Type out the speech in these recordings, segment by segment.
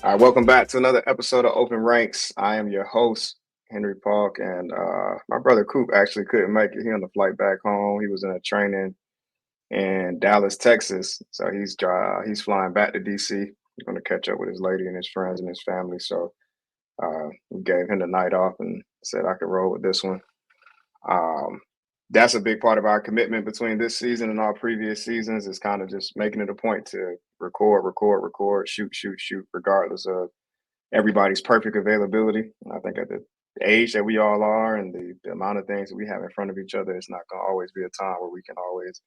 All right, welcome back to another episode of Open Ranks. I am your host, Henry Park, and my brother Coop actually couldn't make it. He on the flight back home. He was in a training in Dallas, Texas, so he's flying back to DC. He's going to catch up with his lady and his friends and his family. So we gave him the night off and said I could roll with this one. Um, that's a big part of our commitment between this season and our previous seasons is kind of just making it a point to record, shoot, regardless of everybody's perfect availability. And I think at the age that we all are and the amount of things that we have in front of each other, it's not going to always be a time where we can always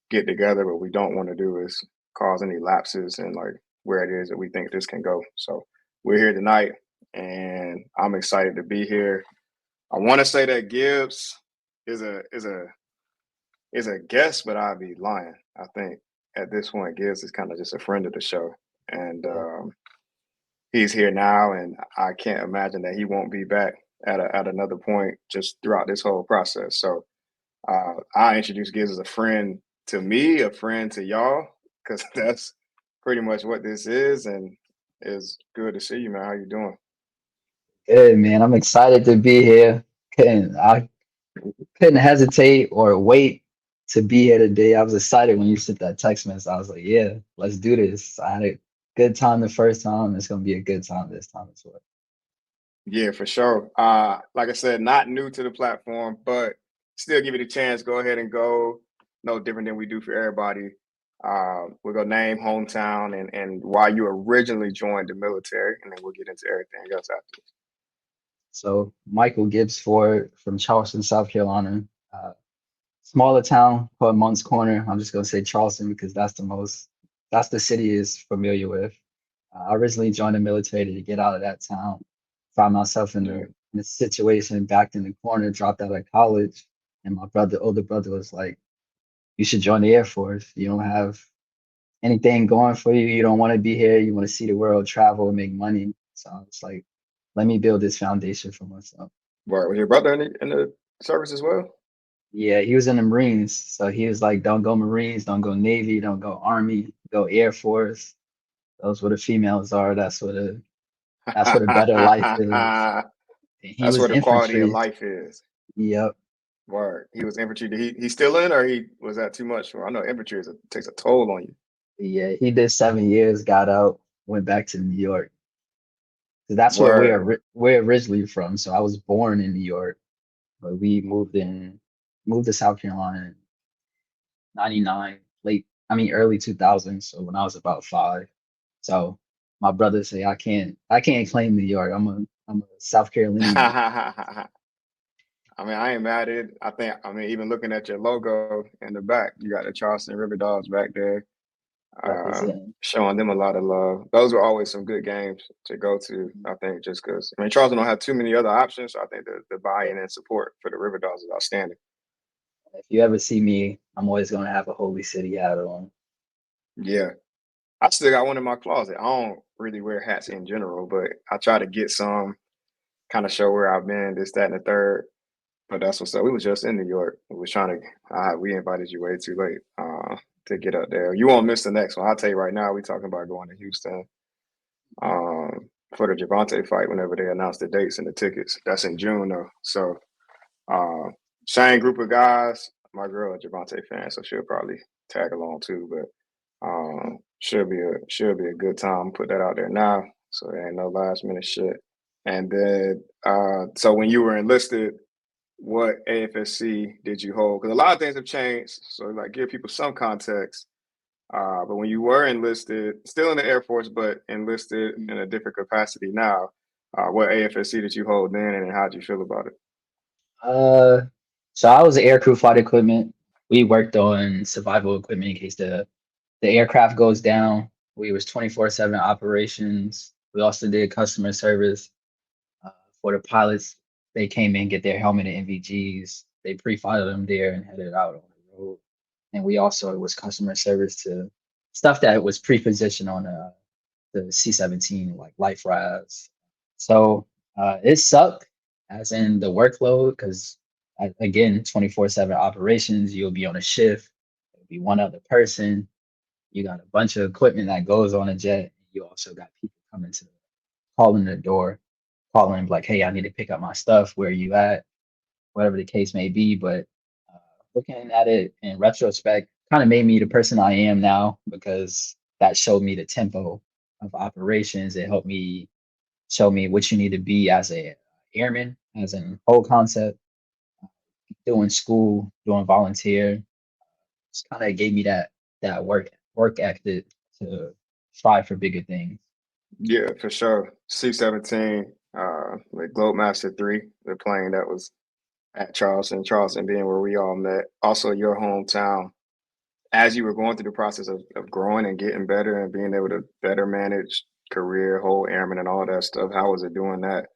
get together. What we don't want to do is cause any lapses in like where it is that we think this can go. So we're here tonight, and I'm excited to be here. I want to say that Gibbs is a guest, but I'd be lying. I think at this point, Gibbs is kind of just a friend of the show, and Yeah. he's here now, and I can't imagine that he won't be back at another point just throughout this whole process. So I introduce Gibbs as a friend to me, a friend to y'all, because that's pretty much what this is, and it's good to see you, man. How you doing? Good man. I'm excited to be here. I couldn't hesitate or wait to be here today. I was excited when you sent that text message. I was like, yeah, let's do this. I had a good time the first time. It's gonna be a good time this time as well. Yeah, for sure. Like I said, not new to the platform, but still give you the chance. Go ahead and go. No different than we do for everybody. We'll go name, hometown, and why you originally joined the military, and then we'll get into everything else after. So Michael Gibbs Ford from Charleston, South Carolina. Uh, Smaller town called Moncks Corner. I'm just gonna say Charleston because that's the city is familiar with. I originally joined the military to get out of that town. Found myself Yeah. in a situation backed in the corner, dropped out of college, and my older brother was like, "You should join the Air Force. You don't have anything going for you. You don't want to be here. You want to see the world, travel, and make money." So I was like, "Let me build this foundation for myself." Right. Was your brother in the service as well? Yeah, he was in the Marines, so he was like, "Don't go Marines, don't go Navy, don't go Army, go Air Force. Those where the females are. That's where the better life is." And he That's was where the quality of infantry. life is. Yep. Word. He was infantry. Did he still in, or he was that too much? I know infantry takes a toll on you. Yeah, he did 7 years, got out, went back to New York. 'Cause that's where Word. we're originally from. So I was born in New York, but we moved to South Carolina in '99, early 2000s. So when I was about 5. So my brother say I can't claim New York. I'm a South Carolinian. I mean, I ain't mad at it. I mean, even looking at your logo in the back, you got the Charleston River Dogs back there, Representing. showing them a lot of love. Those were always some good games to go to, I think, just because, I mean, Charleston don't have too many other options. So I think the Yeah. buy-in and support for the River Dogs is outstanding. If you ever see me, I'm always gonna have a Holy City hat on. Yeah. I still got one in my closet. I don't really wear hats in general, but I try to get some, kind of show where I've been, this, that, and the third. But that's what's up. We was just in New York. We was trying to. We invited you way too late to get up there. You won't miss the next one. I'll tell you right now. We talking about going to Houston for the Javante fight whenever they announce the dates and the tickets. That's in June though. So uh, same group of guys. My girl a Javante fan, so she'll probably tag along too. But should be a good time. Put that out there now, so there ain't no last minute shit. And then so when you were enlisted, what AFSC did you hold? Because a lot of things have changed. So, like, give people some context. But when you were enlisted, still in the Air Force, but enlisted in a different capacity now, what AFSC did you hold then, and how did you feel about it? Uh, so I was aircrew flight equipment. We worked on survival equipment in case the aircraft goes down. We was 24/7 operations. We also did customer service uh, for the pilots. They came in, get their helmet and NVGs. They pre-filed them there and headed out on the road. And we also it was customer service to stuff that was pre-positioned on the C-17 like life rafts. So it sucked, as in the workload, because again, 24/7 operations, you'll be on a shift, there'll be one other person, you got a bunch of equipment that goes on a jet. You also got people coming to calling the door, calling like, hey, I need to pick up my stuff. Where you at? Whatever the case may be. But uh, looking at it in retrospect, kind of made me the person I am now because that showed me the tempo of operations. It helped me show me what you need to be as a airman, as in whole concept, doing school, doing volunteer. Just kind of gave me that work ethic to strive for bigger things. Yeah, for sure. C-17, the Globemaster 3, the plane that was at Charleston being where we all met. Also your hometown. As you were going through the process of growing and getting better and being able to better manage career, whole airman and all that stuff, how was it doing that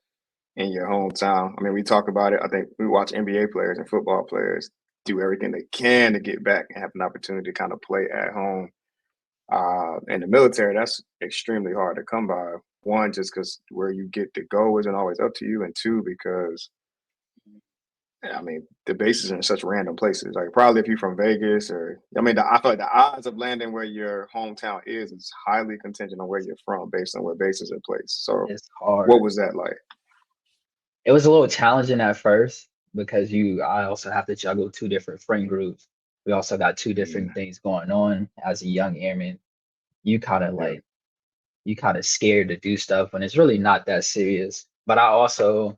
in your hometown? I mean, we talk about it. I think we watch NBA players and football players do everything they can to get back and have an opportunity to kind of play at home. In the military, that's extremely hard to come by. One, just because where you get to go isn't always up to you, and two, because I mean the bases are in such random places. Like probably if you're from Vegas, or I mean, I feel like the odds of landing where your hometown is highly contingent on where you're from, based on where bases are placed. So, It's what hard. was that like? It was a little challenging at first because I also have to juggle two different friend groups. We also got two different Yeah, things going on as a young airman. You kind of yeah, like you kind of scared to do stuff when it's really not that serious. But I also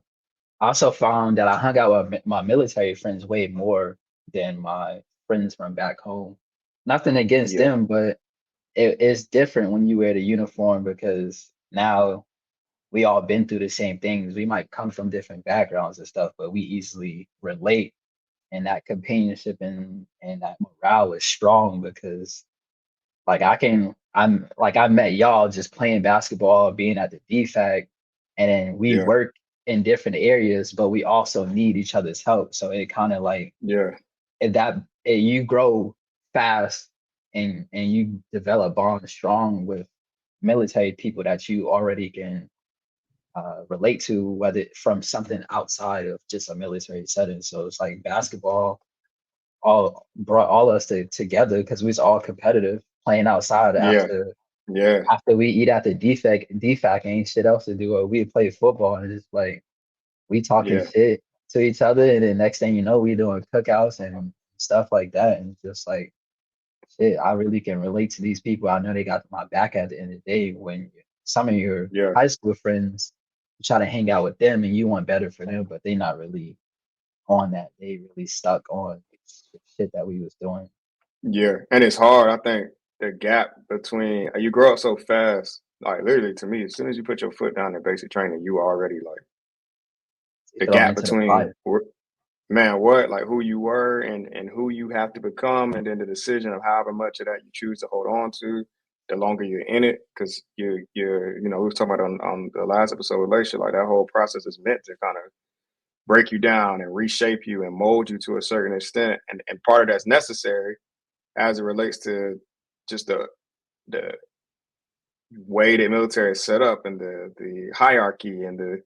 found that I hung out with my military friends way more than my friends from back home. Nothing against yeah, them, but it's different when you wear the uniform because now we all been through the same things. We might come from different backgrounds and stuff, but we easily relate. And that companionship and that morale is strong because like I'm like I met y'all just playing basketball, being at the DFAC, and then we yeah, work in different areas, but we also need each other's help. So it kind of like yeah, you grow fast and you develop bonds strong with military people that you already can relate to, whether from something outside of just a military setting. So it's like basketball all brought all us together because we was all competitive playing outside yeah, yeah, after we eat at the DFAC ain't shit else to do. Or we play football and just like we talking yeah, shit to each other, and then next thing you know, we doing cookouts and stuff like that, and just like shit, I really can relate to these people. I know they got my back at the end of the day. When some of your yeah. high school friends you try to hang out with them and you want better for them, but they not really on that. They really stuck on shit that we was doing. Yeah, and it's hard. I think the gap between you grow up so fast. Like literally, to me, as soon as you put your foot down in basic training, you already like They the thrown gap into the between fire. man, what like who you were and who you have to become, and then the decision of however much of that you choose to hold on to. The longer you're in it, because you're we were talking about on the last episode with Laisha, like that whole process is meant to kind of break you down and reshape you and mold you to a certain extent, and part of that's necessary as it relates to just the way the military is set up and the hierarchy and the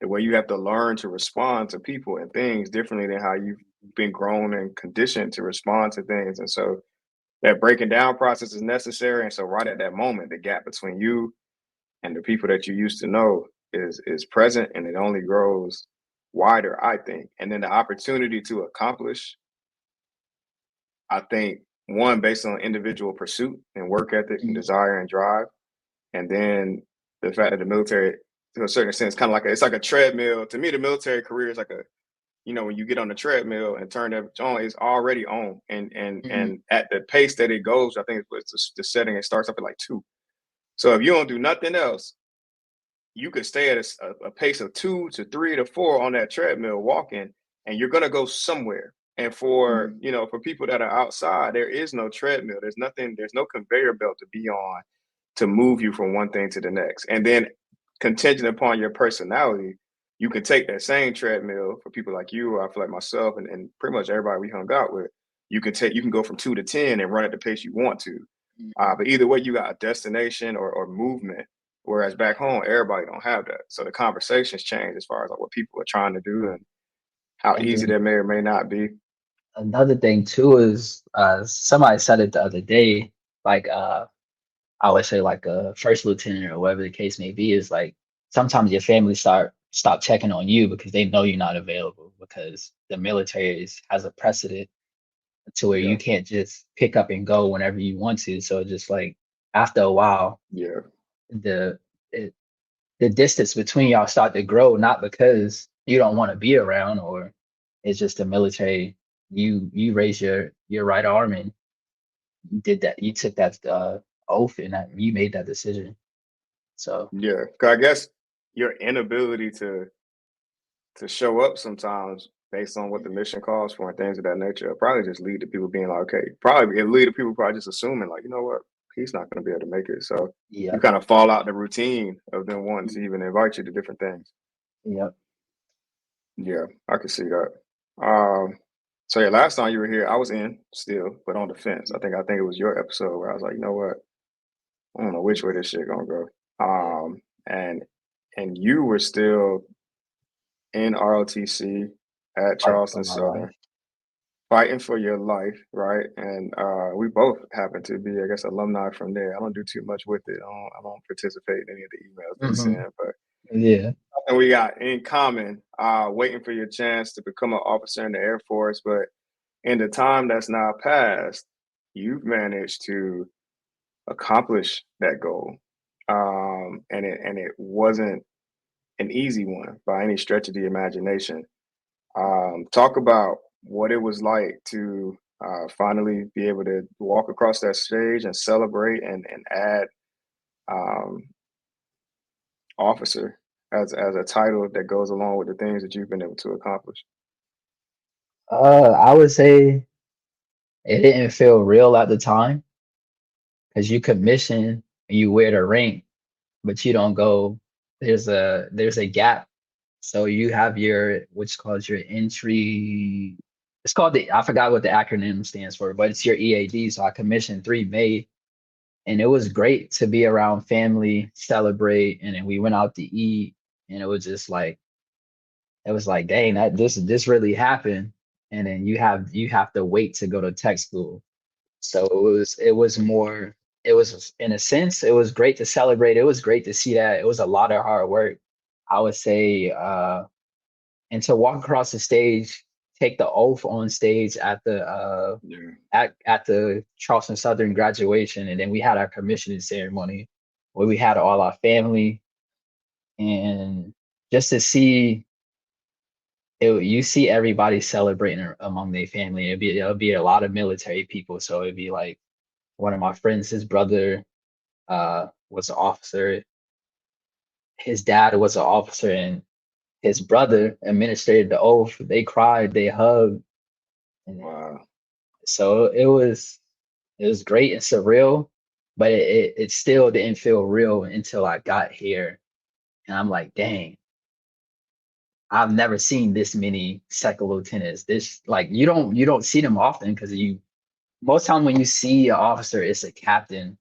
way you have to learn to respond to people and things differently than how you've been grown and conditioned to respond to things. And so that breaking down process is necessary. And so right at that moment, the gap between you and the people that you used to know is present, and it only grows wider, I think. And then the opportunity to accomplish, I think, one based on individual pursuit and work ethic and Mhm, desire and drive, and then the fact that the military, to a certain extent, kind of like it's like a treadmill. To me, the military career is like a when you get on the treadmill and turn that on, it's already on, mhm, and at the pace that it goes, I think it's the setting. It starts up at like 2. So if you don't do nothing else, you could stay at a pace of 2 to 3 to 4 on that treadmill walking, and you're gonna go somewhere. And for mhm, for people that are outside, there is no treadmill. There's nothing. There's no conveyor belt to be on to move you from one thing to the next. And then contingent upon your personality, you can take that same treadmill for people like you, or I feel like myself, and pretty much everybody we hung out with. You can go from 2 to 10 and run at the pace you want to. mhm. But either way, you got a destination or movement. Whereas back home, everybody don't have that. So the conversations change as far as like what people are trying to do and how And easy then that may or may not be. another thing too is somebody said it the other day, like I would say like a first lieutenant or whatever the case may be is like sometimes your family stop checking on you because they know you're not available because the military has a precedent to where Yeah. you can't just pick up and go whenever you want to. So just like after a while, Yeah. the it, the distance between y'all start to grow, not because you don't want to be around or it's just the military. You raise your right arm and you did that. You took that oath and that you made that decision. So Yeah. 'Cause I guess your inability to show up sometimes based on what the mission calls for and things of that nature it'll probably just lead to people being like, okay, probably it lead to people probably just assuming like, you know what, he's not going to be able to make it. So you yeah, kind of fall out the routine of them wanting to even invite you to different things. yeah. Yeah, I can see that. Um, so yeah, last time you were here, I was in still, but on the fence. I think it was your episode where I was like, you know what, I don't know which way this shit gonna go. Yeah. And you were still in ROTC at Fighting for Charleston my life. Southern, fighting for your life, right? And we both happen to be, I guess, alumni from there. I don't do too much with it. I don't participate in any of the emails they Hmm. send, but Yeah. something we got in common, waiting for your chance to become an officer in the Air Force. But in the time that's now passed, you've managed to accomplish that goal. And it wasn't an easy one by any stretch of the imagination. Talk about what it was like to finally be able to walk across that stage and celebrate and add um, officer as a title that goes along with the things that you've been able to accomplish. I would say it didn't feel real at the time because you commission and you wear the rank, but you don't go. There's a gap. So you have your what's called your entry. It's called the I forgot what the acronym stands for, but it's your EAD. So I commissioned 3 May, and it was great to be around family, celebrate, and then we went out to eat, and it was like, dang, that this really happened. And then you have to wait to go to tech school. So it was more it was in a sense, it was great to celebrate. It was great to see that. It was a lot of hard work. I would say and to walk across the stage, take the oath on stage at Yeah, the Charleston Southern graduation, and then we had our commissioning ceremony where we had all our family and just to see you see everybody celebrating among their family. It'll be a lot of military people, so it'd be like one of my friends, his brother was an officer, his dad was an officer, and his brother administered the oath. They cried, they hugged, and wow. so it was great and surreal, but it still didn't feel real until I got here, and I'm like, dang, I've never seen this many second lieutenants. This like you don't see them often because you most time when you see an officer, it's a captain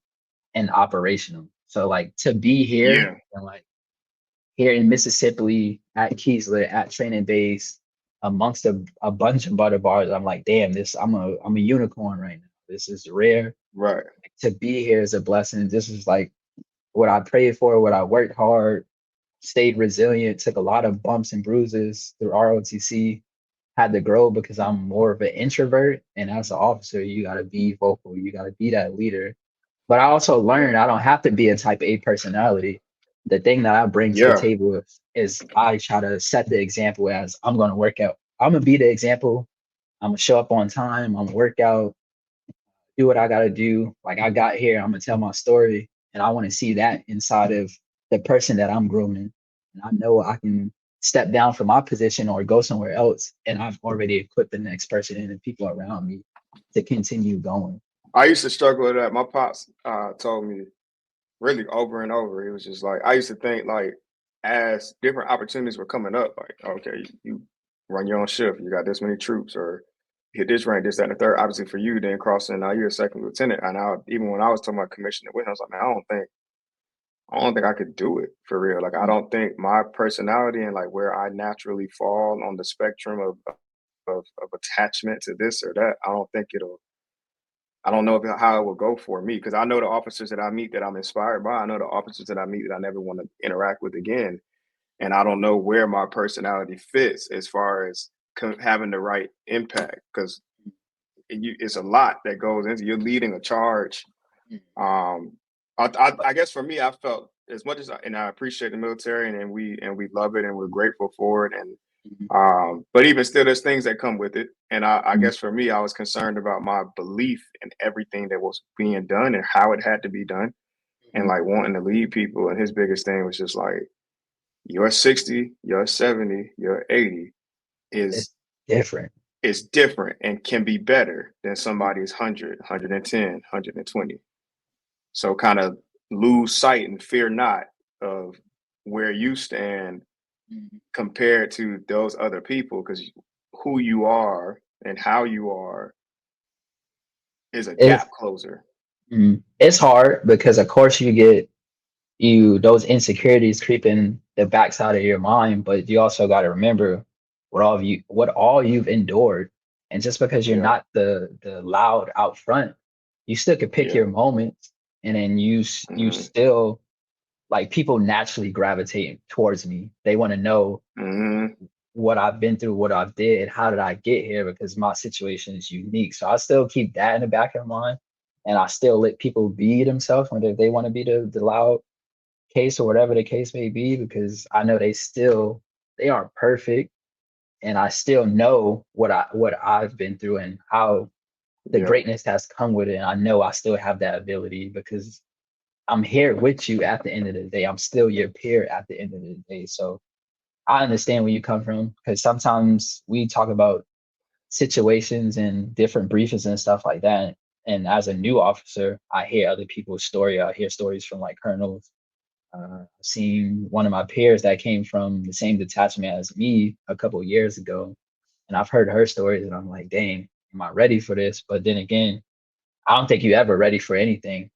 and operational. So like to be here Yeah, and like here in Mississippi at Keesler at training base amongst a bunch of butter bars, I'm like, damn, this I'm a unicorn right now. This is rare. right. To be here is a blessing. This is like what I prayed for, what I worked hard, stayed resilient, took a lot of bumps and bruises through ROTC, had to grow because I'm more of an introvert. And as an officer, you got to be vocal, you got to be that leader. But I also learned I don't have to be a type A personality. The thing that I bring to the Yeah, table is I try to set the example as I'm going to work out. I'm going to be the example. I'm going to show up on time. I'm going to work out, do what I got to do. Like I got here, I'm going to tell my story. And I want to see that inside of the person that I'm grooming. And I know I can step down from my position or go somewhere else. And I've already equipped the next person and the people around me to continue going. I used to struggle with that. My pops told me really over and over. It was just like I used to think like as different opportunities were coming up, like okay, you run your own shift, you got this many troops, or hit this rank, this, that, and the third. Obviously for you, then crossing now you're a second lieutenant. And now even when I was talking about commissioning with him, I was like, man, I don't think I could do it for real. Like I don't think my personality and like where I naturally fall on the spectrum of attachment to this or that, I don't think I don't know how it will go for me because I know the officers that I meet that I'm inspired by. I know the officers that I meet that I never want to interact with again, and I don't know where my personality fits as far as having the right impact because it's a lot that goes into you're leading a charge. Um, I guess for me, I felt as much as and I appreciate the military and we love it and we're grateful for it and but even still, there's things that come with it. And I Mhm. guess for me, I was concerned about my belief in everything that was being done and how it had to be done, and Mhm. like wanting to lead people. And his biggest thing was just like, your 60, your 70, your 80 It's is different. different and can be better than Mhm. somebody's 100, 110, 120. So kind of lose sight and fear not of where you stand Mhm. compared to those other people because who you are and how you are is a It's gap closer. it's hard because of course you get you those insecurities creep in the backside of your mind, but you also got to remember what all you've endured. And just because you're Yeah, not the loud out front, you still could pick yeah, your moments, and then you hmm still like people naturally gravitate towards me. They want to know hmm what I've been through, what I've did, how did I get here, because my situation is unique. So I still keep that in the back of my mind, and I still let people be themselves when they want to be the loud case or whatever the case may be, because I know they aren't perfect, and I still know what I've been through and how the yeah, greatness has come with it. And I know I still have that ability because I'm here with you at the end of the day. I'm still your peer at the end of the day. So I understand where you come from, because sometimes we talk about situations and different briefings and stuff like that. And as a new officer, I hear other people's story. I hear stories from like colonels. I've seen one of my peers that came from the same detachment as me a couple of years ago, and I've heard her stories, and I'm like, dang, am I ready for this? But then again, I don't think you ever ready for anything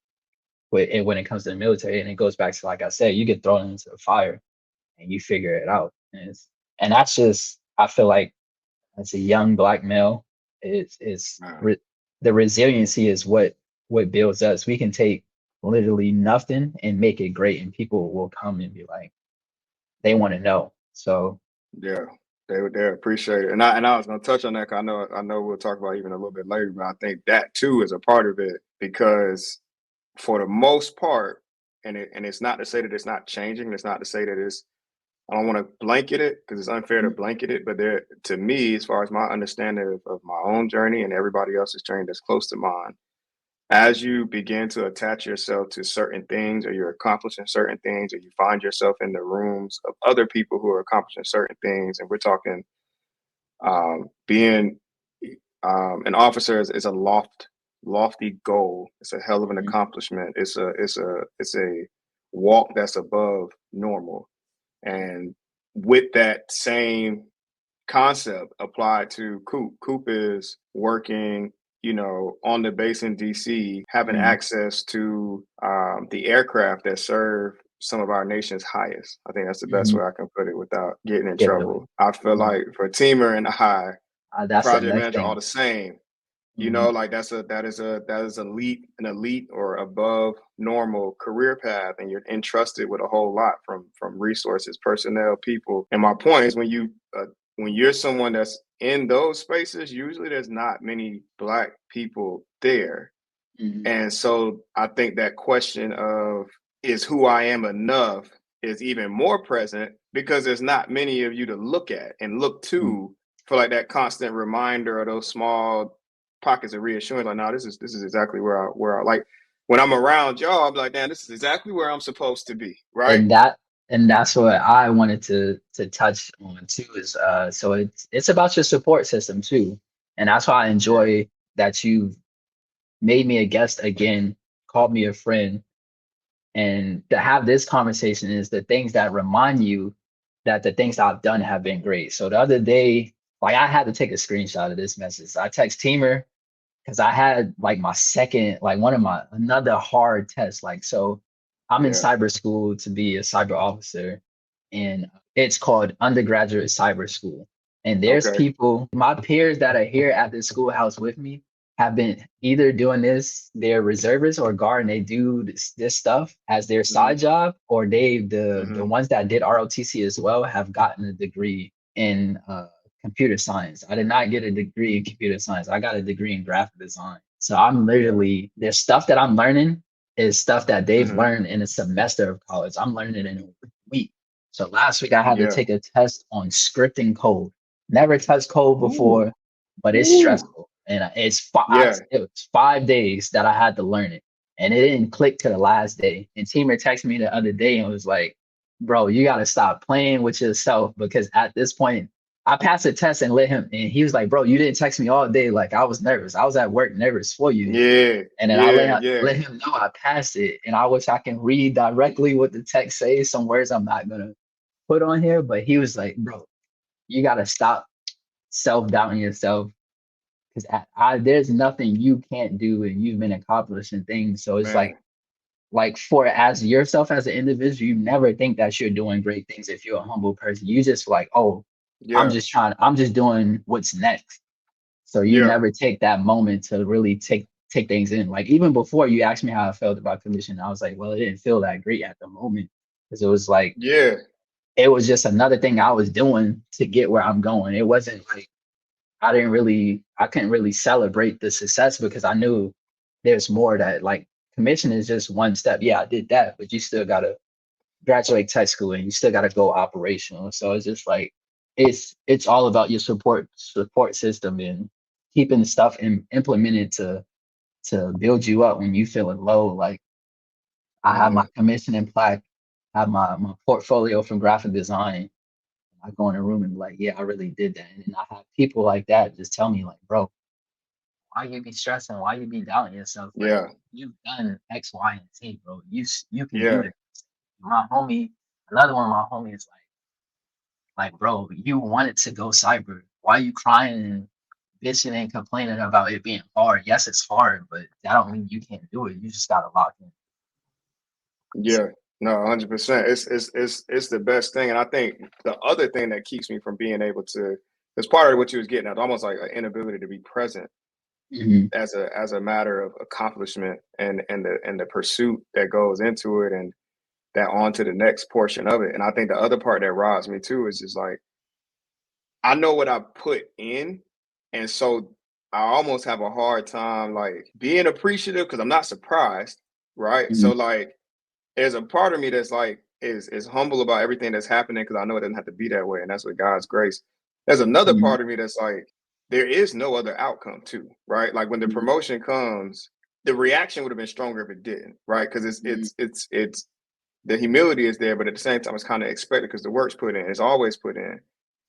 when it comes to the military. And it goes back to, like I said, you get thrown into the fire and you figure it out. And that's just, I feel like as a young black male, it's man, the resiliency is what builds us. We can take literally nothing and make it great, and people will come and be like, they want to know. So yeah. They appreciate it, and I was gonna touch on that. 'Cause I know we'll talk about even a little bit later, but I think that too is a part of it because for the most part, and it's not to say that it's not changing. It's not to say that it's I don't want to blanket it because it's unfair to mhm, blanket it, but there, to me, as far as my understanding of my own journey and everybody else's journey that's close to mine, as you begin to attach yourself to certain things or you're accomplishing certain things or you find yourself in the rooms of other people who are accomplishing certain things, and we're talking being an officer is a lofty goal. It's a hell of an mhm, accomplishment. It's a walk that's above normal. And with that same concept applied to Coop, Coop is working, on the base in DC, having mhm, access to the aircraft that serve some of our nation's highest. I think that's the best mhm. way I can put it without getting in Give it away. trouble. I feel No, like for Teamer and I, that's the project next manager, all thing. the same. Mhm, Like that is an elite or above normal career path, and you're entrusted with a whole lot from resources, personnel, people. And my point is, when you're someone that's in those spaces, usually there's not many black people there, mhm, and so I think that question of is who I am enough is even more present because there's not many of you to look at and look mhm. to for like that constant reminder of those small pockets of reassurance. Like, no, this is exactly where I like when I'm around y'all, I'm like, damn, this is exactly where I'm supposed to be, right? And that's what I wanted to touch on too, is so it's about your support system too. And that's why I Yeah, enjoy that you made me a guest again, called me a friend, and to have this conversation is the things that remind you that the things I've done have been great. So the other day, like I had to take a screenshot of this message. I text Teamer because I had like my second, like one of my another hard test. Like, so I'm in yeah, cyber school to be a cyber officer, and it's called undergraduate cyber school. And there's okay, people, my peers that are here at the schoolhouse with me. have been either doing this, they're reservists or guard, and they do this stuff as their Mm-hmm. side job, or the Mm-hmm. ones that did ROTC as well have gotten a degree in computer science. I did not get a degree in computer science. I got a degree in graphic design. So I'm Yeah. literally there's stuff that I'm learning is stuff that they've Mm-hmm. learned in a semester of college. I'm learning in a week. So last week I had to Yeah. take a test on scripting code. Never touched code Ooh. before, but it's Ooh. stressful. And Yeah. it was 5 days that I had to learn it, and it didn't click to the last day. And Teamer texted me the other day and was like, "Bro, you got to stop playing with yourself because at this point, I passed the test and let him." And he was like, "Bro, you didn't text me all day. Like I was nervous. I was at work, nervous for you." Yeah. And then I Yeah. Yeah. let him know I passed it, and I wish I can read directly what the text says. Some words I'm not gonna put on here, but he was like, "Bro, you got to stop self doubting yourself because there's nothing you can't do and you've been accomplishing things." So it's Man. like for as yourself as an individual, you never think that you're doing great things if you're a humble person. You just like, oh, Yeah. I'm just doing what's next. So you Yeah. never take that moment to really take things in. Like even before you asked me how I felt about commission, I was like, well, it didn't feel that great at the moment because it was like Yeah. it was just another thing I was doing to get where I'm going. It wasn't like I couldn't really celebrate the success because I knew there's more that like commission is just one step. Yeah, I did that, but you still gotta graduate tech school and you still gotta go operational. So it's just like it's all about your support system and keeping stuff implemented to build you up when you feeling low. Like I have my Man. commission and plaque, have my portfolio from graphic design. I go in a room and be like, yeah, I really did that. And then I have people like that just tell me like, bro, why you be stressing? Why you be doubting yourself? Like Yeah. you've done X, Y, and Z, bro. You can do Yeah. this. My homie, another one of my homies, bro, you wanted to go cyber. Why you crying and bitching and complaining about it being hard? Yes, it's hard, but that don't mean you can't do it. You just gotta lock in. So, Yeah. No, 100%. It's the best thing. And I think the other thing that keeps me from being able to, it's part of what you was getting at, almost like an inability to be present mhm, as a matter of accomplishment and the pursuit that goes into it and that on to the next portion of it. And I think the other part that robs me too is just like I know what I put in, and so I almost have a hard time like being appreciative because I'm not surprised, right? mhm, So like there's a part of me that's like is humble about everything that's happening because I know it doesn't have to be that way, and that's with God's grace. There's another mhm, part of me that's like there is no other outcome too, right? Like when the mhm, promotion comes, the reaction would have been stronger if it didn't, right? Because mhm, it's the humility is there, but at the same time, it's kind of expected because the work's put in. It's always put in.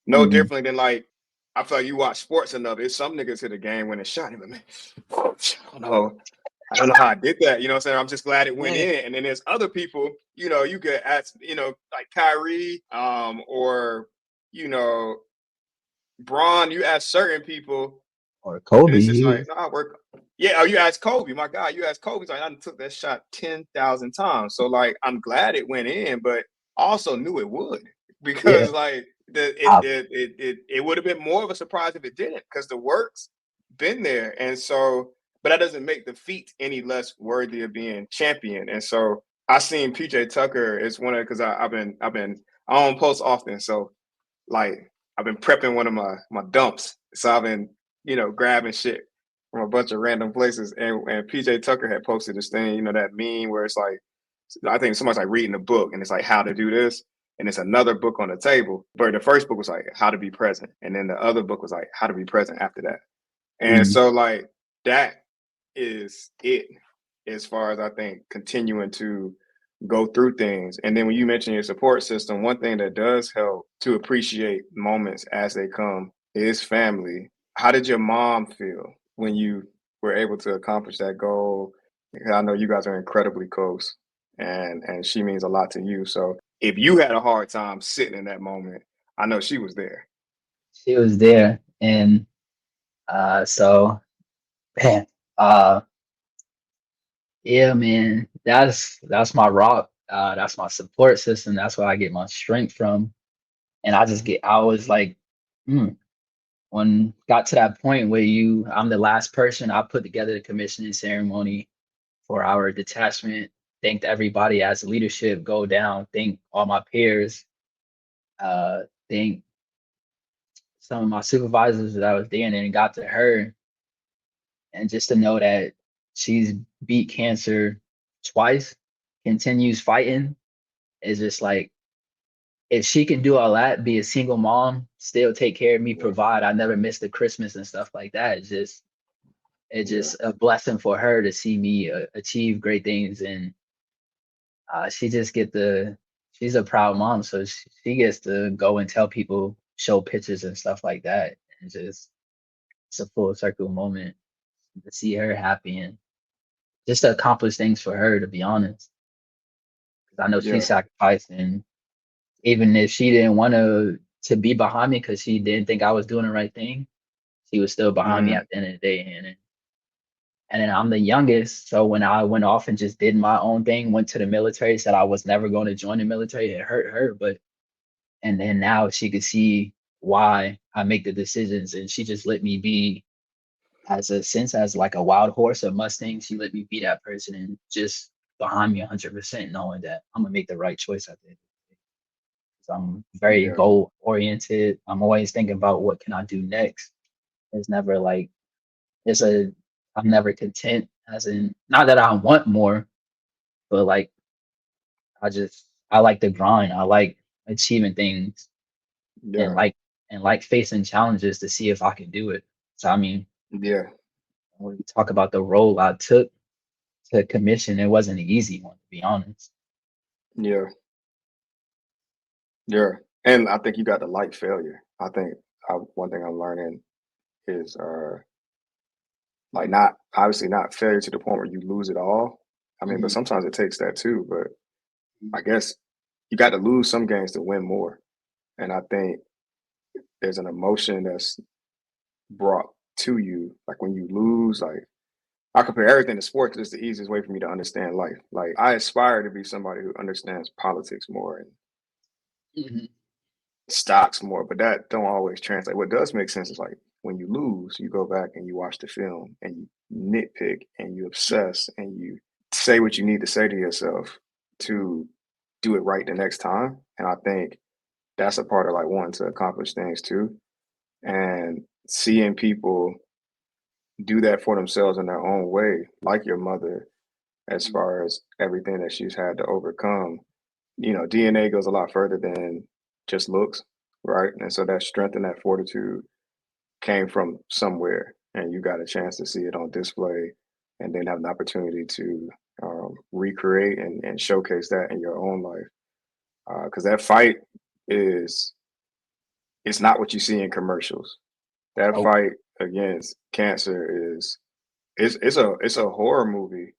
No mhm. differently than like I feel like you watch sports enough. It's some niggas hit a game winning shot. You're like, man, I don't know. I don't know how I did that. You know what I'm saying? I'm just glad it went Yeah. in. And then there's other people, you could ask, like Kyrie, or you know, Braun, you ask certain people, Or and Kobe, it's just he like, was no, I work. Yeah, oh, you ask Kobe, my God, you ask Kobe. He's like, I took that shot 10,000 times. So like I'm glad it went in, but also knew it would. yeah. Because like I, it would have been more of a surprise if it didn't, because the work's been there. And so, but that doesn't make the feat any less worthy of being championed. And so I seen PJ Tucker. It's one of because I don't post often, so like I've been prepping one of my dumps. So I've been, grabbing shit from a bunch of random places. And PJ Tucker had posted this thing, that meme where it's like I think somebody's like reading a book and it's like how to do this. And it's another book on the table. But the first book was like how to be present. And then the other book was like how to be present after that. And mhm, so like that is it as far as I think continuing to go through things. And then when you mention your support system, one thing that does help to appreciate moments as they come is family. How did your mom feel when you were able to accomplish that goal? Because I know you guys are incredibly close and she means a lot to you. So if you had a hard time sitting in that moment, I know she was there. she was there, and so man, uh, yeah, man, that's my rock. That's my support system. That's where I get my strength from. And I was like, hmm. when got to that point where I'm the last person, I put together the commissioning ceremony for our detachment, thanked everybody as leadership, go down, thank all my peers, thank some of my supervisors that I was there, and then got to her, and just to know that she's beat cancer twice, continues fighting, is just like, if she can do all that, be a single mom, still take care of me, Yeah, provide, I never missed the Christmas and stuff like that. It's yeah, just a blessing for her to see me achieve great things, and she just she's a proud mom, so she gets to go and tell people, show pictures and stuff like that, and just it's a full circle moment to see her happy and just to accomplish things for her. To be honest, because I know she yeah. sacrificed, and even if she didn't want to be behind me because she didn't think I was doing the right thing, she was still behind me Hmm. at the end of the day. And then I'm the youngest, so when I went off and just did my own thing, went to the military, said I was never going to join the military, it hurt her. But and then now she could see why I make the decisions, and she just let me be, as a sense, as like a wild horse, a Mustang. She let me be that person and just behind me 100%, knowing that I'm gonna make the right choice at the end. So I'm very Yeah, goal oriented. I'm always thinking about what can I do next. It's never like it's a I'm never content, as in, not that I want more, but like I like the grind. I like achieving things, and yeah, like facing challenges to see if I can do it. So I mean, yeah, when we talk about the role I took to commission, it wasn't an easy one, to be honest. yeah, yeah. And I think you got to like failure. I think one thing I'm learning is like not obviously not failure to the point where you lose it all. I mean, but Mhm. sometimes it takes that too. But I guess you got to lose some games to win more. And I think there's an emotion that's brought to you. Like when you lose, like I compare everything to sports 'cause it's the easiest way for me to understand life. Like I aspire to be somebody who understands politics more and Mhm. stocks more, but that don't always translate. What does make sense is like when you lose, you go back and you watch the film and you nitpick and you obsess and you say what you need to say to yourself to do it right the next time. And I think that's a part of like wanting to accomplish things too. And seeing people do that for themselves in their own way, like your mother, as far as everything that she's had to overcome. You know, DNA goes a lot further than just looks, right? And so that strength and that fortitude came from somewhere, and you got a chance to see it on display, and then have an opportunity to recreate and showcase that in your own life. Because that fight is it's not what you see in commercials. That Nope. fight against cancer is it's a horror movie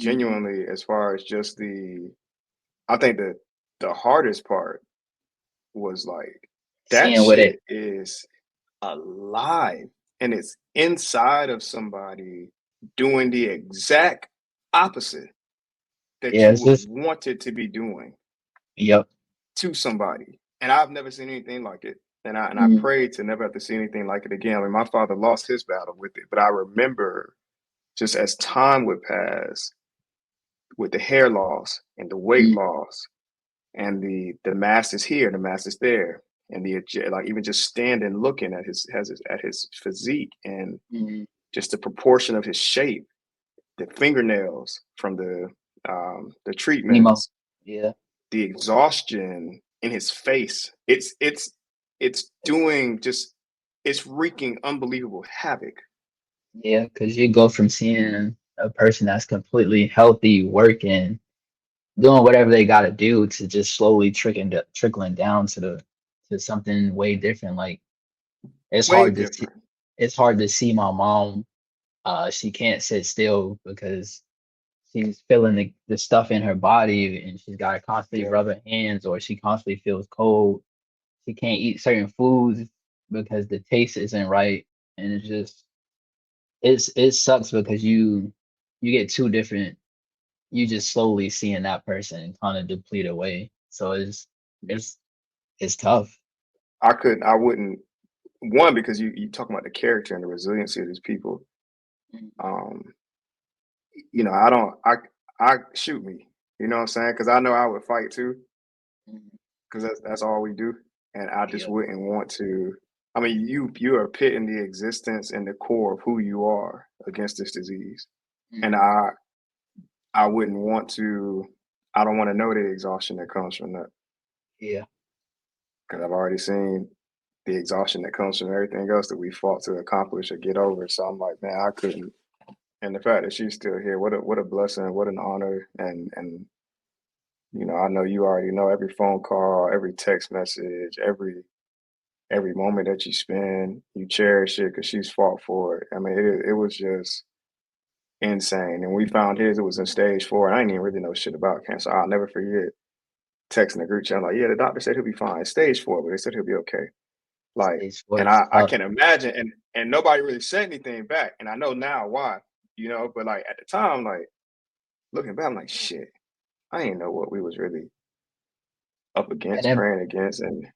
Mhm. genuinely as far as just I think that the hardest part was like that Seeing what it, shit is alive and it's inside of somebody doing the exact opposite that yeah, you it's would just, want it to be doing yep. to somebody. And I've never seen anything like it. And I Mhm. pray to never have to see anything like it again. I mean, my father lost his battle with it, but I remember just as time would pass with the hair loss and the weight Mhm. loss and the mass is here, the mass is there, and like even just standing looking at at his physique and Mhm. just the proportion of his shape, the fingernails from the Emo. treatments, Yeah. the exhaustion in his face. It's doing just it's wreaking unbelievable havoc. Yeah, because you go from seeing a person that's completely healthy, working, doing whatever they got to do, to just slowly trickling down to something way different. Like, it's Way hard to see. different. It's hard to see my mom. She can't sit still because she's feeling the stuff in her body, and she's got to constantly Yeah. rub her hands, or she constantly feels cold. She can't eat certain foods because the taste isn't right, and it sucks because you get two different, you just slowly seeing that person kind of deplete away. So it's it's tough. I couldn't I wouldn't one, because you talk about the character and the resiliency of these people. Mhm, Um, I don't I shoot me. You know what I'm saying? Because I know I would fight too. mhm. Because that's all we do, and I just Yeah. wouldn't want to. I mean, you are pitting the existence and the core of who you are against this disease, and Mhm. I wouldn't want to. I don't want to know the exhaustion that comes from that Yeah. because I've already seen the exhaustion that comes from everything else that we fought to accomplish or get over. So I'm like, man, I couldn't. And the fact that she's still here, what a blessing, what an honor, and I know you already know every phone call, every text message, every moment that you spend, you cherish it because she's fought for it. I mean, it was just insane. And we found his, it was in stage 4, and I didn't even really know shit about cancer. I'll never forget texting the group chat, I'm like, yeah, the doctor said he'll be fine. Stage 4, but they said he'll be okay. Like, Stage four and is I tough. can imagine, and nobody really said anything back. And I know now why, but like at the time, like looking back, I'm like, shit, I didn't know what we was really up And against, then praying against, and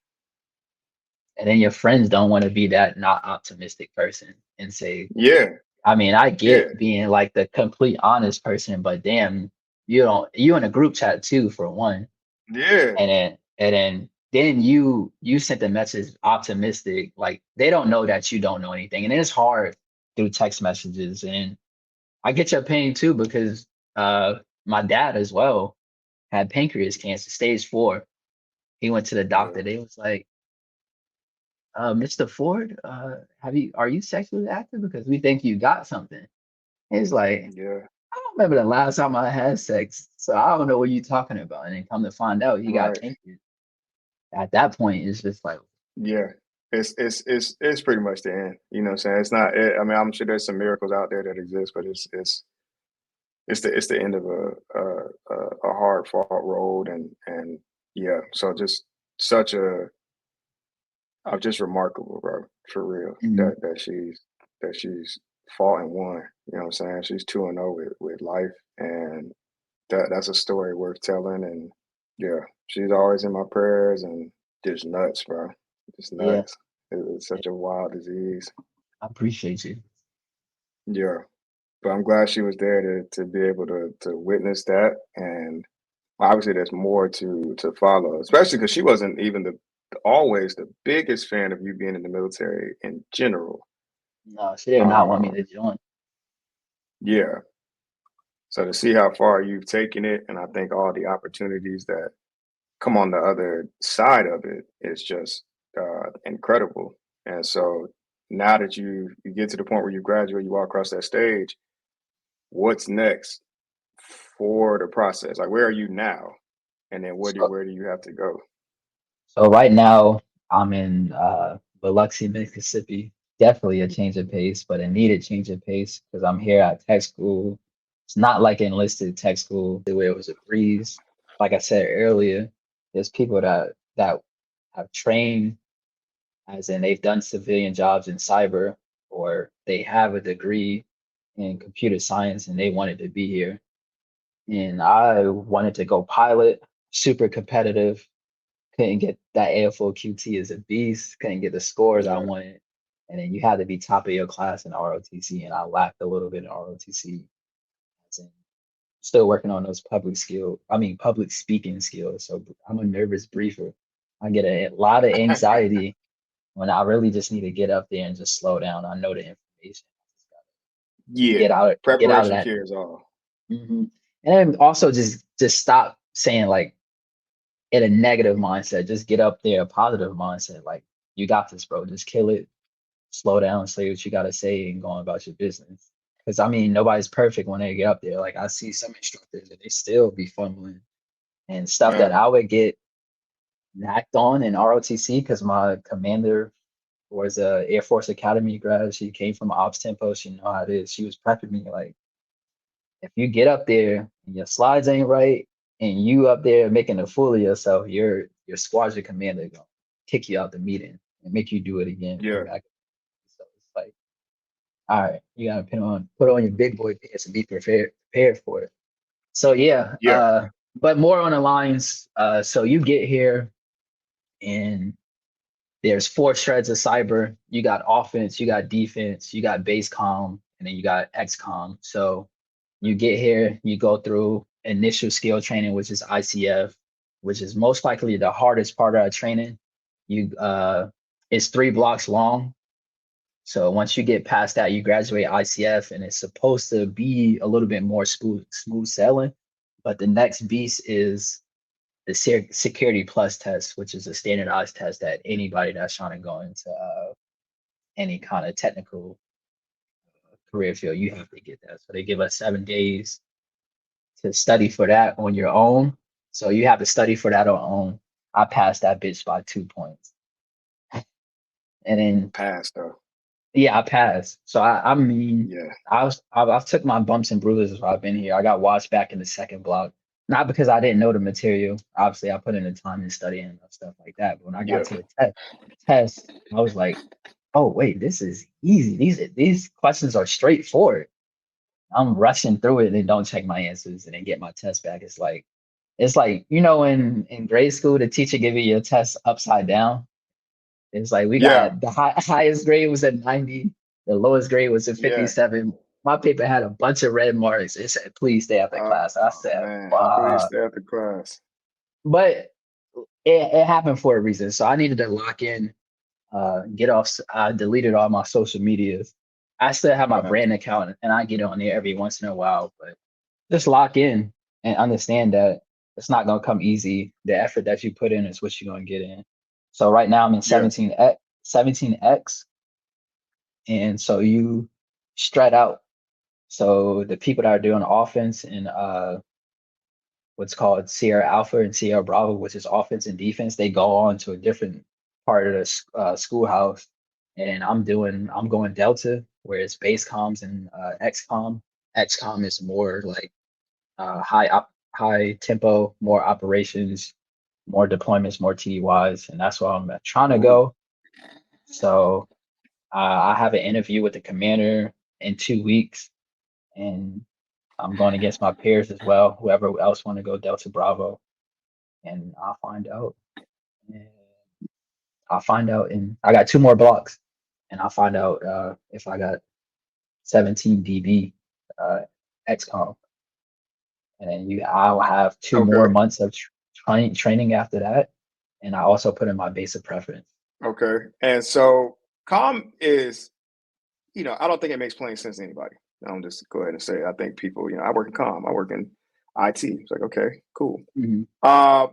and then your friends don't want to be that not optimistic person and say, yeah, I mean, I yeah, get being like the complete honest person, but damn, you don't you in a group chat too, for one. yeah, And then you sent the message optimistic, like they don't know that you don't know anything. And it's hard through text messages. And I get your pain too, because my dad as well had pancreas cancer, stage 4. He went to the yeah, doctor. They was like, Mr. Ford, are you sexually active? Because we think you got something. He's like, yeah, I don't remember the last time I had sex, so I don't know what you're talking about. And then come to find out he got right. pancreas. At that point, it's just like, Yeah, it's pretty much the end. You know what I'm saying? It's not. I mean, I'm sure there's some miracles out there that exist, but it's the end of a hard fought road, and yeah. So just such a just remarkable, bro, for real. mm, That she's fought and won. You know what I'm saying? She's 2-0 with life, and that's a story worth telling. And yeah, she's always in my prayers, and just nuts, bro. Just yeah, nuts. It's such a wild disease. I appreciate you. Yeah. But I'm glad she was there to be able to witness that. And obviously there's more to follow, especially because she wasn't even the always the biggest fan of you being in the military in general. No, she did not want me Uh to join. yeah. So to see how far you've taken it, and I think all the opportunities that come on the other side of it is just incredible. And so now that you get to the point where you graduate, you walk across that stage, what's next for the process? Like, where are you now? And then So, where do you have to go? so right now I'm in Biloxi, Mississippi. Definitely a change of pace, but a needed change of pace because I'm here at tech school. It's not like enlisted tech school where it was a breeze. Like I said earlier, there's people that have trained, as in they've done civilian jobs in cyber, or they have a degree in computer science and they wanted to be here. And I wanted to go pilot, super competitive, couldn't get that AFO-QT as a beast, couldn't get the scores I Yeah. wanted. And then you had to be top of your class in ROTC, and I lacked a little bit in ROTC. As in, still working on those public speaking skills. So I'm a nervous briefer. I get a lot of anxiety when I really just need to get up there and just slow down. I know the information. I just gotta Yeah. get out of Preparation that. cures all. And then also just stop saying like in a negative mindset. Just get up there, a positive mindset. Like you got this, bro. Just kill it. Slow down, say what you gotta say, and go on about your business. Because I mean, nobody's perfect when they get up there. Like I see some instructors and they still be fumbling and stuff that Man. I would get knocked on in ROTC because my commander was a Air Force Academy grad. She came from ops tempo. She know how it is. She was prepping me like, if you get up there and your slides ain't right, and you up there making a fool of yourself, your squadron commander gonna kick you out the meeting and make you do it again. Come Yeah. back. So it's like, all right, you gotta put on your big boy pants and be prepared for it. So yeah, Yeah. but more on the lines. So you get here and there's four shreds of cyber. You got offense, you got defense, you got base comm, and then you got XCOM. So you get here, you go through initial skill training, which is ICF, which is most likely the hardest part of our training. You it's 3 blocks long. So once you get past that, you graduate ICF, and it's supposed to be a little bit more smooth sailing. But the next beast is the Security Plus test, which is a standardized test that anybody that's trying to go into any kind of technical career field, you have to get that. So they give us 7 days to study for that on your own. So you have to study for that on your own. I passed that bitch by 2 points. And then Pass though. yeah, I passed. So I mean, Yeah. I've took my bumps and bruises while I've been here. I got watched back in the second block, not because I didn't know the material. Obviously, I put in the time in studying and stuff like that. But when I got Yeah. to the test, I was like, oh wait, this is easy. These questions are straightforward. I'm rushing through it and then don't check my answers and then get my test back. It's like in grade school the teacher give you your test upside down. It's like we Yeah. got the highest grade was at 90, the lowest grade was at Yeah. 57. My paper had a bunch of red marks. It said, please stay after Oh class. I said, man. Please fuck. stay after class. But it happened for a reason. So I needed to lock in, get off. I deleted all my social medias. I still have my Facts. brand account and I get on there every once in a while, but just lock in and understand that it's not going to come easy. The effort that you put in is what you're going to get in. So right now I'm in Yeah. 17X, and so you strat out. So the people that are doing offense and what's called Sierra Alpha and Sierra Bravo, which is offense and defense, they go on to a different part of the schoolhouse. And I'm going Delta, where it's base comms and XCOM. XCOM is more like high tempo, more operations, more deployments, more TDYs, and that's where I'm trying to Ooh. go. So I have an interview with the commander in 2 weeks, and I'm going against my peers as well. Whoever else want to go Delta Bravo, and I'll find out. And I'll find out, and I got 2 more blocks, and I'll find out if I got 17 DB uh, XCOM, and then I'll have two Okay. more months of training after that, and I also put in my basic preference. Okay. And so calm is, I don't think it makes plain sense to anybody. I'm just go ahead and say it. I think people, I work in calm. I work in IT. It's like, okay, cool. Mm-hmm. Uh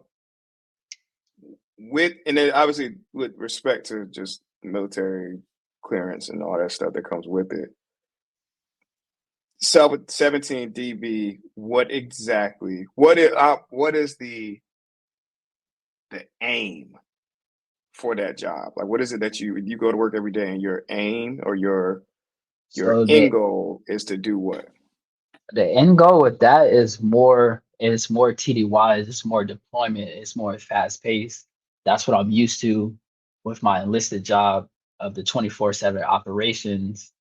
and then obviously with respect to just military clearance and all that stuff that comes with it. So with 17 DB, what is the aim for that job? Like what is it that you go to work every day and your aim or your So end goal is to do what? the end goal with that is more TDY, it's more deployment, it's more fast paced. That's what I'm used to with my enlisted job of the 24/7 operations.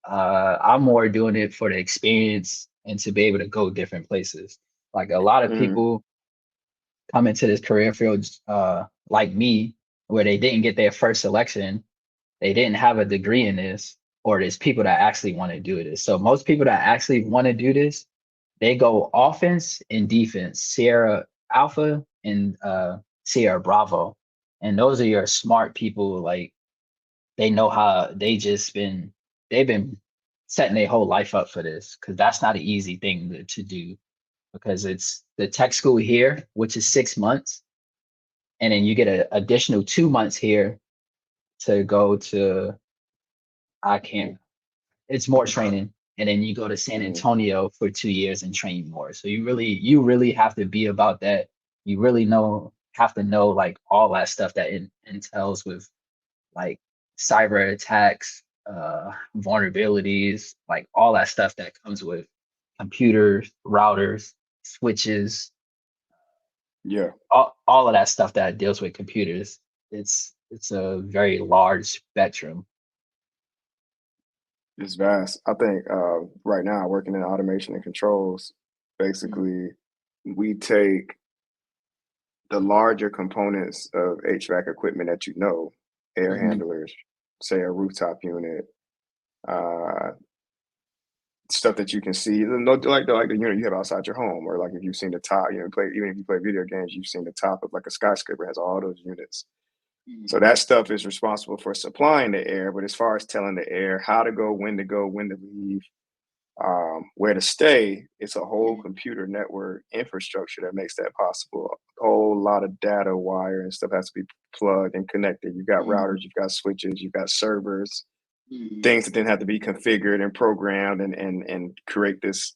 I'm more doing it for the experience and to be able to go different places. Like a lot of Mm, people come into this career field like me, where they didn't get their first selection, they didn't have a degree in this, or there's people that actually want to do this. So most people that actually want to do this, they go offense and defense, Sierra Alpha and Sierra Bravo. And those are your smart people, like they know how they've been setting their whole life up for this, because that's not an easy thing to do, because it's the tech school here, which is 6 months, and then you get an additional 2 months here to go to I can't it's more training, and then you go to San mm, Antonio for 2 years and train more. So you really have to be about that. You really have to know like all that stuff that entails with like cyber attacks, vulnerabilities, like all that stuff that comes with computers, routers, switches, yeah, all of that stuff that deals with computers. It's a very large spectrum. it's vast. I think right now working in automation and controls, basically we take the larger components of HVAC equipment that air Mhm. handlers, say a rooftop unit, uh, stuff that you can see, no, like the unit you have outside your home, or like if you've seen the top, play even if you play video games, you've seen the top of like a skyscraper has all those units. So Mhm. that stuff is responsible for supplying the air, but as far as telling the air how to go, when to leave, where to stay, it's a whole Mhm. computer network infrastructure that makes that possible. A whole lot of data wire and stuff has to be plugged and connected. You've got routers, Mhm. you've got switches, you've got servers, Mhm. things that then have to be configured and programmed and create this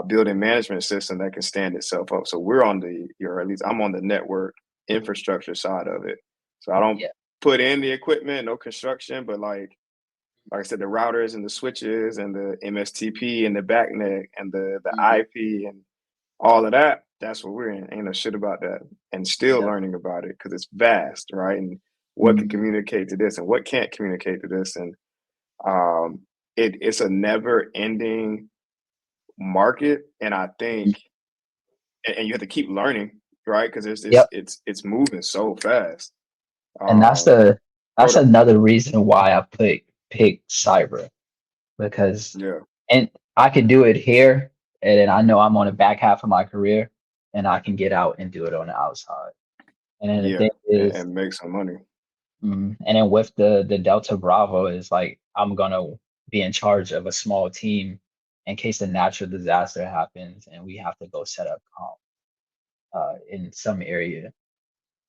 building management system that can stand itself up. So we're on or at least I'm on the network infrastructure side of it. So I don't Yeah. put in the equipment, no construction, but like I said, the routers and the switches and the MSTP and the backnet and the Mhm. IP and all of that, that's what we're in. Ain't no shit about that. And still Yeah. learning about it because it's vast, right? And what can Mhm. communicate to this and what can't communicate to this. And um, it's a never ending market. And I Mhm. think, and you have to keep learning, right? Because Yep. it's moving so fast. And Um, that's hold up. another reason why I pick cyber, because Yeah. and I can do it here, and then I know I'm on the back half of my career, and I can get out and do it on the outside. And then the Yeah. thing is, And make some money. and then with the Delta Bravo is like I'm gonna be in charge of a small team in case a natural disaster happens and we have to go set up comp in some area.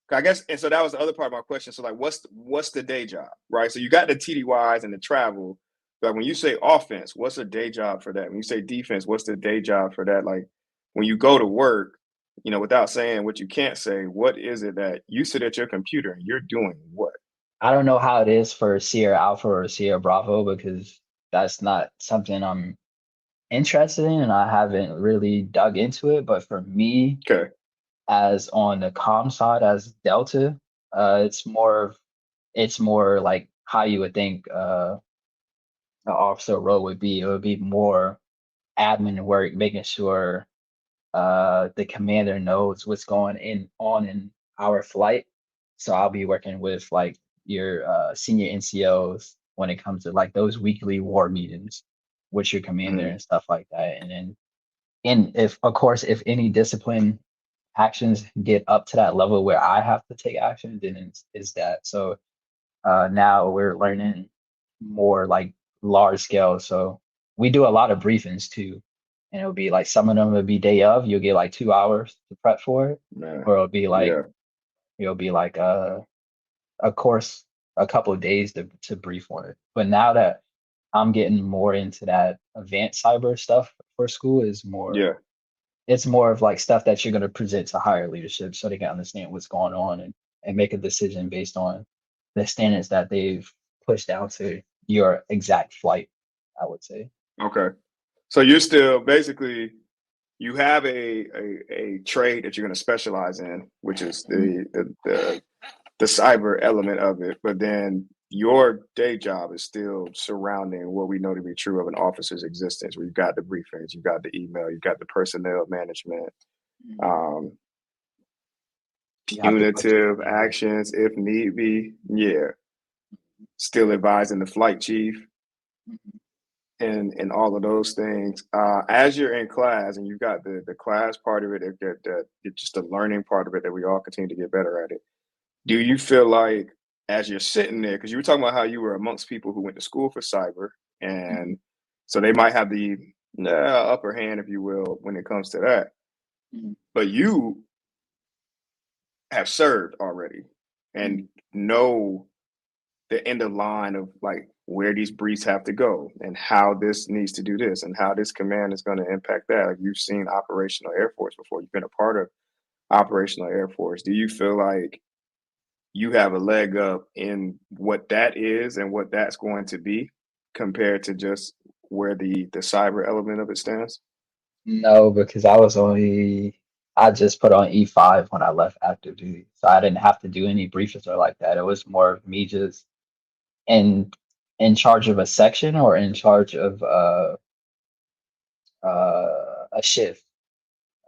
I guess, and so that was the other part of my question. So, like, what's the day job, right? So you got the TDYs and the travel, but when you say offense, what's the day job for that? When you say defense, what's the day job for that? Like, when you go to work, without saying what you can't say, what is it that you sit at your computer and you're doing what? I don't know how it is for Sierra Alpha or Sierra Bravo because that's not something I'm interested in and I haven't really dug into it. But for me, Okay, as on the comm side as Delta, it's more like how you would think an officer role would be. It would be more admin work, making sure the commander knows what's on in our flight. So I'll be working with like your senior NCOs when it comes to like those weekly war meetings with your commander mm, and stuff like that. And then if of course if any discipline actions get up to that level where I have to take action, then it's that. So now we're learning more like large scale. So we do a lot of briefings too. And it'll be like some of them will be day of, you'll get like 2 hours to prep for it. man, Or yeah, it'll be like a course, a couple of days to brief on it. But now that I'm getting more into that advanced cyber stuff for school is more yeah. it's more of like stuff that you're going to present to higher leadership so they can understand what's going on and make a decision based on the standards that they've pushed down to your exact flight, I would say. Okay, so you're still basically you have a trade that you're going to specialize in, which is Mhm. the cyber element of it, but then your day job is still surrounding what we know to be true of an officer's existence, where you've got the briefings, you've got the email, you've got the personnel management, Mhm. um, You have to coach the punitive commander. actions if need be. Yeah, still advising the flight chief Mhm. and all of those things. As you're in class and you've got the class part of it, it's just the learning part of it that we all continue to get better at it. Do you feel like as you're sitting there, because you were talking about how you were amongst people who went to school for cyber, Mhm. and so they might have the upper hand, if you will, when it comes to that. Mhm. But you have served already Mhm. and know the end of line of like where these briefs have to go and how this needs to do this and how this command is going to impact that. Like you've seen operational Air Force before, you've been a part of operational Air Force. Do you feel like you have a leg up in what that is and what that's going to be compared to just where the cyber element of it stands? No, because I just put on E5 when I left active duty. So I didn't have to do any briefings or like that. It was more of me just in in charge of a section or in charge of a shift,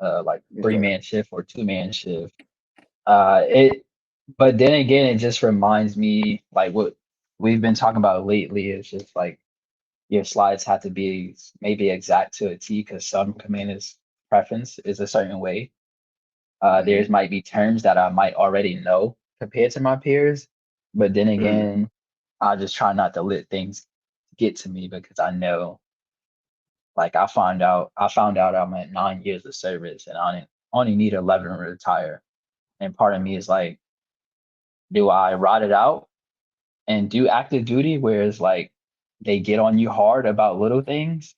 like Okay. three-man shift or two-man shift. It But then again, it just reminds me like what we've been talking about lately is just like your slides have to be maybe exact to a T because some commanders' preference is a certain way. Hmm. There's might be terms that I might already know compared to my peers, but then Mm. again, I just try not to let things get to me because I know, like I found out I'm at 9 years of service and I only need 11 to retire. And part of me is like, do I ride it out and do active duty where it's like they get on you hard about little things,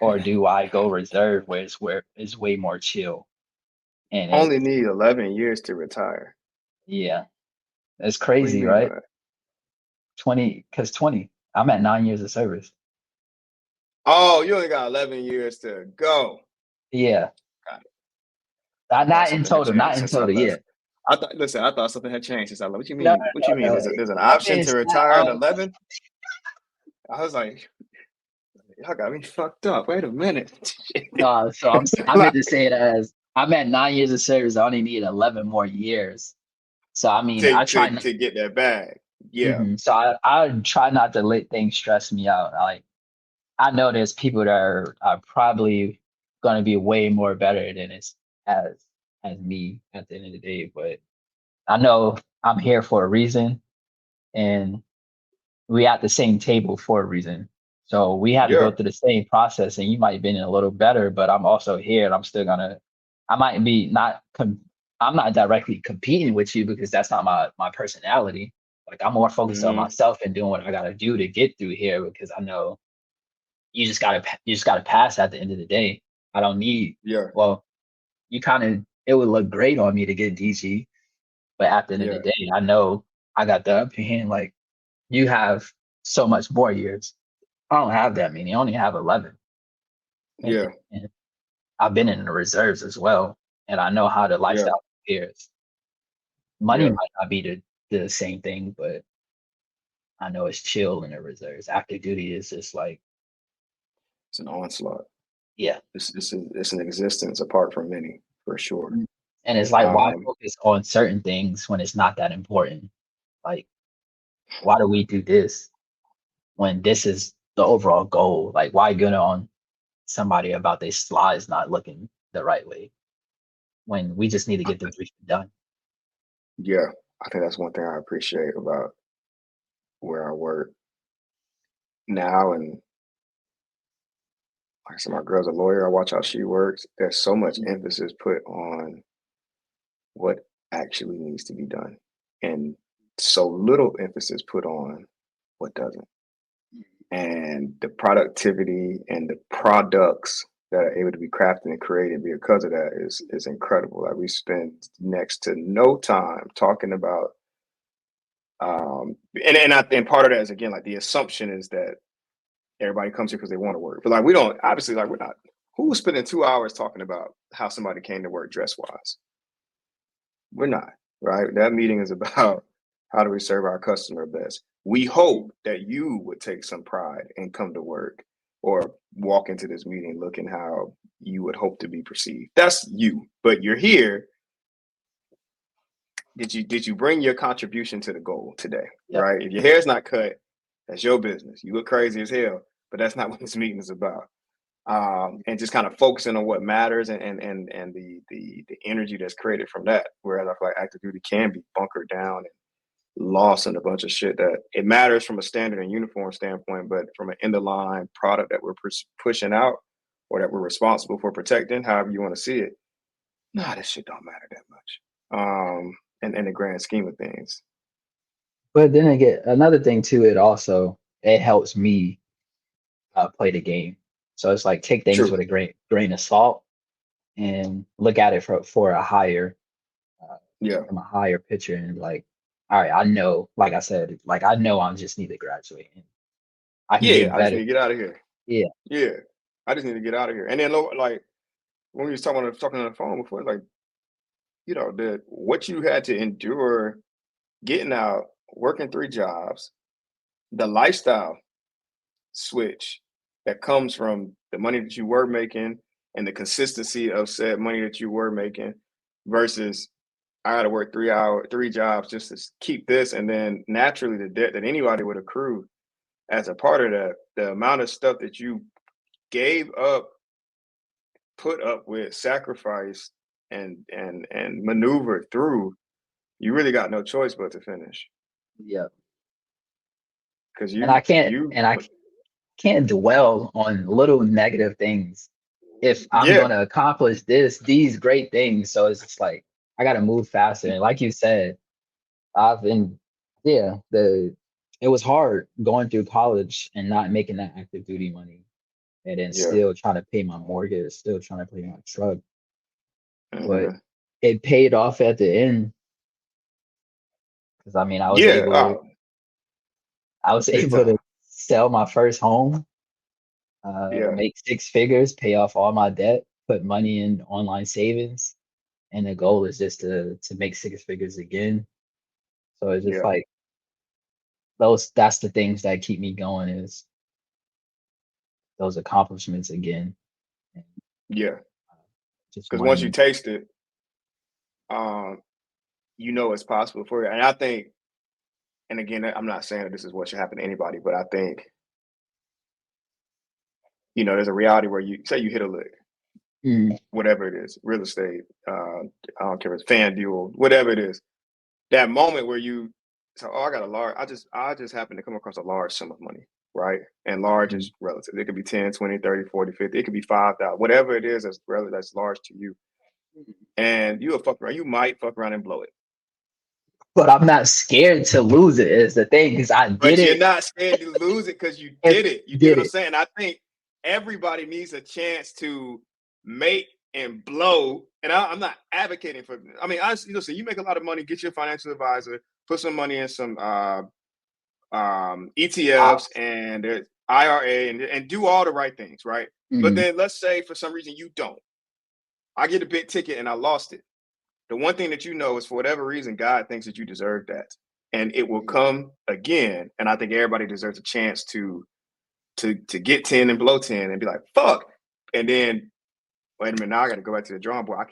or do I go reserve where it's way more chill and Only it's need 11 years to retire. yeah, it's What do you crazy, mean by right? that? 20, because 20, I'm at 9 years of service. Oh, you only got 11 years to go. Yeah, Got it. I not, thought not in something had total, not changed in since I total. left. Yeah, Listen, I thought something had changed since I left. What you no, mean? What no, you mean? no, no. There's an That option being to said, retire at 11? I was like, y'all got me fucked up. Wait a minute. no. So I meant Like, to say it as I'm at 9 years of service. I only need 11 more years. So I mean, to, I try to, not. to get that bag. Yeah. So I try not to let things stress me out. Like I know there's people that are probably going to be way more better than as as me at the end of the day, but I know I'm here for a reason, and we at the same table for a reason. So we had to go Yeah. through the same process, and you might have been a little better, but I'm also here, and I'm still gonna. I might be not. I'm not directly competing with you because that's not my personality. Like I'm more focused on Hmm. myself and doing what I gotta do to get through here because I know you just gotta pass at the end of the day. I don't need. Yeah. Well, you kind of. It would look great on me to get DG, but at the end of the Yeah. day, I know I got the upper hand. Like you have so much more years. I don't have that many. I only have 11. And, Yeah. and I've been in the reserves as well. And I know how the Yeah. lifestyle compares. Money Yeah. might not be the same thing, but I know it's chill in the reserves. Active duty is just like, It's an onslaught. yeah. It's an existence apart from many, for sure. Mm. And it's like, why Um, focus on certain things when it's not that important? Like, why do we do this when this is the overall goal? Like, why get on somebody about their slides not looking the right way when we just need to get the briefing done? yeah. I think that's one thing I appreciate about where I work now. And like I said, my girl's a lawyer. I watch how she works. There's so much emphasis put on what actually needs to be done, and so little emphasis put on what doesn't. And the productivity and the products that are able to be crafted and created because of that is incredible. Like we spend next to no time talking about and part of that is again like the assumption is that everybody comes here because they want to work. But like we don't obviously like we're not who's spending 2 hours talking about how somebody came to work dress wise. We're not, right? That meeting is about how do we serve our customer best. We hope that you would take some pride and come to work or walk into this meeting looking how you would hope to be perceived. That's you. But you're here. Did you bring your contribution to the goal today? Yep. Right? If your hair's not cut, that's your business. You look crazy as hell, but that's not what this meeting is about. And just kind of focusing on what matters and the energy that's created from that. Whereas I feel like active duty can be bunkered down and lost in a bunch of shit that it matters from a standard and uniform standpoint, but from an end of line product that we're pushing out or that we're responsible for protecting, however you want to see it, nah, this shit don't matter that much. In the grand scheme of things. But then again, another thing to it also, it helps me play the game. So it's like take things True. with a grain of salt and look at it for a higher uh, Yeah. from a higher picture and like, all right, I know, like I said, like I know I just need to graduate and I can Yeah. get I just better. need to get out of here. Yeah, Yeah. I just need to get out of here. And then like when we was talking on the phone before, like, the what you had to endure getting out, working 3 jobs, the lifestyle switch that comes from the money that you were making and the consistency of said money that you were making versus I got to work 3 jobs just to keep this, and then naturally the debt that anybody would accrue as a part of that, the amount of stuff that you gave up, put up with, sacrifice, and maneuvered through, you really got no choice but to finish Yeah. because And I you can't you and I can't dwell on little negative things if I'm yeah gonna accomplish these great things. So it's just like I gotta move faster. And like you said, I've been yeah, it was hard going through college and not making that active duty money and then yeah still trying to pay my mortgage, still trying to pay my truck. But hmm it paid off at the end because I mean yeah I was big able to time sell my first home, yeah make six figures, pay off all my debt, put money in online savings, and the goal is just to make six figures again. So it's just yeah like those that's the things that keep me going is those accomplishments again. And yeah just because once you wanting taste it, um, you know it's possible for you. And I think, and again, I'm not saying that this is what should happen to anybody, but I think there's a reality where you say you hit a lick, mm, whatever it is, real estate, I don't care if it's fan duel, whatever it is, that moment where you so oh, I got a large, I just happen to come across a large sum of money, right? And large mm, is relative. It could be 10, 20, 30, 40, 50. It could be 5,000, whatever it is that's relative, that's large to you. And you'll fuck around. You might fuck around and blow it. but I'm not scared to lose it is the thing because I did But you're it not scared to lose it because you and did it. You get did what I'm it. saying? I think everybody needs a chance to make and blow. And I'm not advocating for. I mean, honestly, listen. You make a lot of money. Get your financial advisor. Put some money in some ETFs Ops. and IRA and do all the right things, right? But Mm, then let's say for some reason you don't. I get a big ticket and I lost it. The one thing that you know is for whatever reason, God thinks that you deserve that. And it will mm, come again. And I think everybody deserves a chance to get 10 and blow 10 and be like, fuck. And then wait a minute, now I gotta go back to the drawing board. I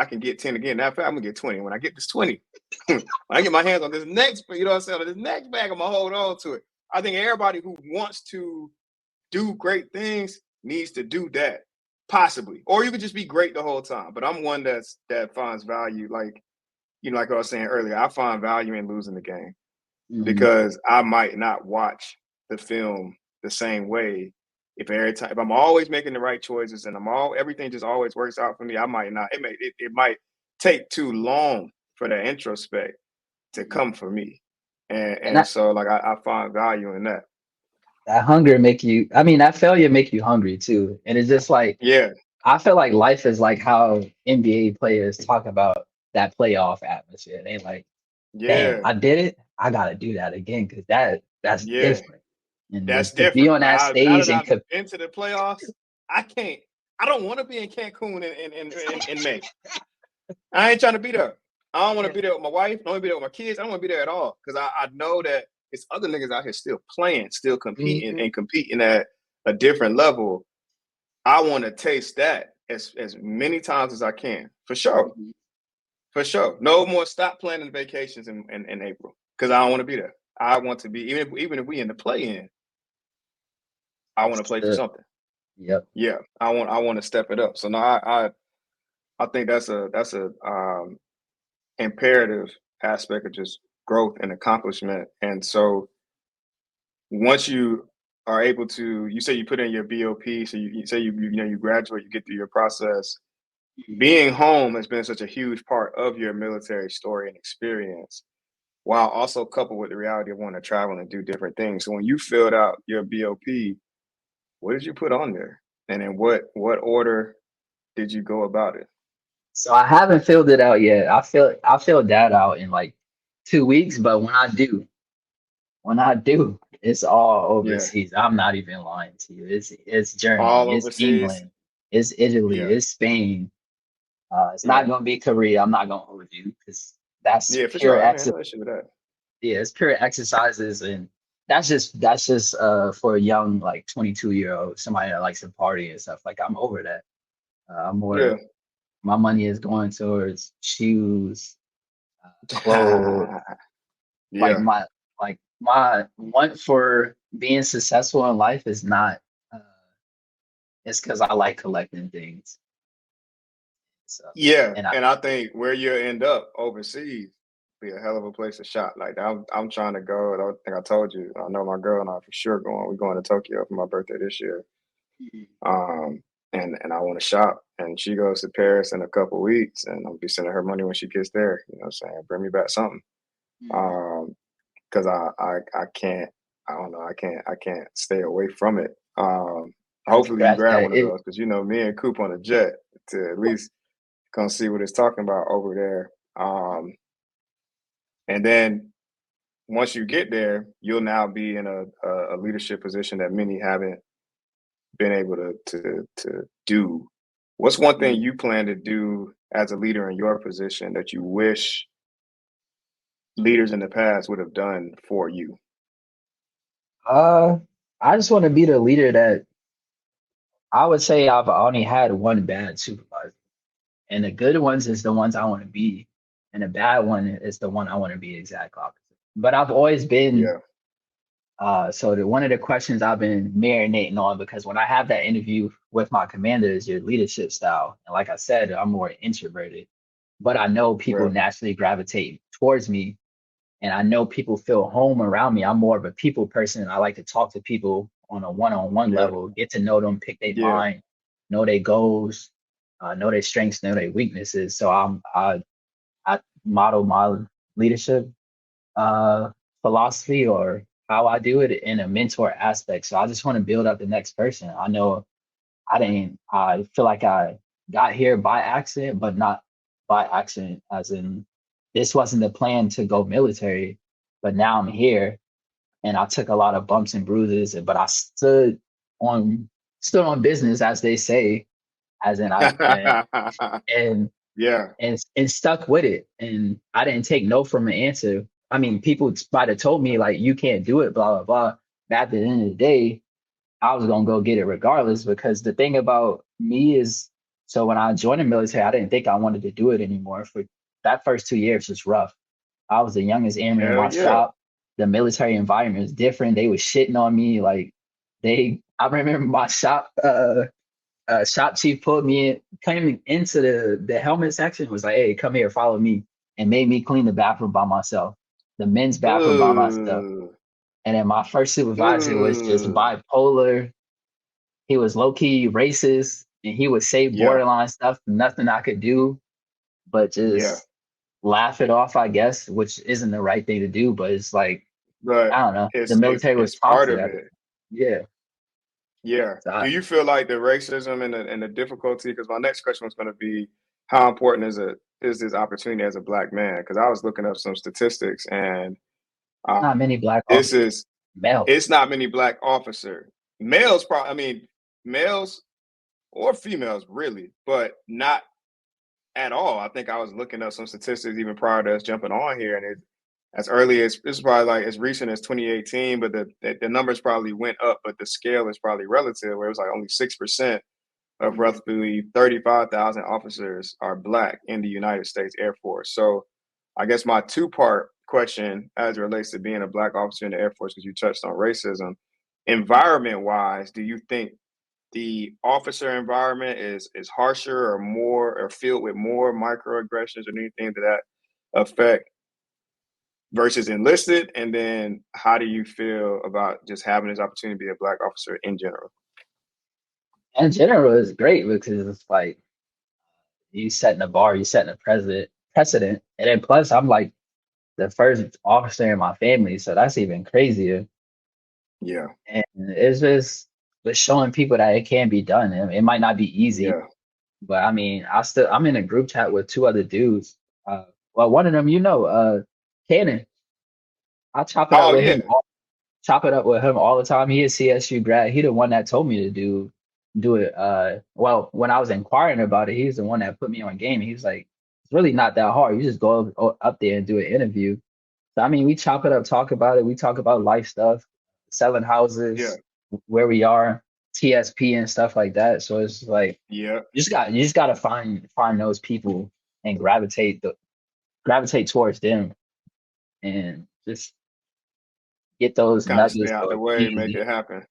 can get 10 again. Now I'm gonna get 20. When I get this 20, when I get my hands on this next, you know what I'm saying? On this next bag, I'm gonna hold on to it. I think everybody who wants to do great things needs to do that. Possibly. Or you could just be great the whole time. But I'm one that finds value, like like I was saying earlier, I find value in losing the game mm. because I might not watch the film the same way if every time if I'm always making the right choices and everything just always works out for me. I might not. It might take too long for that introspect to come for me, and And and so like I find value in that. that hunger make you I mean that failure make you hungry too. And it's just like Yeah, I feel like life is like how NBA players talk about that playoff atmosphere. They like, damn, yeah, I did it. I gotta do that again because that's yeah. different. And That's to be different. on that Now stage that and I've been to the playoffs, I can't. I don't want to be in Cancun in May. I ain't trying to be there. I don't want to be there with my wife. I don't want to be there with my kids. I don't want to be there at all because I know that it's other niggas out here still playing, still competing, Mhm, and competing at a different level. I want to taste that as many times as I can, for sure, mhm. for sure. No more stop planning vacations in April because I don't want to be there. I want to be even if we in the play in. I want to That's play for the something. yep. Yeah, I want to step it up. So no, I think that's a imperative aspect of just growth and accomplishment. And so once you are able to, you say you put in your BOP, so you say you graduate, you get through your process. Mhm. Being home has been such a huge part of your military story and experience, while also coupled with the reality of wanting to travel and do different things. So when you filled out your BOP, what did you put on there? And in what order did you go about it? So I haven't filled it out yet. I filled that out in like 2 weeks, but when I do, it's all Yeah. overseas. I'm not even lying to you. It's All Germany, it's overseas. England, it's Italy, Yeah. it's Spain. It's Yeah. not gonna be Korea. I'm not gonna hold you because that's Yeah, for pure sure. I ain't exercise. no issue with that. Yeah, it's pure exercises, and that's just for a young like 22-year-old, somebody that likes to party and stuff. Like I'm over that. I'm more Yeah. my money is going towards shoes, Clothes, like Yeah. my want for being successful in life is not. Uh, it's because I like collecting things. So, Yeah, and I and I think where you end up overseas be a hell of a place to shop. Like I'm trying to go. I don't think I told you. I know my girl and I for sure going. We're going to Tokyo for my birthday this year. Um, and I want to shop. And she goes to Paris in a couple weeks, and I'll be sending her money when she gets there. You know what I'm saying? Bring me back something. Mhm. Um, because I can't. I don't know. I can't stay away from it. I Hopefully you scratch grab that. one of those because you know me and Coop on a jet to at least come see what it's talking about over there. And then once you get there, you'll now be in a leadership position that many haven't been able to do. What's one thing you plan to do as a leader in your position that you wish leaders in the past would have done for you? Uh, I just want to be the leader that I would say I've only had one bad supervisor. And the good ones is the ones I want to be. And the bad one is the one I want to be exact opposite. But I've always been Yeah, one of the questions I've been marinating on because when I have that interview with my commander is your leadership style. And like I said, I'm more introverted, but I know people right. naturally gravitate towards me and I know people feel home around me. I'm more of a people person. I like to talk to people on a one-on-one Yeah, level, get to know them, pick their yeah, mind, know their goals, know their strengths, know their weaknesses. So I model my leadership uh, philosophy or how I do it in a mentor aspect. So I just want to build up the next person. I know I feel like I got here by accident, but not by accident, as in this wasn't the plan to go military, but now I'm here and I took a lot of bumps and bruises, but I on stood on business, as they say, as in and yeah, and stuck with it. And I didn't take no from an answer. I mean, people might have told me like you can't do it, blah blah blah. But at the end of the day, I was gonna go get it regardless because the thing about me is so when I joined the military, I didn't think I wanted to do it anymore. For that first 2 years was rough. I was the youngest airman in hell my yeah. shop. The military environment is different. They was shitting on me. Like I remember my shop chief pulled me in, came into the helmet section, was like, "Hey, come here, follow me," and made me clean the bathroom by myself, the men's bathroom by myself. Ooh, And then my first supervisor was just ooh, bipolar. He was low key racist, and he would say yeah, borderline stuff. Nothing I could do but yeah. just laugh it off, I guess, which isn't the right thing to do. But it's like But I don't know. The it's military was it's part toxic of at the it. time. Yeah. Yeah. So Do I, you feel like the racism and the difficulty? Because my next question was going to be, how important is this opportunity as a black man? Because I was looking up some statistics, and there's not um, many black this officers, is males. it's not many black officer males. Probably, I mean, males or females, really, but not at all. I think I was looking up some statistics even prior to us jumping on here, and as early as this is probably like as recent as 2018, but the numbers probably went up, but the scale is probably relative, where it was like only 6% of Mhm. roughly 35,000 officers are black in the United States Air Force. So, I guess my two-part question as it relates to being a black officer in the Air Force, because you touched on racism, environment-wise, do you think the officer environment is harsher or more or filled with more microaggressions or anything to that effect versus enlisted? And then how do you feel about just having this opportunity to be a black officer in general? In general, it's great because it's like you setting a bar, you setting a precedent, and then plus I'm like the first officer in my family, so that's even crazier. Yeah, And it's showing people that it can be done. And it might not be easy, yeah. but I mean, I'm in a group chat with two other dudes. Well, one of them, Cannon. I chop it up Oh with yeah, all the time. He is CSU grad. He the one that told me to do it. Well, when I was inquiring about it, he's the one that put me on game. He was like, it's really not that hard. You just go up there and do an interview. So I mean, we chop it up, talk about it. We talk about life stuff, selling yeah, houses, where we are, TSP and stuff like that. So it's like yeah, you just got to find those people and gravitate gravitate towards them and just get those Kind of stay nuggets out the or way, make keys. it happen.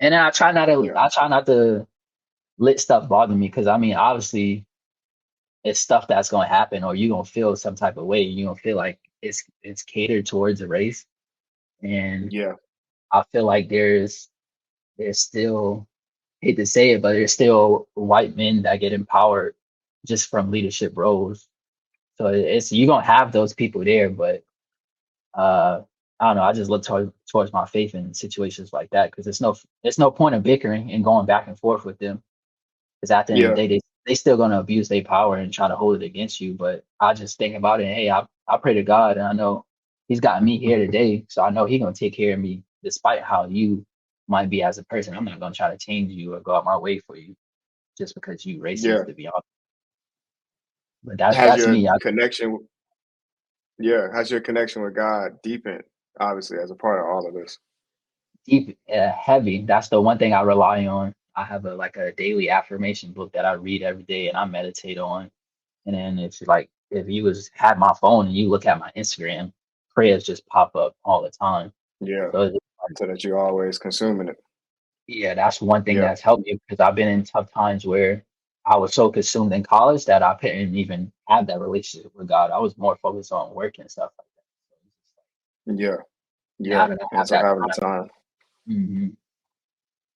And then Yeah, I try not to let stuff bother me because I mean, obviously, it's stuff that's gonna happen, or you're gonna feel some type of way. You're gonna feel like it's catered towards a race, and yeah, I feel like there's still, hate to say it, but there's still white men that get empowered just from leadership roles. So it's you're gonna have those people there, but uh, I don't know. I just look towards my faith in situations like that because it's no point of bickering and going back and forth with them because at the end of the yeah, day, they still gonna abuse their power and try to hold it against you. But I just think about it. And, hey, I pray to God, and I know He's got me here today, so I know He's gonna take care of me despite how you might be as a person. I'm not gonna try to change you or go out my way for you just because you yeah. racist, to be honest. But Has that's your me. I connection, yeah, has your connection with God deepened, obviously, as a part of all of this? deep heavy. That's the one thing I rely on. I have a like a daily affirmation book that I read every day and I meditate on. And then it's like if you was had my phone and you look at my Instagram, prayers just pop up all the time. Yeah, So it's like, so that you're always consuming it. yeah, that's one thing Yeah, that's helped me because I've been in tough times where I was so consumed in college that I couldn't even have that relationship with God. I was more focused on work and stuff like that. So it's just like yeah, yeah. having to And have so that having the time. time, Hmm.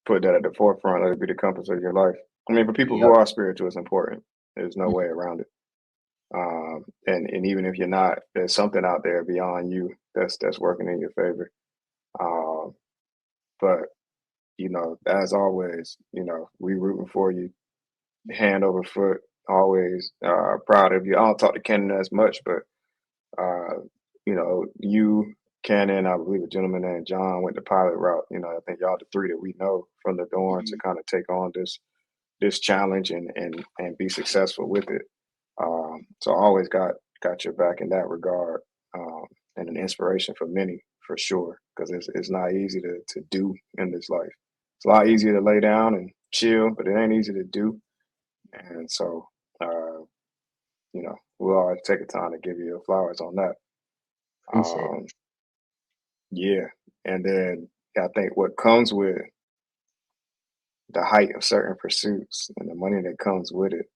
put that at the forefront, let it be the compass of your life. I mean, for people who Yep. are spiritual, it's important. There's no way around it. And even if you're not, there's something out there beyond you that's working in your favor. Um, but as always, we rooting for you, hand over foot. Always proud of you. I don't talk to Kenan as much, but you, Cannon, I believe a gentleman named John went the pilot route. I think y'all the three that we know from the dorm to Mhm. kind of take on this challenge and be successful with it. So I always got your back in that regard, and an inspiration for many for sure, because it's not easy to do in this life. It's a lot easier to lay down and chill, but it ain't easy to do. And so, we'll always take the time to give you your flowers on that. Appreciate it. Um, yeah, and then I think what comes with the height of certain pursuits and the money that comes with it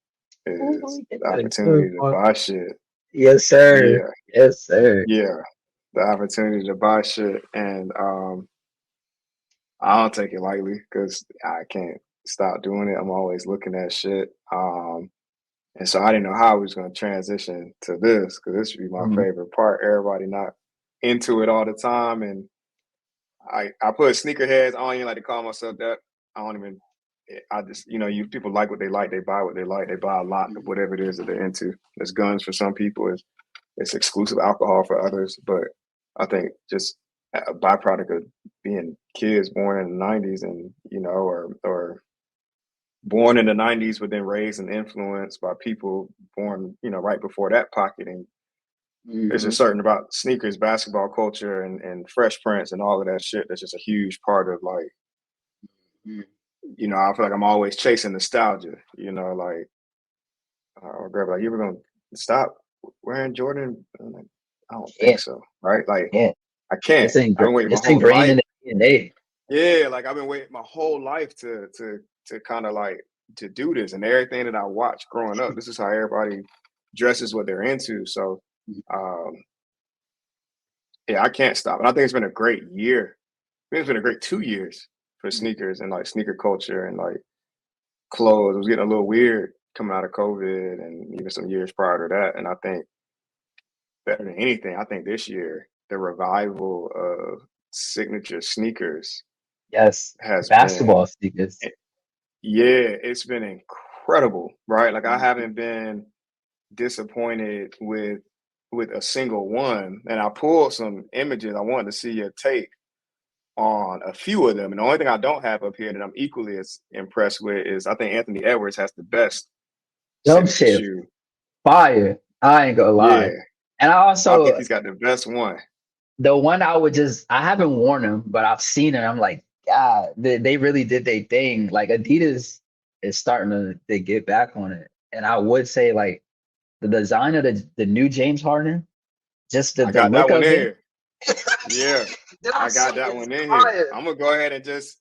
is Ooh, get the that opportunity good to boy. buy shit. Yes, sir. Yeah, Yes, sir. yeah, the opportunity to buy shit, and I don't take it lightly because I can't stop doing it. I'm always looking at shit, and so I didn't know how I was going to transition to this because this would be my Mhm. favorite part. Everybody not into it all the time, and I put sneakerheads. I don't even like to call myself that. I don't even. I just you people like what they like. They buy what they like. They buy a lot of whatever it is that they're into. It's guns for some people. It's exclusive alcohol for others. But I think just a byproduct of being kids born in the '90s and or born in the '90s, but then raised and influenced by people born right before that pocket. And there's just Mhm. certain about sneakers, basketball culture, and Fresh Prince and all of that shit. That's just a huge part of like Mhm. I feel like I'm always chasing nostalgia. Like or grab like you ever gonna stop wearing Jordan? I'm like, I don't think Yeah, so. Right? Like yeah. I can't. I've been waiting my It's whole ingrained in life. the DNA. Yeah, like I've been waiting my whole life to kind of like to do this and everything that I watched growing up. This is how everybody dresses what they're into. So um yeah, I can't stop. And I think it's been a great year. I think it's been a great 2 years for sneakers and like sneaker culture and like clothes. It was getting a little weird coming out of COVID and even some years prior to that. And I think better than anything, I think this year the revival of signature sneakers Yes, has basketball been sneakers. eh, yeah, it's been incredible, right? Like I Mhm. haven't been disappointed with a single one. And I pulled some images. I wanted to see your take on a few of them. And the only thing I don't have up here that I'm equally as impressed with is I think Anthony Edwards has the best Them signature shit shoe. fire. I ain't gonna lie. Yeah, And I I think also he's got the best one. the one I would just I haven't worn them, but I've seen it. I'm like, God, they really did their thing. Like Adidas is starting to they get back on it. And I would say like the design of the new James Harden, just I the got that look one of it. in. Yeah, Did I I see got that it's one in here. fire? I'm gonna go ahead and just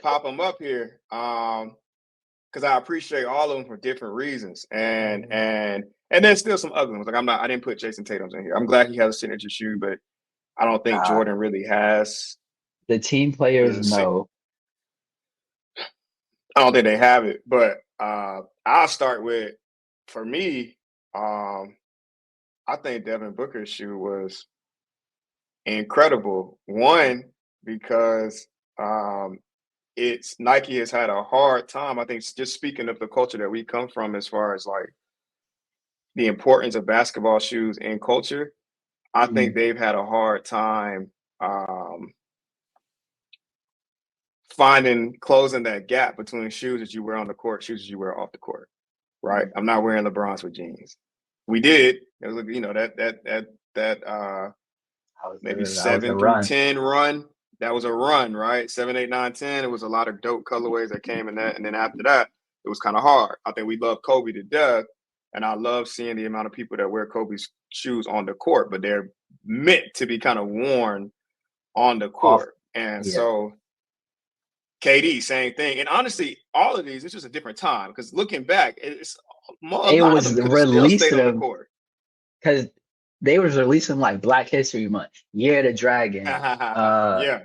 pop them up here. Because I appreciate all of them for different reasons, and there's still some ugly ones. Like I didn't put Jason Tatum's in here. I'm glad he has a signature shoe, but I don't think Nah, Jordan really has. the team players know. I don't think they have it. But I'll start with, for me, I think Devin Booker's shoe was incredible. One, because it's Nike has had a hard time. I think just speaking of the culture that we come from, as far as like the importance of basketball shoes in culture, I think Mhm. they've had a hard time um, finding closing that gap between shoes that you wear on the court, shoes that you wear off the court. Right? I'm not wearing LeBrons with jeans. We did. It was, that maybe That was a seven through run. 10 run. That was a run, right? 7, 8, 9, 10. It was a lot of dope colorways that came in that. And then after that, it was kind of hard. I think we love Kobe to death. And I love seeing the amount of people that wear Kobe's shoes on the court, but they're meant to be kind of worn on the Off. court. And Yeah. so KD, same thing. And honestly, all of these, it's just a different time. Because looking back, a It lot of was them could have still released stayed on the them court. because they was releasing like Black History Month, Year of the Dragon. Uh, Yeah,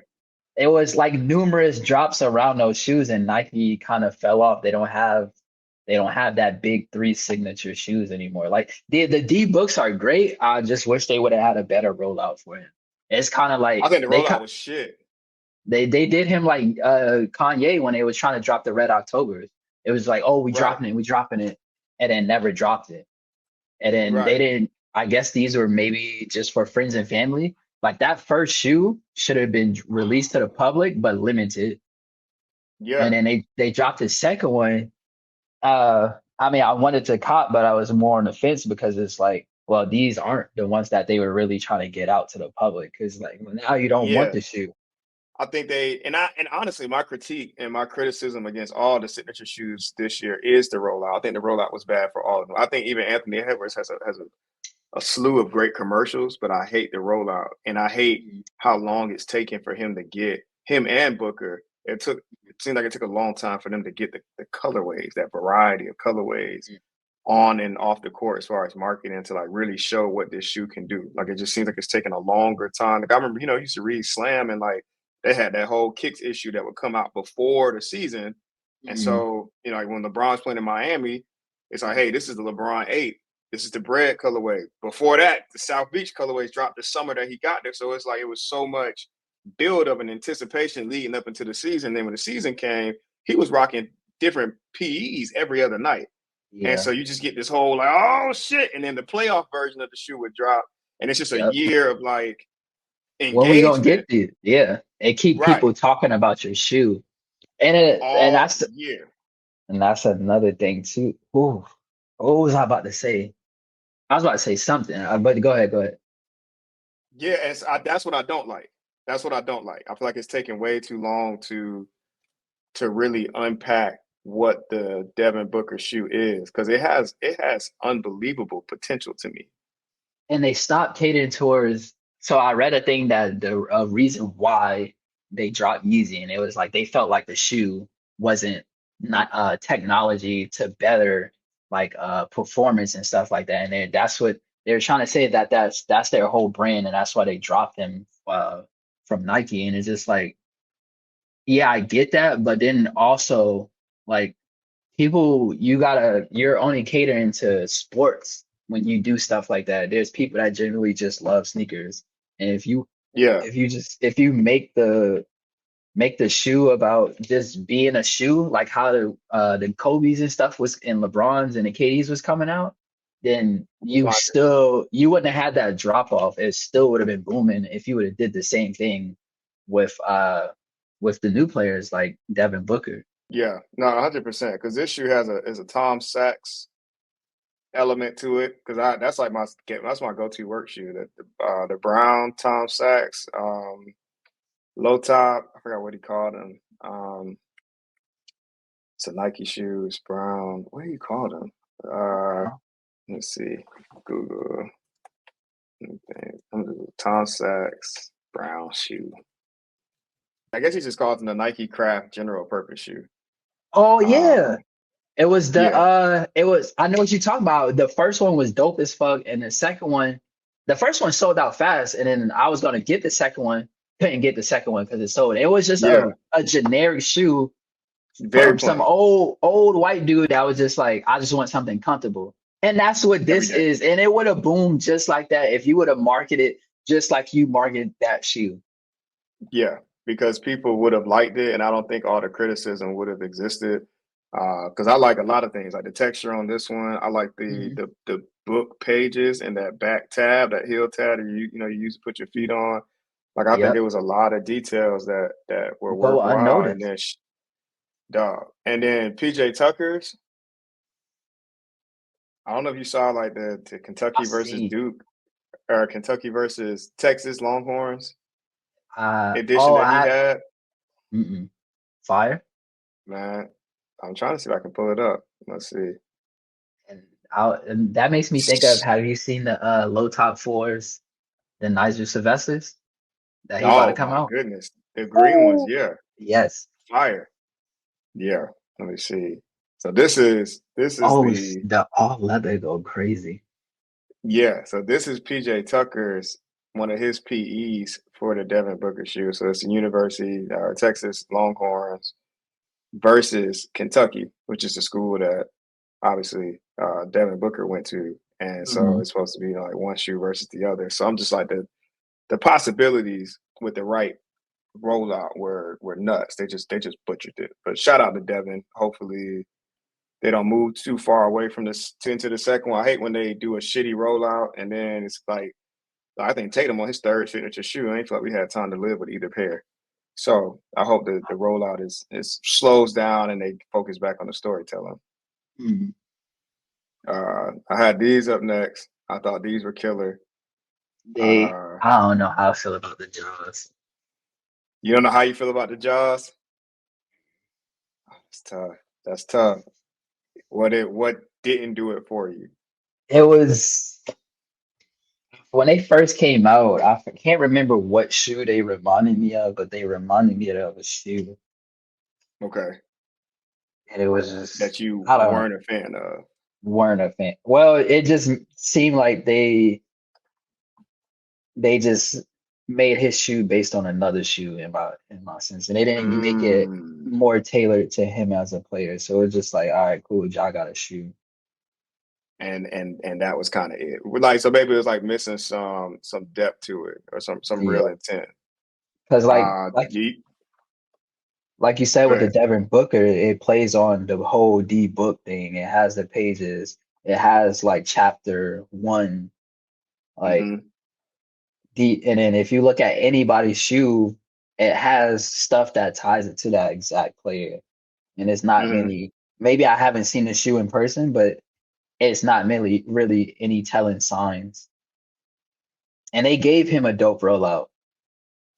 it was like numerous drops around those shoes, and Nike kind of fell off. They don't have that big three signature shoes anymore. Like the D books are great. I just wish they would have had a better rollout for him. It's kind of I like think the rollout was shit. they did him like Kanye when they was trying to drop the Red Octobers. It was like, oh, Right, we dropping it, and then never dropped it. And then they right. didn't. I guess these were maybe just for friends and family. Like that first shoe should have been released to the public, but limited. And Yeah. then they dropped the second one. I mean, I wanted to cop, but I was more on the fence because it's like, well, these aren't the ones that they were really trying to get out to the public. Because like now you don't want Yeah. the shoe. I think and honestly, my critique and my criticism against all the signature shoes this year is the rollout. I think the rollout was bad for all of them. I think even Anthony Edwards has a slew of great commercials, but I hate the rollout, and I hate how long it's taken for him to get him and Booker. It seemed like it took a long time for them to get the colorways, that variety of colorways on and off the court as far as marketing to like really show what this shoe can do. Like it just seems like it's taking a longer time. Like I remember, I used to read Slam and like they had that whole kicks issue that would come out before the season. And Mm, so, like when LeBron's playing in Miami, it's like, hey, this is the LeBron 8. This is the bread colorway. Before that, the South Beach colorways dropped the summer that he got there. So it's like it was so much build up and anticipation leading up into the season. Then when the season came, he was rocking different PEs every other night. And yeah. so you just get this whole like, oh shit. And then the playoff version of the shoe would drop. And it's just a Yep. year of like When we gonna get engagement. these? Yeah. And keep Right. people talking about your shoe. All year. And that's another thing too. Ooh, what was I about to say? I was about to say something, but go ahead, go ahead. Yeah, that's what I don't like. That's what I don't like. I feel like it's taking way too long to really unpack what the Devin Booker shoe is, because it has unbelievable potential to me. And they stopped catering towards. So I read a thing that the reason why they dropped Yeezy, and it was like they felt like the shoe wasn't not technology to better like performance and stuff like that. And that's what they're trying to say, that that's their whole brand, and that's why they dropped them from Nike. And it's just like, yeah, I get that, but then also like people, you're only catering to sports when you do stuff like that. There's people that generally just love sneakers. And Yeah, if you make the shoe about just being a shoe, like how the Kobe's and stuff was, and LeBron's and the KD's was coming out, then fire. you wouldn't have had that drop off. It still would have been booming if you would have did the same thing with the new players like Devin Booker. Yeah, no, 100%. Because this shoe is a Tom Sachs element to it. Because that's my go-to work shoe. The brown Tom Sachs, low top. I forgot what he called them. It's a Nike shoes, brown. What do you call them? Uh, Brown. Let's see. Google. Anything. I'm gonna do Tom Sachs brown shoe. I guess he just calls it the Nike Craft General Purpose shoe. Oh yeah. Um, yeah, It was I know what you're talking about. The first one was dope as fuck, and the first one sold out fast, and then I was gonna get the second one, couldn't get the second one because it sold. It was just yeah, a generic shoe very from some plain. old white dude that was just like, I just want something comfortable. And that's what Every this day. is. And it would have boomed just like that if you would have marketed just like you marketed that shoe. Yeah, because people would have liked it, and I don't think all the criticism would have existed. Because I like a lot of things, like the texture on this one. I like Mhm. the book pages and that back tab, that heel tab that you use to put your feet on. Like I think it Yep. was a lot of details that were Go worthwhile. And unnoticed. then dog, and then PJ Tucker's. I don't know if you saw like the I Kentucky versus see. Duke or Kentucky versus Texas Longhorns edition Oh, that he I had. mm-mm. Fire. Man, I'm trying to see if I can pull it up. Let's see. And that makes me think of, have you seen the low top fours, the Niger Sylvesters that he about to Oh come my out? goodness. The green ones, Oh, yeah. yes. Fire. Yeah. Let me see. So this is Oh, the the all leather go crazy. yeah, so this is PJ Tucker's one of his PEs for the Devin Booker shoe. So it's the University Texas Longhorns versus Kentucky, which is the school that obviously Devin Booker went to. And so Mhm. it's supposed to be like one shoe versus the other. So I'm just like the possibilities with the right rollout were nuts. They just butchered it. But shout out to Devin. Hopefully they don't move too far away from this into the second one. I hate when they do a shitty rollout and then it's like I think Tatum on his third signature shoe. I ain't feel like we had time to live with either pair. So I hope the rollout is slows down and they focus back on the storytelling. Mhm. I had these up next. I thought these were killer. Uh, I don't know how I feel about the Jaws. you don't know how you feel about the Jaws? It's tough. That's tough. What didn't do it for you? It was when they first came out, can't remember what shoe they reminded me of, but they reminded me of a shoe. Okay, And it was just, that you I don't know, weren't a fan of. weren't a fan. Well, it just seemed like they just made his shoe based on another shoe in my sense. And they didn't make it Mm. more tailored to him as a player. So it's just like, all right, cool, y'all got a shoe. And that was kind of it. Like so, maybe it was like missing some depth to it or some real Yeah. intent. Because You like you said go with the ahead. Devin Booker, it plays on the whole D book thing. It has the pages. It has like chapter one, like Hmm. and then if you look at anybody's shoe, it has stuff that ties it to that exact player. And it's not Hmm. many. Maybe I haven't seen the shoe in person, but it's not really any telling signs. And they gave him a dope rollout.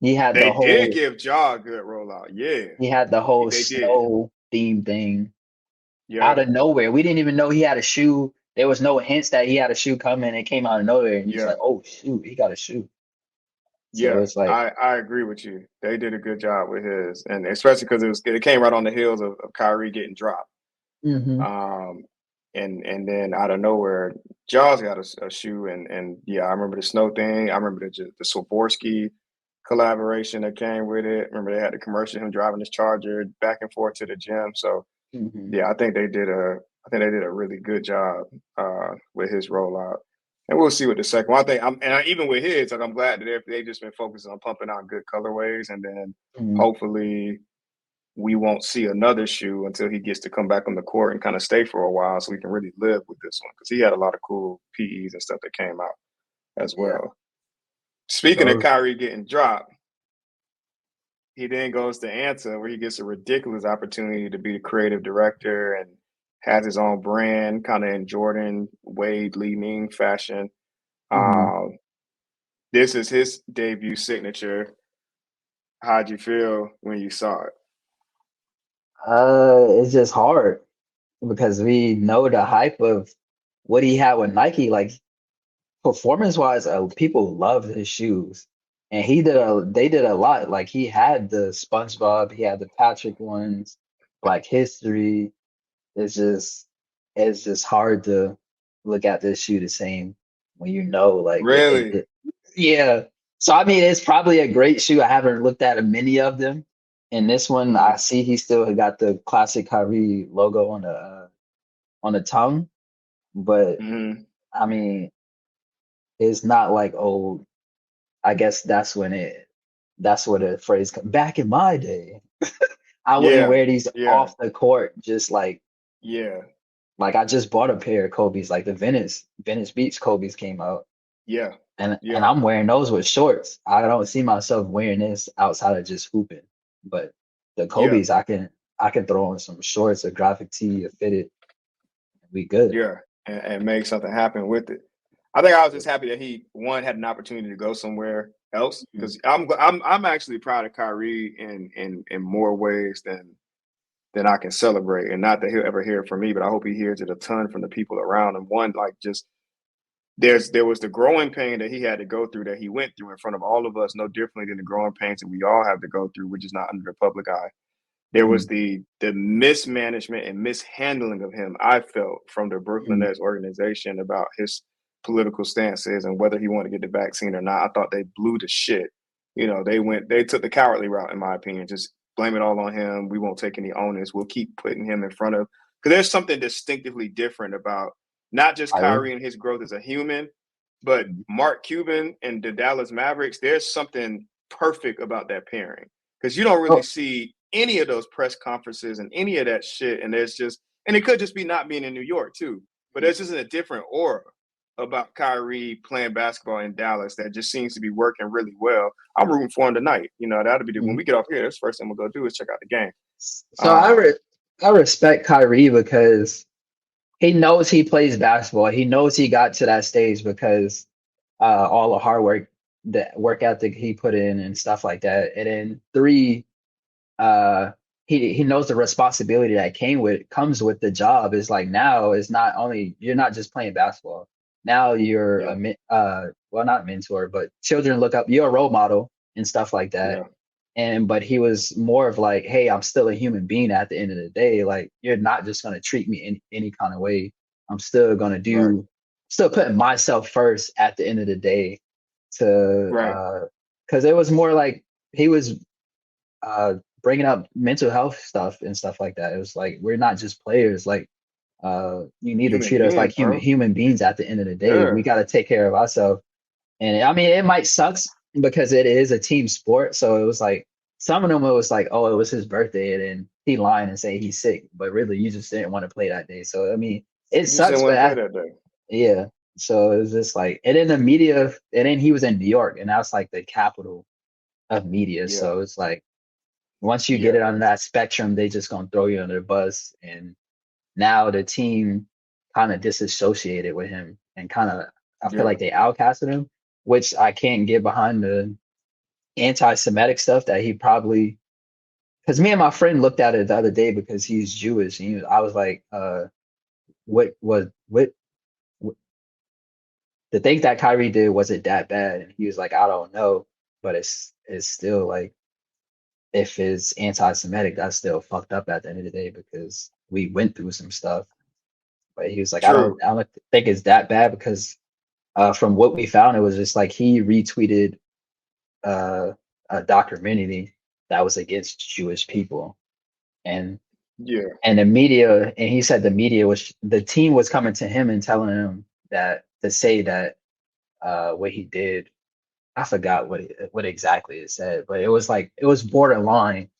He had the They did whole give Ja a good rollout. Yeah, he had the whole they did. snow theme thing out Yep. of nowhere. We didn't even know he had a shoe. There was no hints that he had a shoe coming. It came out of nowhere, and he's Yeah. like, "Oh shoot, he got a shoe." So Yeah. it's like, I agree with you. They did a good job with his, and especially because it came right on the heels of Kyrie getting dropped. hmm Um, and then out of nowhere, Jaws got a shoe, and yeah, I remember the snow thing. I remember the Swarovski collaboration that came with it. Remember they had the commercial him driving his Charger back and forth to the gym. So hmm yeah, I think they did a really good job with his rollout. And we'll see what the second one. I think even with his, like I'm glad that they just been focusing on pumping out good colorways, and then hmm hopefully we won't see another shoe until he gets to come back on the court and kind of stay for a while so we can really live with this one because he had a lot of cool PEs and stuff that came out as yeah. well. Speaking of So Kyrie getting dropped, he then goes to Anta where he gets a ridiculous opportunity to be the creative director and has his own brand, kind of in Jordan, Wade, Lee Ming fashion. mhm. Um, this is his debut signature. How'd you feel when you saw it? It's just hard because we know the hype of what he had with Nike, like performance wise, people loved his shoes, and they did a lot. Like he had the SpongeBob, he had the Patrick ones, Black History. It's just it's just hard to look at this shoe the same when you know like what they Really? did. Yeah. So I mean, it's probably a great shoe. I haven't looked at many of them. And this one, I Mhm. see he still got the classic Kyrie logo on the tongue, but Mhm. I mean, it's not like old. I guess that's where the phrase back in my day. I wouldn't Yeah. wear these Yeah. off the court just Yeah. like I just bought a pair of Kobe's, like the Venice Beach Kobe's came out, Yeah. and Yeah. I'm wearing those with shorts. I don't see myself wearing this outside of just hooping. But the Yeah. Kobe's, I can throw on some shorts, a graphic tee, a fitted, and we good. Yeah. And make something happen with it. I think I was just happy that he one had an opportunity to go somewhere else Mhm. because I'm actually proud of Kyrie in more ways than I can celebrate. And not that he'll ever hear it from me, but I hope he hears it a ton from the people around him. One, like just there was the growing pain that he had to go through that he went through in front of all of us, no differently than the growing pains that we all have to go through, which is not under the public eye. There was Mhm. the mismanagement and mishandling of him, I felt, from the Brooklyn Mhm. Nets organization about his political stances and whether he wanted to get the vaccine or not. I thought they blew the shit. They took the cowardly route, in my opinion. Just blame it all on him. We won't take any onus. We'll keep putting him in front of, because there's something distinctively different about not just Kyrie. Kyrie and his growth as a human, but Mhm. Mark Cuban and the Dallas Mavericks. There's something perfect about that pairing because you don't really Oh, see any of those press conferences and any of that shit. And and it could just be not being in New York too, but there's just a different aura about Kyrie playing basketball in Dallas that just seems to be working really well. I'm rooting for him tonight. That'll be when mhm. we get off here. That's the first thing we'll go do is check out the game. So Um, I respect Kyrie because he knows he plays basketball. He knows he got to that stage because all the hard work, the work ethic he put in and stuff like that. And then three, uh, he knows the responsibility that comes with the job. Is like now it's not only you're not just playing basketball. Now you're yeah, well, not mentor, but children look up. You're a role model and stuff like that. yeah, And but he was more of like, hey, I'm still a human being at the end of the day. Like you're not just gonna treat me in any kind of way. I'm still gonna right, still putting myself first at the end of the day to right. because it was more like he was uh bringing up mental health stuff and stuff like that. It was like we're not just players. Like you need to Human treat us like beings, bro. human beings at the end of the day. We Yeah, got to take care of ourselves. And I mean, it might suck because it is a team sport. So it was like some of them it was like, oh, it was his birthday, and then he lying and say he's sick, but really you just didn't want to play that day. So I mean, it you just sucks, didn't but want to play that day. yeah. So it was just like, and then the media, and then he was in New York, and that's like the capital of media. Yeah, So it's like once you get yeah, it on that spectrum, they just gonna throw you under the bus. And now the team kind of disassociated with him and kind of I feel yeah. like they outcasted him, which I can't get behind the anti-Semitic stuff that he probably because me and my friend looked at it the other day because he's Jewish and I was like, what the thing that Kyrie did was it that bad? And he was like, I don't know, but it's still like if it's anti-Semitic, that's still fucked up at the end of the day because we went through some stuff. But he was like, True. I don't think it's that bad because from what we found, it was just like he retweeted uh, a documentary that was against Jewish people, and Yeah, and the media, and he said the team was coming to him and telling him that to say that what he did, I forgot what exactly it said, but it was like it was borderline,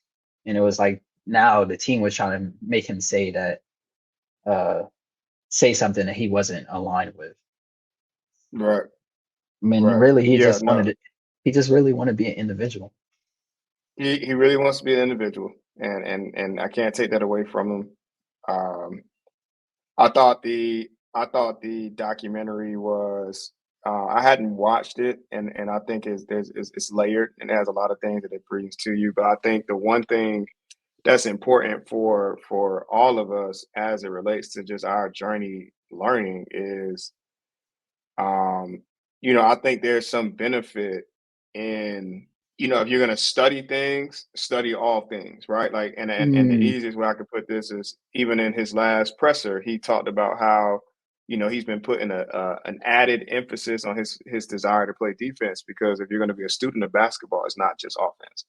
and it was like now the team was trying to make him say that uh, say something that he wasn't aligned with. right, I mean, right. really, Yeah, no. he just really wanted to be an individual. He really wants to be an individual, and I can't take that away from him. Um, I thought the documentary was I hadn't watched it, and I think it's layered and it has a lot of things that it brings to you. But I think the one thing that's important for all of us as it relates to just our journey learning is, um, you know, I think there's some benefit in, you know, if you're gonna study things, study all things, right? Like, and the Mm, easiest way I could put this is even in his last presser, he talked about how, you know, he's been putting an added emphasis on his desire to play defense because if you're going to be a student of basketball, it's not just offense.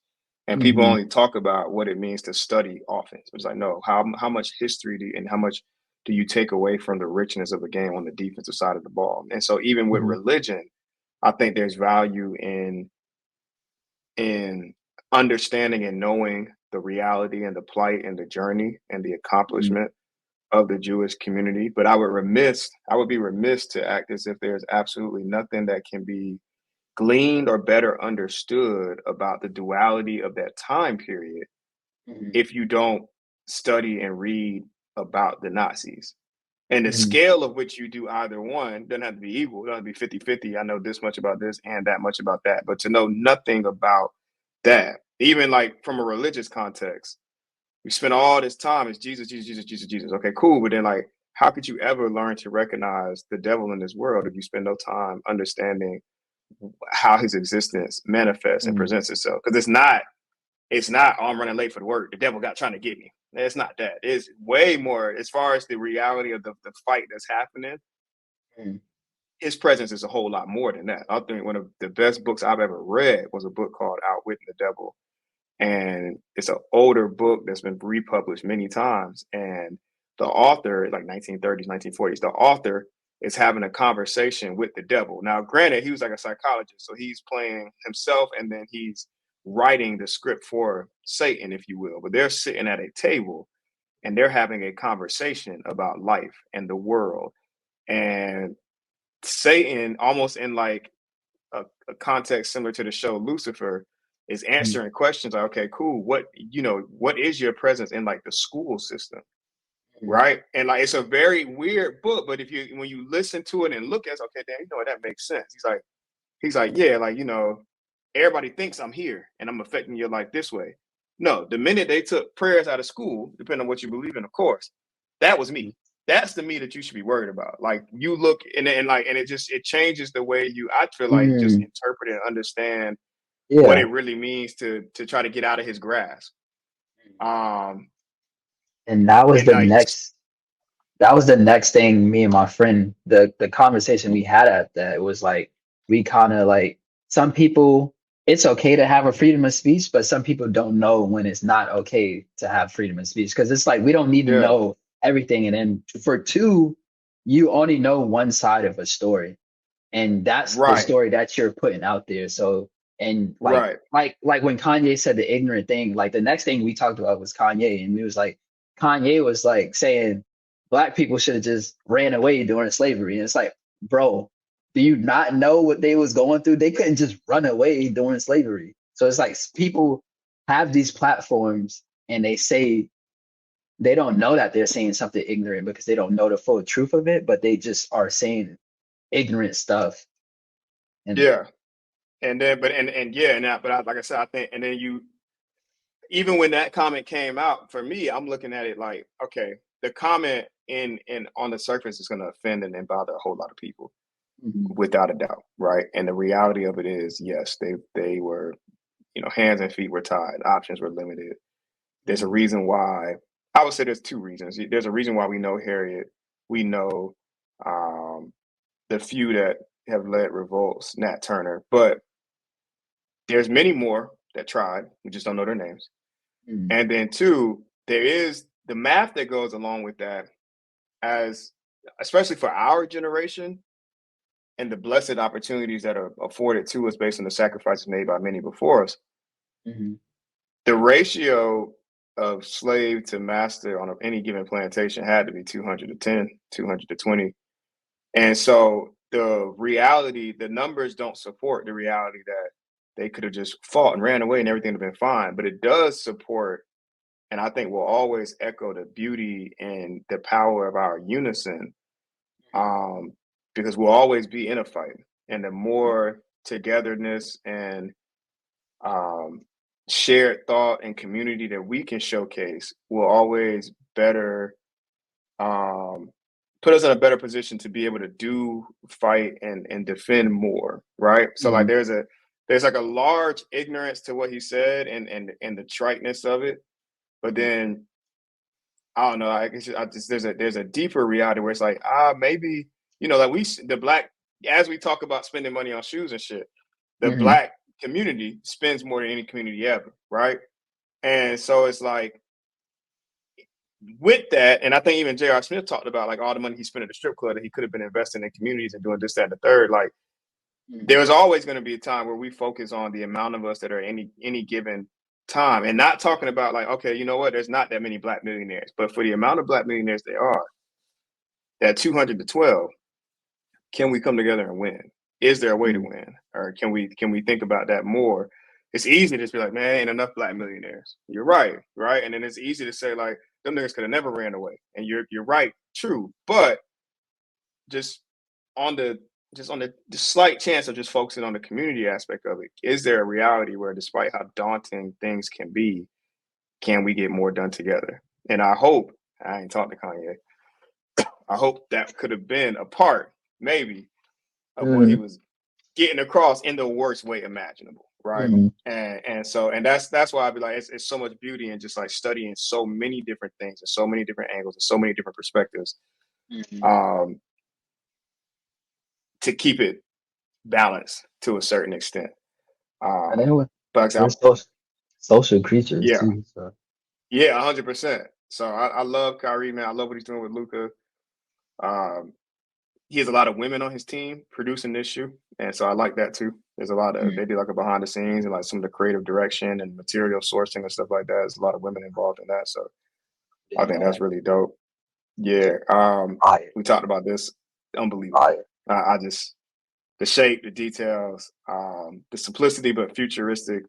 And people mm-hmm, only talk about what it means to study offense. It's like, no, how much history do you, and how much do you take away from the richness of a game on the defensive side of the ball? And so even with mm-hmm, religion, I think there's value in understanding and knowing the reality and the plight and the journey and the mm-hmm, accomplishment of the Jewish community. But I would be remiss to act as if there's absolutely nothing that can be gleaned or better understood about the duality of that time period mm-hmm, if you don't study and read about the Nazis. And the mm-hmm, scale of which you do either one doesn't have to be equal. It doesn't have to be 50-50. I know this much about this and that much about that. But to know nothing about that, even like from a religious context, we spend all this time as Jesus, Jesus, Jesus, Jesus, Jesus. Okay, cool. But then, like, how could you ever learn to recognize the devil in this world if you spend no time understanding how his existence manifests and mm-hmm, presents itself? Because it's not, oh, I'm running late for the work. The devil got trying to get me. It's not that. It's way more as far as the reality of the fight that's happening. mm-hmm, His presence is a whole lot more than that. I think one of the best books I've ever read was a book called Outwitting the Devil, and it's an older book that's been republished many times. And the author, like 1930s, 1940s, the author is having a conversation with the devil. Now, granted, he was like a psychologist, so he's playing himself, and then he's writing the script for Satan, if you will. But they're sitting at a table and they're having a conversation about life and the world. And Satan, almost in like a context similar to the show Lucifer, is answering questions like, okay, cool. What is your presence in like the school system? mm-hmm, Right. And like, it's a very weird book, but when you listen to it and look at it, okay, damn, you know what, that makes sense. He's like, yeah, like, everybody thinks I'm here and I'm affecting your life this way. No, the minute they took prayers out of school, depending on what you believe in, of course, that was me. That's the me that you should be worried about. Like you look and it changes the way I feel like just mm-hmm. interpret and understand what it Yeah. really means to try to get out of his grasp. Um And that was and the like next thing me and my friend, the conversation we had at that was like we kind of like some people it's okay to have a freedom of speech, but some people don't know when it's not okay to have freedom of speech because it's like we don't need to yeah, know everything. And then for two, you only know one side of a story, and that's the right, story that you're putting out there. So and right. like when Kanye said the ignorant thing, like the next thing we talked about was Kanye, and we was like Kanye was like saying black people should have just ran away during slavery. And it's like, bro, do you not know what they was going through? They couldn't just run away during slavery. So it's like people have these platforms and they say they don't know that they're saying something ignorant because they don't know the full truth of it, but they just are saying ignorant stuff. And Yeah. And then and yeah, but like I said, I think and then you even when that comment came out, for me, I'm looking at it like, okay, the comment in on the surface is going to offend and bother a whole lot of people, mhm, without a doubt, right? And the reality of it is, yes, they were, hands and feet were tied, options were limited. There's a mhm, reason why. I would say there's two reasons. There's a reason why we know Harriet. We know um, the few that have led revolts, Nat Turner, but there's many more that tried. We just don't know their names. mhm, And then two, there is the math that goes along with that, as especially for our generation and the blessed opportunities that are afforded to us based on the sacrifices made by many before us. mhm, The ratio of slave to master on any given plantation had to be 200 to 10, 200 to 20. And so the numbers don't support the reality that they could have just fought and ran away and everything would have been fine. But it does support, and I think will always echo the beauty and the power of our unison, um, because we'll always be in a fight. And the more togetherness and um, shared thought and community that we can showcase will always better um, put us in a better position to be able to do, fight, and defend more, right? So like Mhm. there's like a large ignorance to what he said and the triteness of it, but Mhm. then I don't know. I just there's a deeper reality where it's like maybe like the black as we talk about spending money on shoes and shit, the Mhm. black community spends more than any community ever, right? And so it's like with that, and I think even J.R. Smith talked about like all the money he spent at the strip club that he could have been investing in communities and doing this, that, and the third. Like Mhm. there's always going to be a time where we focus on the amount of us that are any given time, and not talking about like, okay, you know what? There's not that many black millionaires, but for the amount of black millionaires there are, that 200 to 12, can we come together and win? Is there a way to Mhm. win, or can we think about that more? It's easy to just be like, man, ain't enough black millionaires. You're right, right, and then it's easy to say like, them niggas could have never ran away, and you're right, true, but just on the the slight chance of just focusing on the community aspect of it, is there a reality where, despite how daunting things can be, can we get more done together? And I hope I ain't talking to Kanye. I hope that could have been a part, maybe, of what he Mhm. was getting across in the worst way imaginable, right? Mhm. And that's why I'd be like, it's so much beauty in just like studying so many different things and so many different angles and so many different perspectives, Mhm. um, to keep it balanced to a certain extent. And then Um, but we're social creatures yeah, too. So yeah, 100%. So I love Kyrie, man. I love what he's doing with Luca. Um, he has a lot of women on his team producing this shoe, and so I like that too. There's a lot of mhm. they do like a behind the scenes and like some of the creative direction and material sourcing and stuff like that. There's a lot of women involved in that, so I Didn't think know that's that. really dope. Yeah, Fire, we talked about this. Unbelievable. fire. I just the shape, the details, the simplicity but futuristic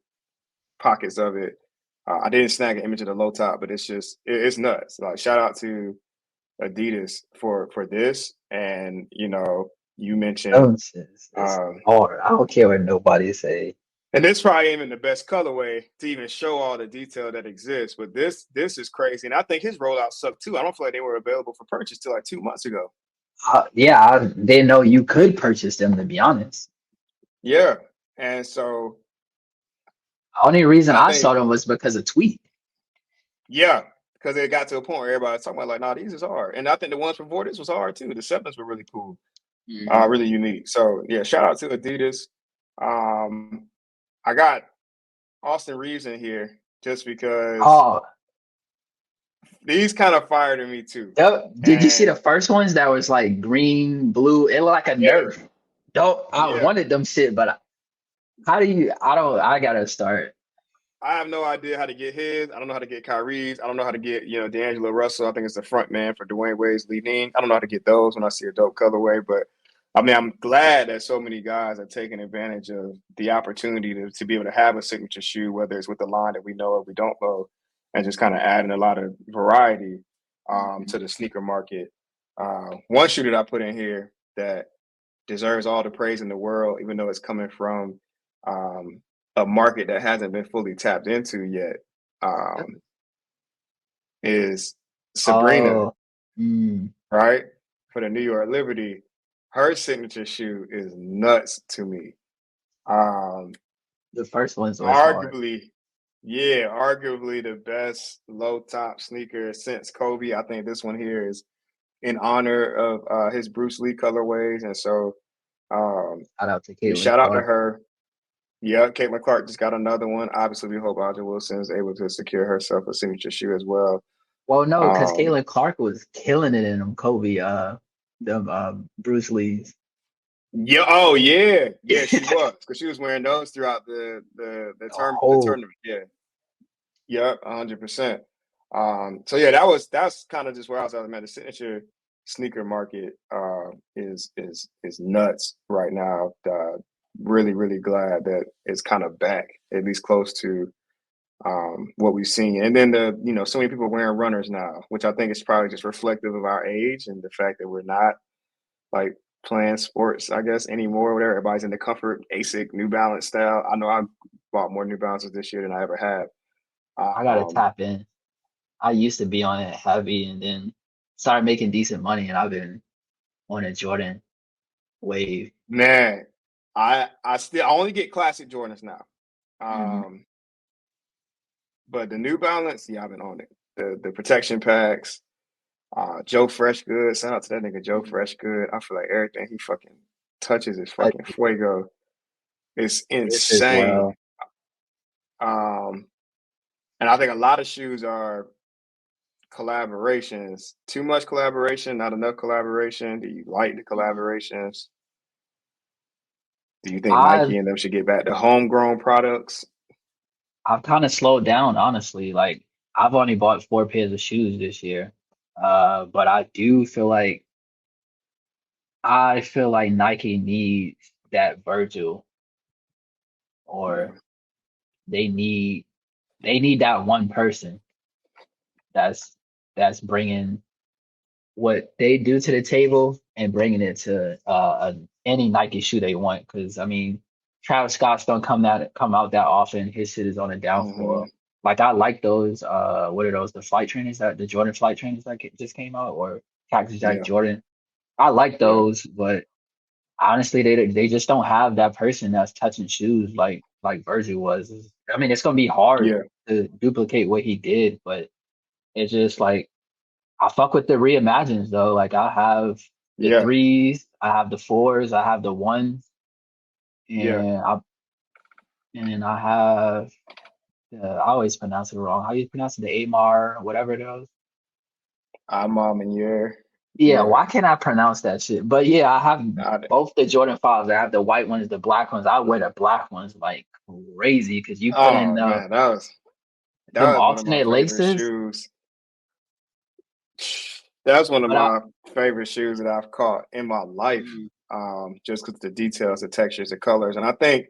pockets of it. I didn't snag an image of the low top, but it's nuts. Like shout out to Adidas for this, and you mentioned, Those is um, hard. I don't care what nobody say. and this probably ain't even the best colorway to even show all the detail that exists, but this is crazy, and I think his rollout sucked too. I don't feel like they were available for purchase till like 2 months ago. Yeah, I didn't know you could purchase them. To be honest, Yeah, and so the only reason I I saw think them was because of tweet. yeah, because it got to a point where everybody was talking about like, nah, these is hard, and I think the ones before this was hard too. The sevens were really cool, Mhm. really unique. So yeah, shout out to Adidas. Um, I got Austin Reeves in here just because Oh, these kind of fire to me too. did you see the And first ones that was like green, blue? It looked like a yeah, Nerf. Don't I yeah. wanted them shit, but how do you? I don't. I gotta start. I have no idea how to get his. I don't know how to get Kyrie's. I don't know how to get, D'Angelo Russell. I think it's the front man for Dwayne Wade's leading. I don't know how to get those when I see a dope colorway. But I mean, I'm glad that so many guys are taking advantage of the opportunity to be able to have a signature shoe, whether it's with the line that we know or we don't know, and just kind of adding a lot of variety Mhm. to the sneaker market. One shoe that I put in here that deserves all the praise in the world, even though it's coming from um, a market that hasn't been fully tapped into yet, um, is Sabrina, Oh, mm, right? For the New York Liberty. Her signature shoe is nuts to me. Um, the first ones was hard. Arguably, yeah, arguably the best low top sneaker since Kobe. I think this one here is in honor of his Bruce Lee colorways. And so um, Shout out to Caitlin shout out to Clark. her. Yeah, Caitlin Clark just got another one. Obviously, we hope Aja Wilson is able to secure herself a signature shoe as well. Well, no, because Um, Caitlin Clark was killing it in them Kobe, them Bruce Lee's. yeah, oh yeah, yeah, she was because she was wearing those throughout the Oh, tournament. Yeah, yeah, 100%. So yeah, that's kind of just where I was at, man. The signature sneaker market is nuts right now. Really, really glad that it's kind of back, at least close to what we've seen. And then so many people wearing runners now, which I think is probably just reflective of our age and the fact that we're not like playing sports, I guess, anymore. Whatever, everybody's in the comfort, ASIC, New Balance style. I know I bought more New Balances this year than I ever have. I gotta Um, tap in. I used to be on it heavy and then started making decent money, and I've been on a Jordan wave. Man, I only get classic Jordans now. Mhm. Um, but the New Balance, yeah, I've been on it. The protection packs, Joe Freshgood. Shout out to that nigga Joe Mhm. Freshgood. I feel like everything he fucking touches is Uh, fucking fuego. It's this as insane. well. Um, and I think a lot of shoes are collaborations. Too much collaboration, not enough collaboration. Do you like the collaborations? Do you think I've Nike and them should get back to homegrown products? I've kind of slowed down, honestly. Like I've only bought 4 pairs of shoes this year. But I feel like Nike needs that Virgil, Yeah, or they need they need that one person that's bringing what they do to the table and bringing it to any Nike shoe they want. Because I mean, Travis Scott's don't come out that often. His shit is on the hmm downfall. Like I like those. What are those? The flight trainers that the Jordan flight trainers that just came out, or Cactus Jack yeah, Jordan. I like yeah, those, but honestly, they just don't have that person that's touching shoes like Virgil was. I mean, it's gonna be hard yeah, to duplicate what he did, but it's just like I fuck with the reimagines though. Like I have the yeah, threes, I have the fours, I have the ones, yeah. and I have I always pronounce it wrong. How you pronounce it? The Amar, whatever it is. I'm mom and Yeah, yeah. why can't I pronounce that shit? But yeah, I have I, both the Jordan 5s. I have the white ones, the black ones. I wear the black ones like crazy because you put in oh man, that them was one of my alternate favorite laces. shoes. That's one of But I my favorite shoes that I've caught in my life. mm, Just because the details, the textures, the colors, and I think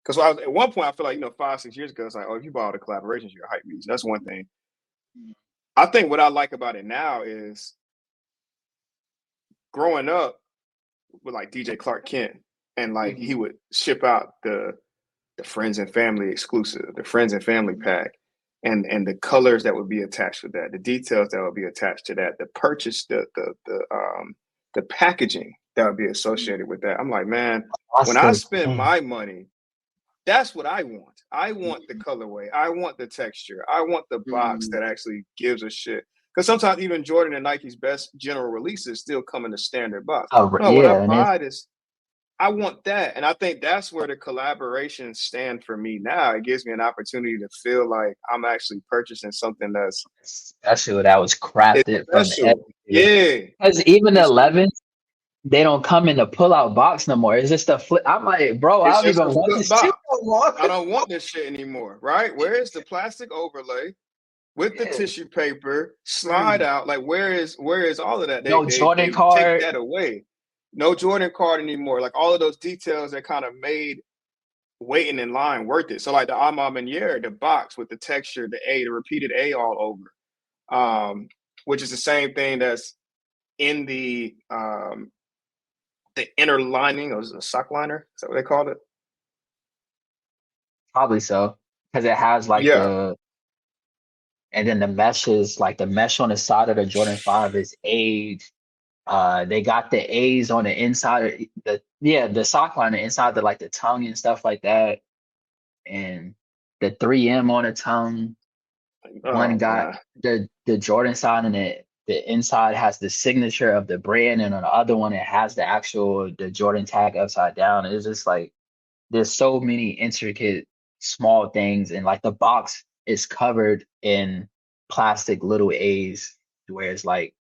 because I was at one point I feel like 5, 6 years ago it's like, oh, if you buy all the collaborations, you're a hype beast. That's one thing. I think what I like about it now is growing up with like DJ Clark Kent, and like he mhm, would ship out the friends and family exclusive, the friends and family mhm, pack, and the colors that would be attached with that, the details that would be attached to that, the purchase, the packaging that would be mhm. associated with that. I'm like, man, when That's I the spend thing. my money, that's what I want. I want the colorway. I want the texture. I want the box Mhm. that actually gives a shit. Because sometimes even Jordan and Nike's best general releases still come in the standard box. No, when I Yeah, and it's buy this, I want that. And I think that's where the collaborations stand for me now. It gives me an opportunity to feel like I'm actually purchasing something that's especially that was it's crafted from special. everything. Yeah. Because even the It's 11s, they don't come in the pull-out box no more. It's just a flip. I'm like, bro, I it's don't just even a want flip this shoe box. no more. I don't want this shit anymore. Right? Where is the plastic overlay with the Yeah. tissue paper, slide Mm. out? Like where is all of that? They No they Jordan they take card. that away. No Jordan card anymore. Like all of those details that kind of made waiting in line worth it. So like the Amam and the box with the texture, the repeated A all over, which is the same thing that's in the inner lining or the sock liner. Is that what they called it? Probably so. Because it has like Yeah. and then the mesh is like the mesh on the side of the Jordan 5 is aged. They got the A's on the inside, the sock line, the inside, the like the tongue and stuff like that, and the 3M on the tongue. One Oh got man. the Jordan side, and the inside has the signature of the brand, and on the other one it has the Jordan tag upside down. It's just like there's so many intricate small things, and like the box is covered in plastic little A's, where it's like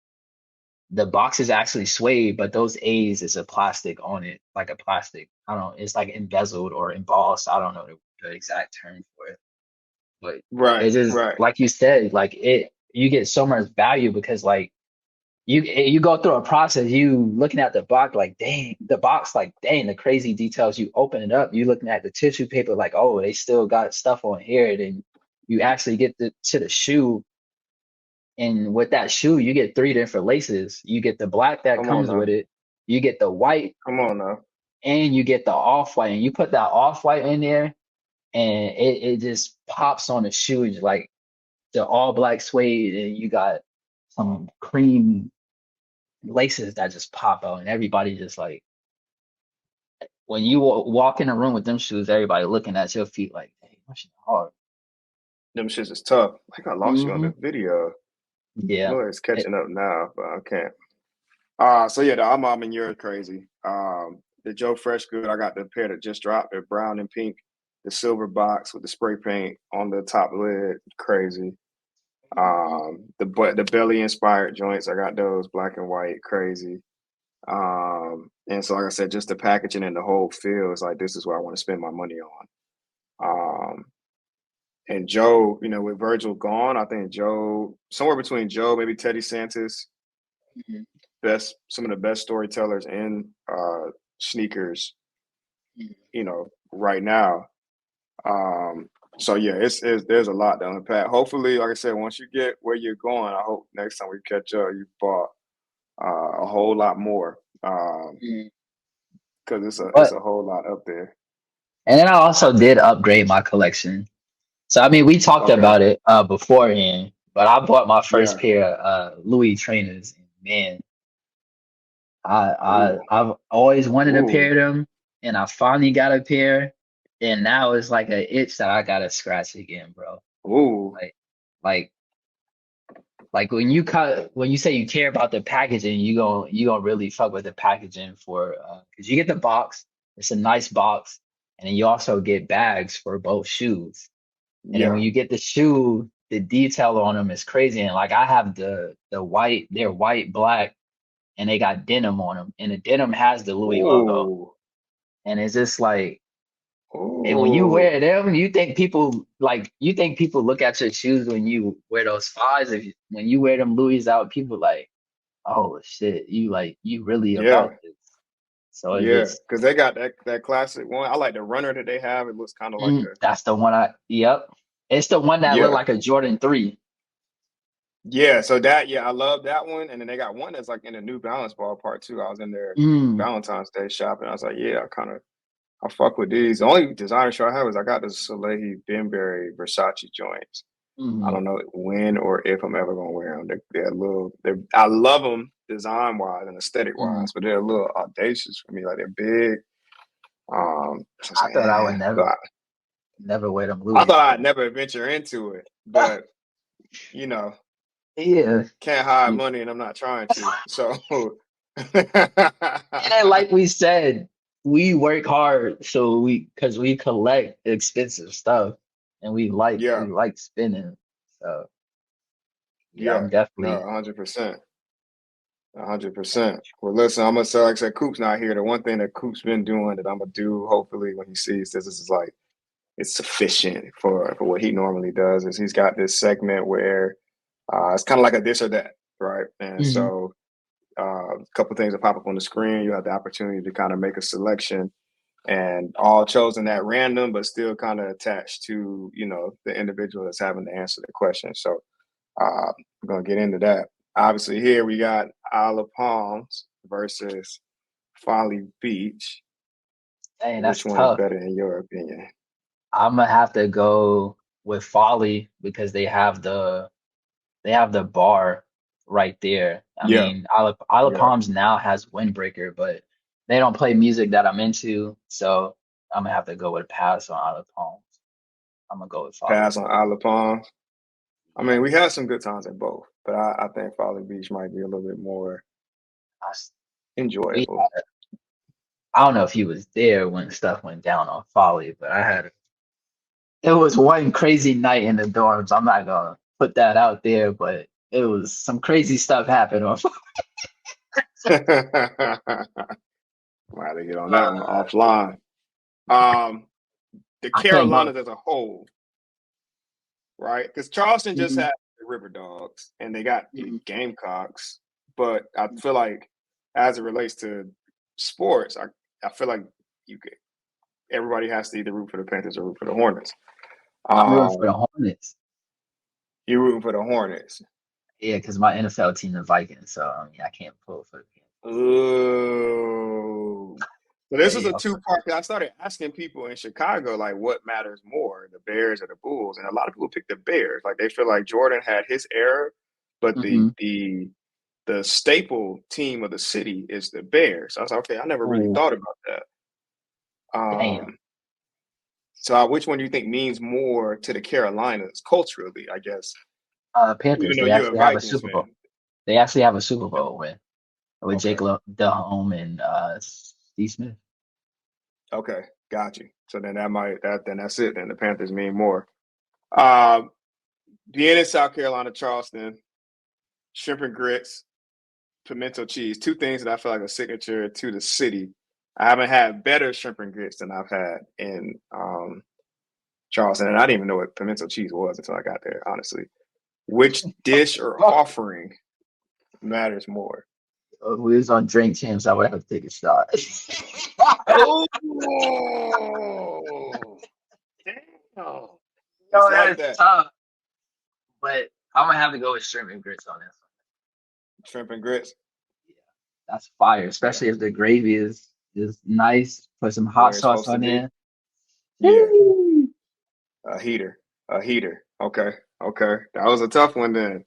the box is actually suede, but those A's is a plastic on it, like a plastic. I don't. It's like embezzled or embossed. I don't know the exact term for it, but Right. it's just Right. like you said, like it. You get so much value because like you go through a process. You looking at the box like dang, the box like dang, the crazy details. You open it up, you looking at the tissue paper like oh, they still got stuff on here. Then you actually get to the shoe, and with that shoe, you get three different laces. You get the black that Come on comes now. with it, you get the white, Come on now. and you get the off white. And you put that off white in there, and it just pops on the shoe. It's like the all black suede, and you got some cream. laces that just pop out, and everybody just like when you walk in a room with them shoes, everybody looking at your feet like, "Hey, what's your hard?" Them shits is tough. I think I lost you on Hmm. the video. Yeah. Well, it's It, catching up now, but I can't. So yeah, the I'm in yours crazy. The Joe Fresh good. I got the pair that just dropped. They're brown and pink. The silver box with the spray paint on the top lid, crazy. The belly inspired joints. I got those black and white, crazy. And so like I said, just the packaging and the whole feel is like this is what I want to spend my money on. Um, and Joe, with Virgil gone, I think Joe somewhere between Joe, maybe Teddy Santis, Mhm. some of the best storytellers in sneakers, right now. Um, so yeah, it's there's a lot to unpack. Hopefully, like I said, once you get where you're going, I hope next time we catch up, you bought a whole lot more. Mhm. Because it's But a whole lot up there. and then I also did upgrade my collection. So I mean, we talked Okay. about it beforehand, but I bought my first Yeah. pair of Louis trainers. And man, Ooh. I've always wanted a pair Ooh. of them, and I finally got a pair, and now it's like a itch that I gotta scratch again, bro. Ooh. Like, like, like when you say you care about the packaging, you gonna really fuck with the packaging for because you get the box, it's a nice box, and then you also get bags for both shoes. And then when Yeah. you get the shoe, the detail on them is crazy. And like I have the white, they're white, black, and they got denim on them, and the denim has the Louis logo. Ooh. And it's just like, and when you Ooh. wear them, you think people look at your shoes when you wear those fives. When you wear them Louis out, people like, oh shit, you really Yeah. about this. So it's Yeah. just Because they got that classic one. I like the runner that they have. It looks kind of like a that's the one yep. It's the one that looked yeah. like a Jordan 3. Yeah. So I love that one. And then they got one that's like in the New Balance ballpark too. I was in there Mm, Valentine's Day shopping. I was like, yeah, I fuck with these. The only designer show I have is I got the Salehi Benberry Versace joints. I mm, don't know when or if I'm ever gonna wear them. They're a little. I love them design wise and aesthetic mm. wise, but they're a little audacious for me. Like they're big. So I was I like, thought I would But never wear them I Louis thought I'd before. never venture into it, but you know, Yeah. can't hide Yeah. money, and I'm not trying to. So, And like we said, we work hard so because we collect expensive stuff and we yeah, like spending. So yeah, yeah, I'm no, definitely 100%. 100%. Well, listen, I'm gonna say, like I said, Coop's not here. The one thing that Coop's been doing that I'm gonna do, hopefully, when he sees this, is like it's sufficient for what he normally does. Is he's got this segment where it's kind of like a this or that, right? And Mhm. so a couple things that pop up on the screen, you have the opportunity to kind of make a selection, and all chosen at random, but still kind of attached to the individual that's having to answer the question. So we're gonna get into that. Obviously, here we got Isle of Palms versus Folly Beach. Dang, Which that's one is tough. better in your opinion? I'm gonna have to go with Folly because they have the bar right there. I Yeah, mean, Isle of yeah. Palms now has Windbreaker, but they don't play music that I'm into, so I'm gonna have to go with pass on Isle of Palms. I'm gonna go with Folly. Pass on Isle of Palms. I Yeah, mean, we had some good times at both, but I think Folly Beach might be a little bit more I s- we enjoyable. had, I don't know if he was there when stuff went down on Folly, but it was one crazy night in the dorms. I'm not gonna put that out there, but it was some crazy stuff happened on. We'll have to get on that one Uh, offline. Um, the I can't go. Carolinas as a whole, right? Because Charleston just Mhm, had the River Dogs and they got the mhm. Gamecocks, but I feel like as it relates to sports, I feel like you could, everybody has to either root for the Panthers or root for the Hornets. I'm rooting for the Um, Hornets. you're rooting for the Hornets. Yeah, because my NFL team the Vikings, so I mean I can't pull for the Ooh. So Panthers. this is Yeah, a two-part. I started asking people in Chicago, like, what matters more, the Bears or the Bulls? And a lot of people pick the Bears. Like they feel like Jordan had his era, but the hmm the the staple team of the city is the Bears. I was like, okay, I never really Oh, thought about that. damn. So which one do you think means more to the Carolinas culturally, I guess, even Panthers. though They you're a actually have a Vikings Super Bowl. fan? They actually have a Super Bowl win with Okay. Delhomme and Steve Smith. Okay. Got you. So then then that's it. Then the Panthers mean more. Um, being in South Carolina, Charleston, shrimp and grits, pimento cheese, two things that I feel like are signature to the city. I haven't had better shrimp and grits than I've had in Charleston, and I didn't even know what pimento cheese was until I got there, honestly. Which dish or Oh, offering matters more? if we was on Drink Champs, I would have to take a shot. Oh, damn. It's Yo, like that's that. tough. But I'm gonna have to go with shrimp and grits on this one. Shrimp and grits. Yeah, that's fire, Yeah. especially if the gravy is nice. Put some hot Where it's sauce supposed to on be. there. Yeah. Yay. A heater. A heater. Okay. Okay. That was a tough one then.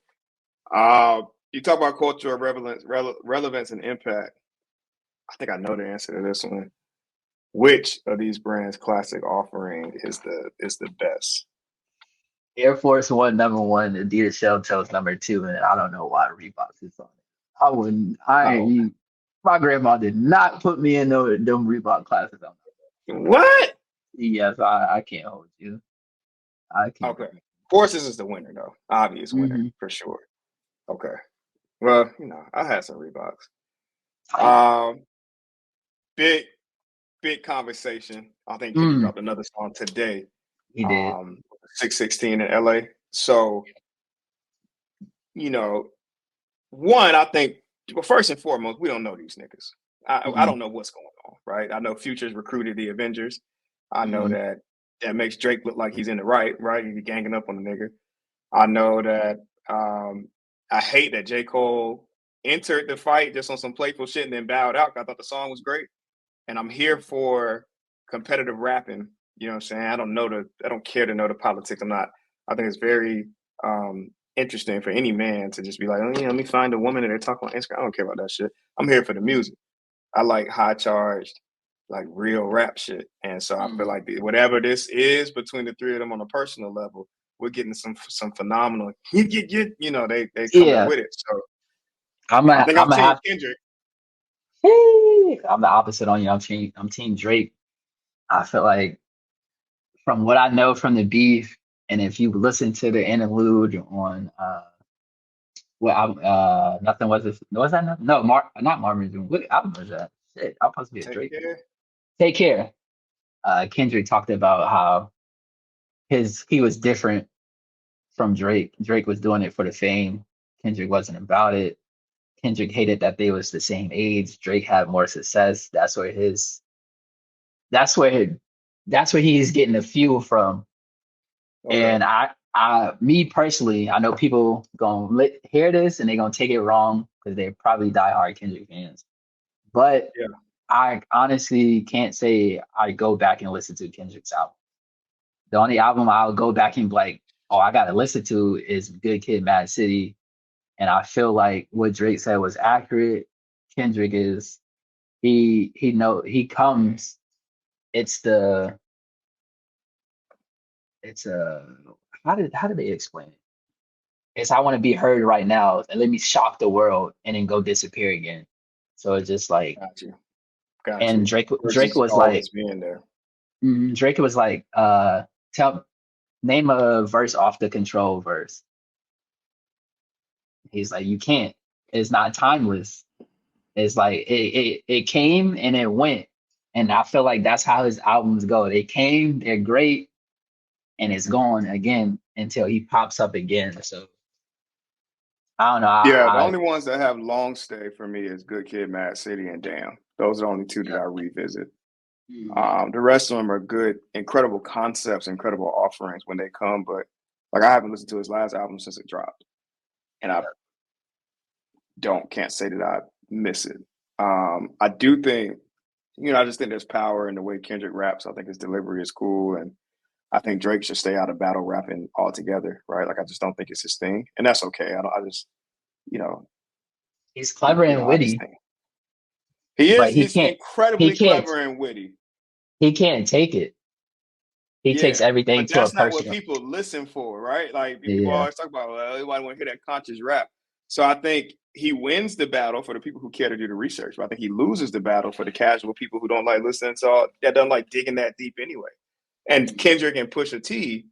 Uh, you talk about cultural relevance and impact. I think I know the answer to this one. Which of these brands' classic offering is the best? Air Force One number one, Adidas Shell Toes number two, and I don't know why Reebok is on it. I wouldn't. I ain't. Oh, My grandma did not put me in them Reebok classes. what? Yes, I can't hold you. I can't Okay. hold Forces is the winner though. Obvious you. winner for sure. Okay. Well, I had some Reeboks. Tight. Um, big big conversation. I think Kendrick Mm, dropped another song today. he did. 616 in LA. So, you know, one, I think, well, first and foremost, we don't know these niggas. I Mm, don't know what's going on, right? I know Future's recruited the Avengers. I know mm, that makes Drake look like he's in the right? He's ganging up on the nigga. I know that I hate that J. Cole entered the fight just on some playful shit and then bowed out. I thought the song was great. And I'm here for competitive rapping. You know what I'm saying? I don't care to know the politics. I think it's very interesting for any man to just be like, oh, yeah, let me find a woman that they talk on Instagram. I don't care about that shit. I'm here for the music. I like high charged, like real rap shit. And so I feel mm. like whatever this is between the three of them on a personal level, we're getting some phenomenal, they coming Yeah, with it. So I'm I a, think I'm I'm a Team have. Kendrick. I'm the opposite on you. I'm team Drake. I feel like from what I know from the beef, and if you listen to the interlude on what I'm nothing was it was that nothing? No, not Marvin June. What album was that? Shit, I'm supposed to be a Take Drake fan. care. Take care. Kendrick talked about how he was different from Drake. Drake was doing it for the fame. Kendrick wasn't about it. Kendrick hated that they was the same age. Drake had more success. That's where that's where he's getting the fuel from. Okay. And me personally, I know people gonna hear this and they're gonna take it wrong because they're probably diehard Kendrick fans. But Yeah. I honestly can't say I go back and listen to Kendrick's album. The only album I'll go back and be like, oh, I gotta listen to is Good Kid, Mad City. And I feel like what Drake said was accurate. Kendrick is he comes. It's the it's a how did they explain it? It's I want to be heard right now and let me shock the world and then go disappear again. So it's just like Got you. Got and you. Drake Versus was like always being there. Drake was like tell name a verse off the Control verse. He's like you can't. It's not timeless. It's like it came and it went. And I feel like that's how his albums go. They came, they're great, and it's gone again until he pops up again. So I don't know. Yeah, the only ones that have long stay for me is Good Kid, Mad City, and Damn. Those are the only two that Yeah. I revisit. Mhm. The rest of them are good, incredible concepts, incredible offerings when they come. But like I haven't listened to his last album since it dropped, and I can't say that I miss it. I do think, I just think there's power in the way Kendrick raps. I think his delivery is cool, and I think Drake should stay out of battle rapping altogether. Right? Like I just don't think it's his thing, and that's okay. I just, you know, He's clever and I just witty, think he but is. He's he incredibly can't clever and witty. he can't take it. He takes Yeah, everything but to a that's not what personal. people listen for, right? Like people Yeah. always talk about, well, everybody want to hear that conscious rap. So I think he wins the battle for the people who care to do the research, but I think he loses the battle for the casual people who don't like listening to all that, don't like digging that deep anyway. And Kendrick and Pusha T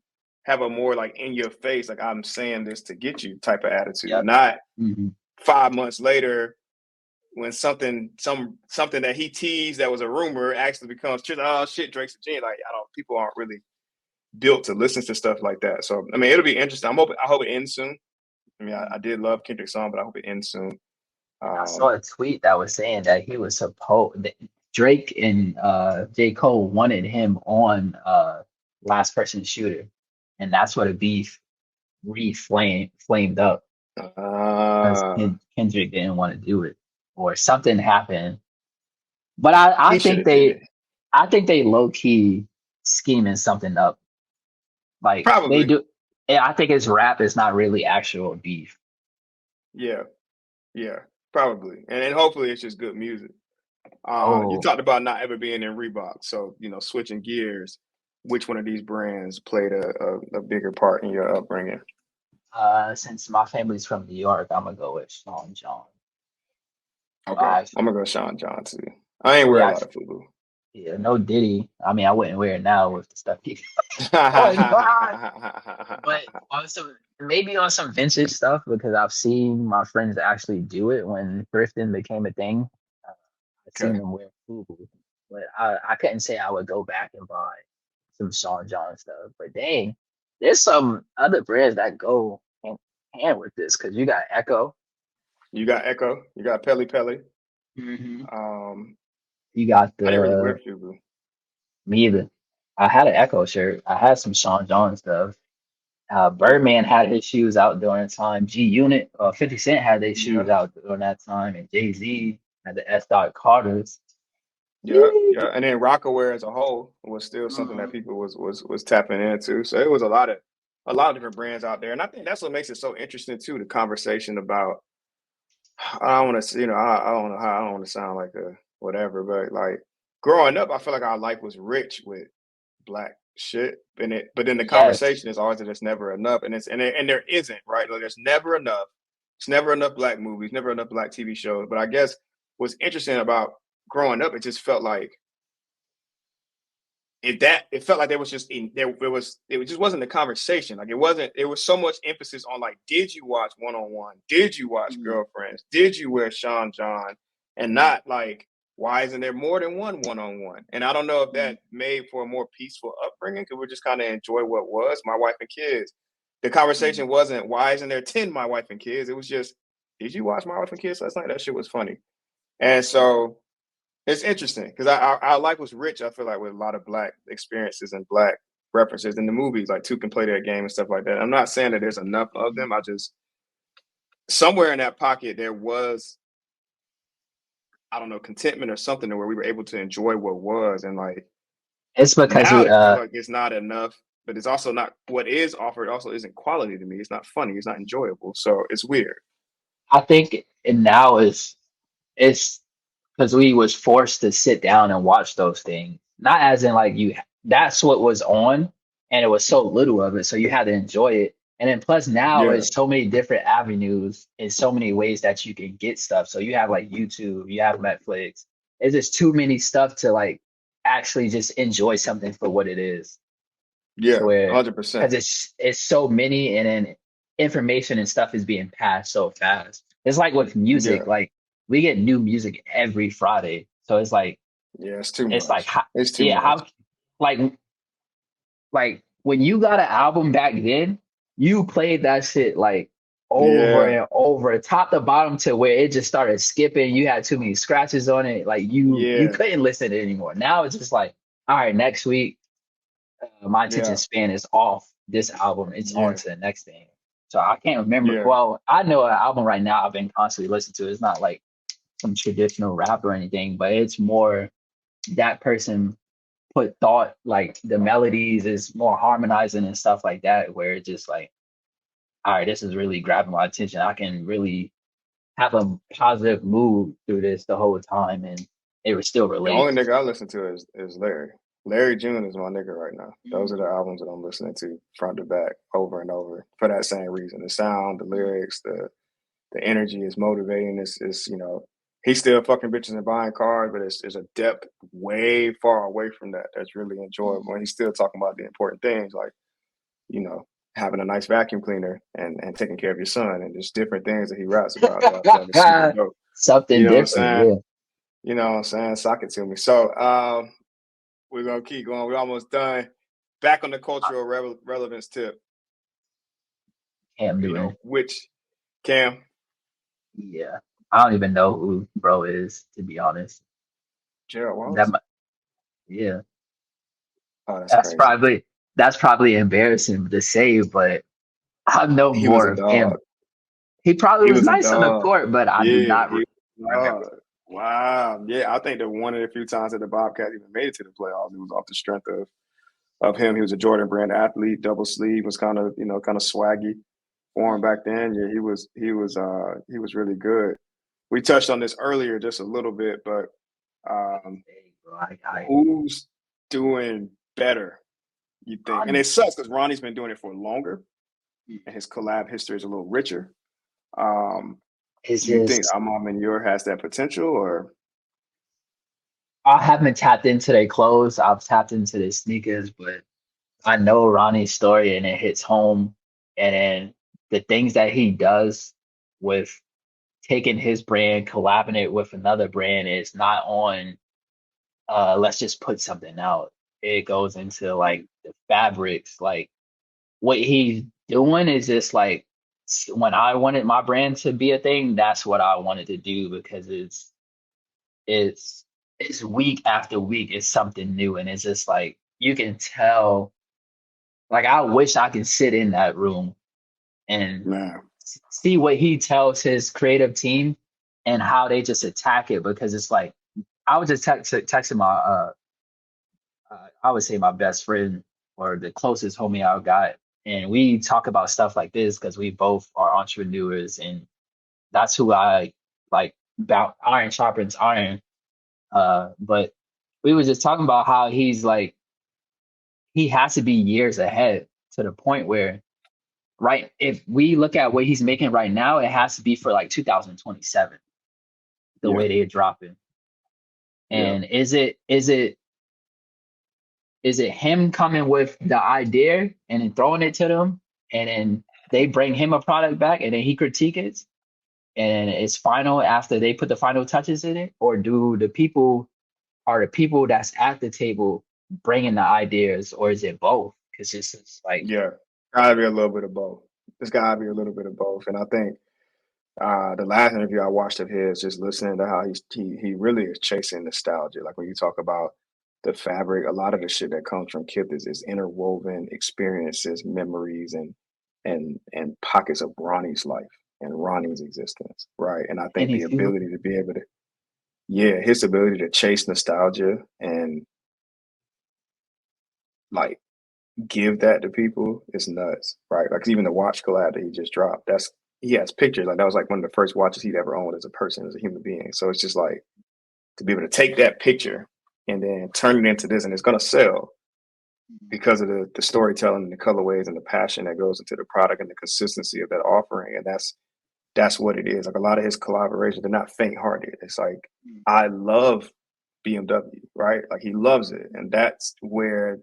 have a more like in your face, like I'm saying this to get you type of attitude, Yep. not Hmm. 5 months later when something that he teased that was a rumor actually becomes truth. Oh shit, Drake's a genius. Like I don't, people aren't really built to listen to stuff like that. So I mean, it'll be interesting. I hope it ends soon. I mean, I did love Kendrick's song, but I hope it ends soon. I saw Um, a tweet that was saying that he was supposed that Drake and J. Cole wanted him on Last Person Shooter, and that's what a beef flamed up because uh, Kendrick didn't want to do it or something happened. But he should have did it. I think they low key scheming something up. Like they Probably. do. Yeah, I think his rap is not really actual beef. Yeah. Yeah. Probably. And then hopefully it's just good music. You Oh, talked about not ever being in Reebok. So, switching gears, which one of these brands played a bigger part in your upbringing? since my family's from New York, I'm gonna go with Sean John. Okay. I I'm gonna go Sean John too. I ain't we wear a lot actually of FUBU. yeah, no Diddy. I mean, I wouldn't wear it now with the stuff he going on, but on some maybe on some vintage stuff because I've seen my friends actually do it when thrifting became a thing. Uh, I've seen Okay. them wear FUBU, but I couldn't say I would go back and buy some Sean John stuff. But dang, there's some other brands that go hand in hand with this because you got Echo, You got Echo. You got Pelly Pelly. hmm Um, you got I didn't really the wear FUBU. me either. I had an Echo shirt. I had some Sean John stuff. Yeah. Birdman had his shoes out during the time. G Unit, 50 Cent had their shoes Yeah. out during that time, and Jay Z had the S. Dot Carters. Yeah. Yeah. Yeah. And then Rockaware as a whole was still something that Mhm. people was tapping into. So it was a lot of different brands out there. And I think that's what makes it so interesting too, the conversation about I don't want to, I don't know how I don't want to sound like a whatever, but like growing up, I feel like our life was rich with black shit in it. But then the Yes, conversation is always that it's never enough, and there isn't, right? Like there's never enough. It's never enough black movies, never enough black TV shows. But I guess what's interesting about growing up, it just felt like it felt like there was just it just wasn't a conversation. Like it was so much emphasis on like, did you watch One on One? Did you watch mhm, Girlfriends? Did you wear Sean John? And not like, why isn't there more than one on one? And I don't know if mhm, that made for a more peaceful upbringing because we just kind of enjoy what was my wife and kids. The conversation mhm. wasn't why isn't there 10 my wife and kids? It was just, did you watch my wife and kids last night? That shit was funny. And so it's interesting because our life was rich. I feel like with a lot of black experiences and black references in the movies, like two can play that game and stuff like that. I'm not saying that there's enough of them. I just somewhere in that pocket there was, I don't know, contentment or something where we were able to enjoy what was, and like It's because now we it feels like it's not enough. But it's also not what is offered. Also, isn't quality to me. It's not funny. It's not enjoyable. So it's weird. I think and now it's because we was forced to sit down and watch those things. Not as in like you that's what was on and it was so little of it, so you had to enjoy it. And then plus now Yeah, it's so many different avenues and so many ways that you can get stuff. So you have like YouTube, you have Netflix. It's just too many stuff to like actually just enjoy something for what it is. To yeah, where 100%. because it's so many and then information and stuff is being passed so fast. It's like with music, Yeah, like we get new music every Friday. So yeah. It's too it's like much. It's too yeah, much. how like like when you got an album back then, you played that shit like over Yeah, and over, top to bottom to where it just started skipping. You had too many scratches on it. Like you yeah, couldn't listen to it anymore. Now it's just like, all right, next week my attention yeah, span is off this album. It's on yeah, to the next thing. So I can't remember. yeah. Well, I know an album right now I've been constantly listening to. It's not like some traditional rap or anything, but it's more that person put thought like the melodies is more harmonizing and stuff like that, where it's just like, all right, this is really grabbing my attention. I can really have a positive mood through this the whole time, and it would still The only relate. nigga I listen to is Larry. Larry June is my nigga right now. Those are Mm. the albums that I'm listening to front to back over and over for that same reason. The sound, the lyrics, the energy is motivating. Is he's still fucking bitches and buying cars, but it's a depth way far away from that that's really enjoyable. And he's still talking about the important things like you know having a nice vacuum cleaner and taking care of your son and just different things that he raps about that is super dope. You Something know what I'm different, saying? yeah. You know what I'm saying? Sock it to me. So we're gonna keep going. We're almost done. Back on the cultural relevance tip. Cam You know, doing, which Cam, yeah. I don't even know who bro is, to be honest. Gerald That Wallace? mu- yeah, Oh, that's that's crazy. probably that's probably embarrassing to say, but I know He was more a of him. dog. He probably He was was a nice on the dog. court, but I do Yeah, not he was a remember. dog. Wow. Yeah, I think that one of the few times that the Bobcats even made it to the playoffs, it was off the strength of him. He was a Jordan Brand athlete, double sleeve, was kind of, kind of swaggy for him back then. Yeah, he was really good. We touched on this earlier just a little bit, but um, Hey, bro, I who's doing better, you think? And Ronnie. it sucks because Ronnie's been doing it for longer and his collab history is a little richer. Um, Is do you think this Amon Manure has that potential or I haven't tapped into their clothes. I've tapped into their sneakers, but I know Ronnie's story and it hits home. And then the things that he does with taking his brand, collabing it with another brand is not on let's just put something out. It goes into like the fabrics, like what he's doing is just like when I wanted my brand to be a thing, that's what I wanted to do because it's it's week after week, it's something new, and it's just like you can tell. Like I wish I could sit in that room and man? see what he tells his creative team and how they just attack it because it's like I was just texting my I would say my best friend or the closest homie I got, and we talk about stuff like this because we both are entrepreneurs, and that's who I like. About iron sharpens iron. But we were just talking about how he's like he has to be years ahead to the point where right if we look at what he's making right now, it has to be for like 2027, the Yeah, way they're dropping. yeah, And is it him coming with the idea and then throwing it to them and then they bring him a product back and then he critique it and it's final after they put the final touches in it? Or do the people are the people that's at the table bringing the ideas, or is it both? Because it's just like yeah. Gotta be a little bit of both. It's gotta be a little bit of both. And I think the last interview I watched of his, just listening to how he really is chasing nostalgia. Like when you talk about the fabric, a lot of the shit that comes from Kip is interwoven experiences, memories, and pockets of Ronnie's life and Ronnie's existence, right? And I and think the if you ability to be able to, yeah, his ability to chase nostalgia and like give that to people is nuts, right? Like even the watch collab that he just dropped, that's he has pictures. Like that was like one of the first watches he'd ever owned as a person, as a human being. So it's just like to be able to take that picture and then turn it into this, and it's gonna sell because of the storytelling and the colorways and the passion that goes into the product and the consistency of that offering. And that's what it is. Like a lot of his collaborations, they're not faint hearted. It's like I love BMW, right? Like he loves it. And that's where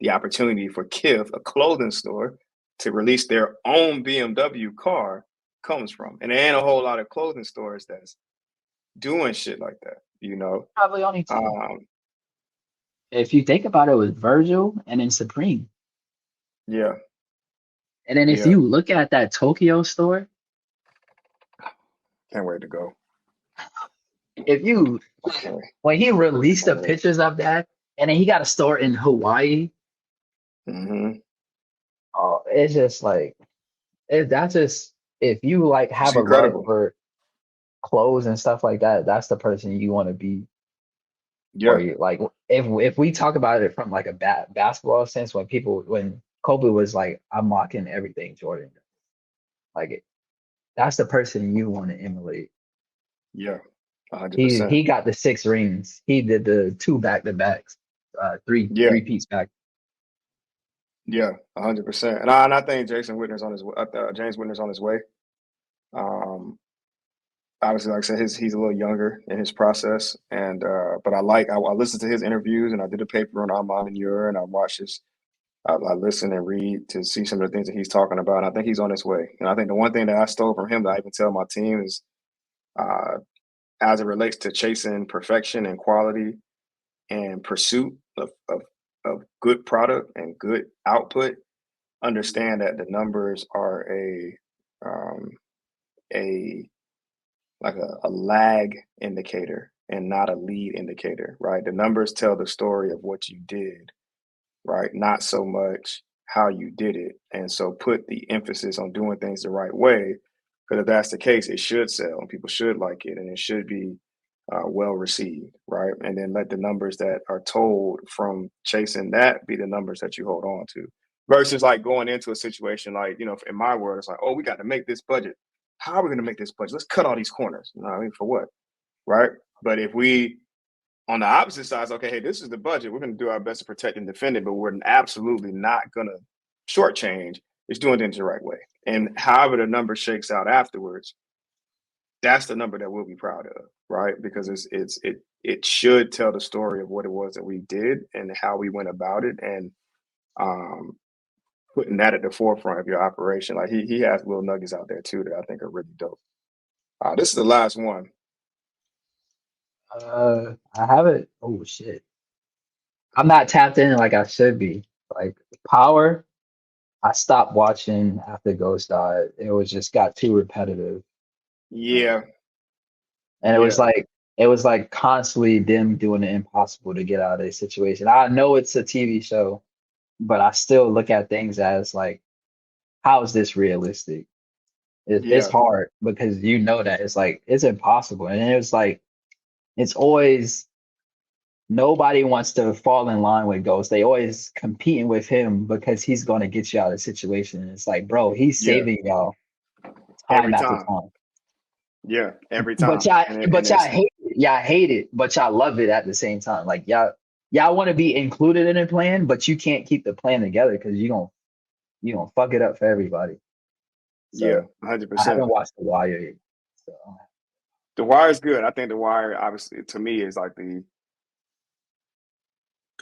the opportunity for Kith, a clothing store, to release their own BMW car comes from. And there ain't a whole lot of clothing stores that's doing shit like that. probably only two. Um, If you think about it, with Virgil and then Supreme. yeah, And then if yeah. you look at that Tokyo store, Can't wait to go. if you Can't wait. when he released Can't the wait. pictures of that, and then he got a store in Hawaii, Mm-hmm. oh, it's just like that's just if you like It's have a love incredible. for clothes and stuff like that, that's the person you want to be. Or Yeah. you like if we talk about it from like a basketball sense, when Kobe was like, I'm mocking everything Jordan, like that's the person you want to emulate. Yeah, a hundred He percent. he got the 6 rings. He did the two back to backs, Yeah, three peats back. yeah, 100%. And I think James Whitner's on his way. Um, Obviously, like I said, he's a little younger in his process, and but I listened to his interviews, and I did a paper on Armand and and I watched his. I listen and read to see some of the things that he's talking about. And I think he's on his way. And I think the one thing that I stole from him that I even tell my team is, uh, as it relates to chasing perfection and quality and pursuit of good product and good output, understand that the numbers are um, a like a lag indicator and not a lead indicator, right? The numbers tell the story of what you did, right? Not so much how you did it. And so put the emphasis on doing things the right way. Because if that's the case, it should sell and people should like it and it should be well received, right? And then let the numbers that are told from chasing that be the numbers that you hold on to. Versus like going into a situation like, in my world, it's like, oh, we got to make this budget. How are we going to make this budget? Let's cut all these corners. You know what I mean? For what? Right. But if we on the opposite side, it's okay, hey, this is the budget. We're going to do our best to protect and defend it, but we're absolutely not going to shortchange. It's doing things the right way. And however the number shakes out afterwards, that's the number that we'll be proud of, right? Because it should tell the story of what it was that we did and how we went about it, and um, putting that at the forefront of your operation. Like he has little nuggets out there too that I think are really dope. This is the last one. I haven't. Oh shit, I'm not tapped in like I should be. Like Power, I stopped watching after Ghost died. It was just got too repetitive. Yeah, Um, and yeah, it was like constantly them doing the impossible to get out of a situation. I know it's a TV show, but I still look at things as like, how is this realistic? It's yeah, hard because you know that it's like it's impossible, and it's like it's always nobody wants to fall in line with Ghost. They always competing with him because he's gonna get you out of the situation. And it's like, bro, he's yeah. saving y'all time Every after time. time. Yeah, every time. And But y'all it's hate it. Y'all hate it, but y'all love it at the same time. Like y'all want to be included in a plan, but you can't keep the plan together because you gonna fuck it up for everybody. yeah, So hundred I percent. haven't watched The Wire yet. So The Wire is good. I think The Wire, obviously, to me, is like the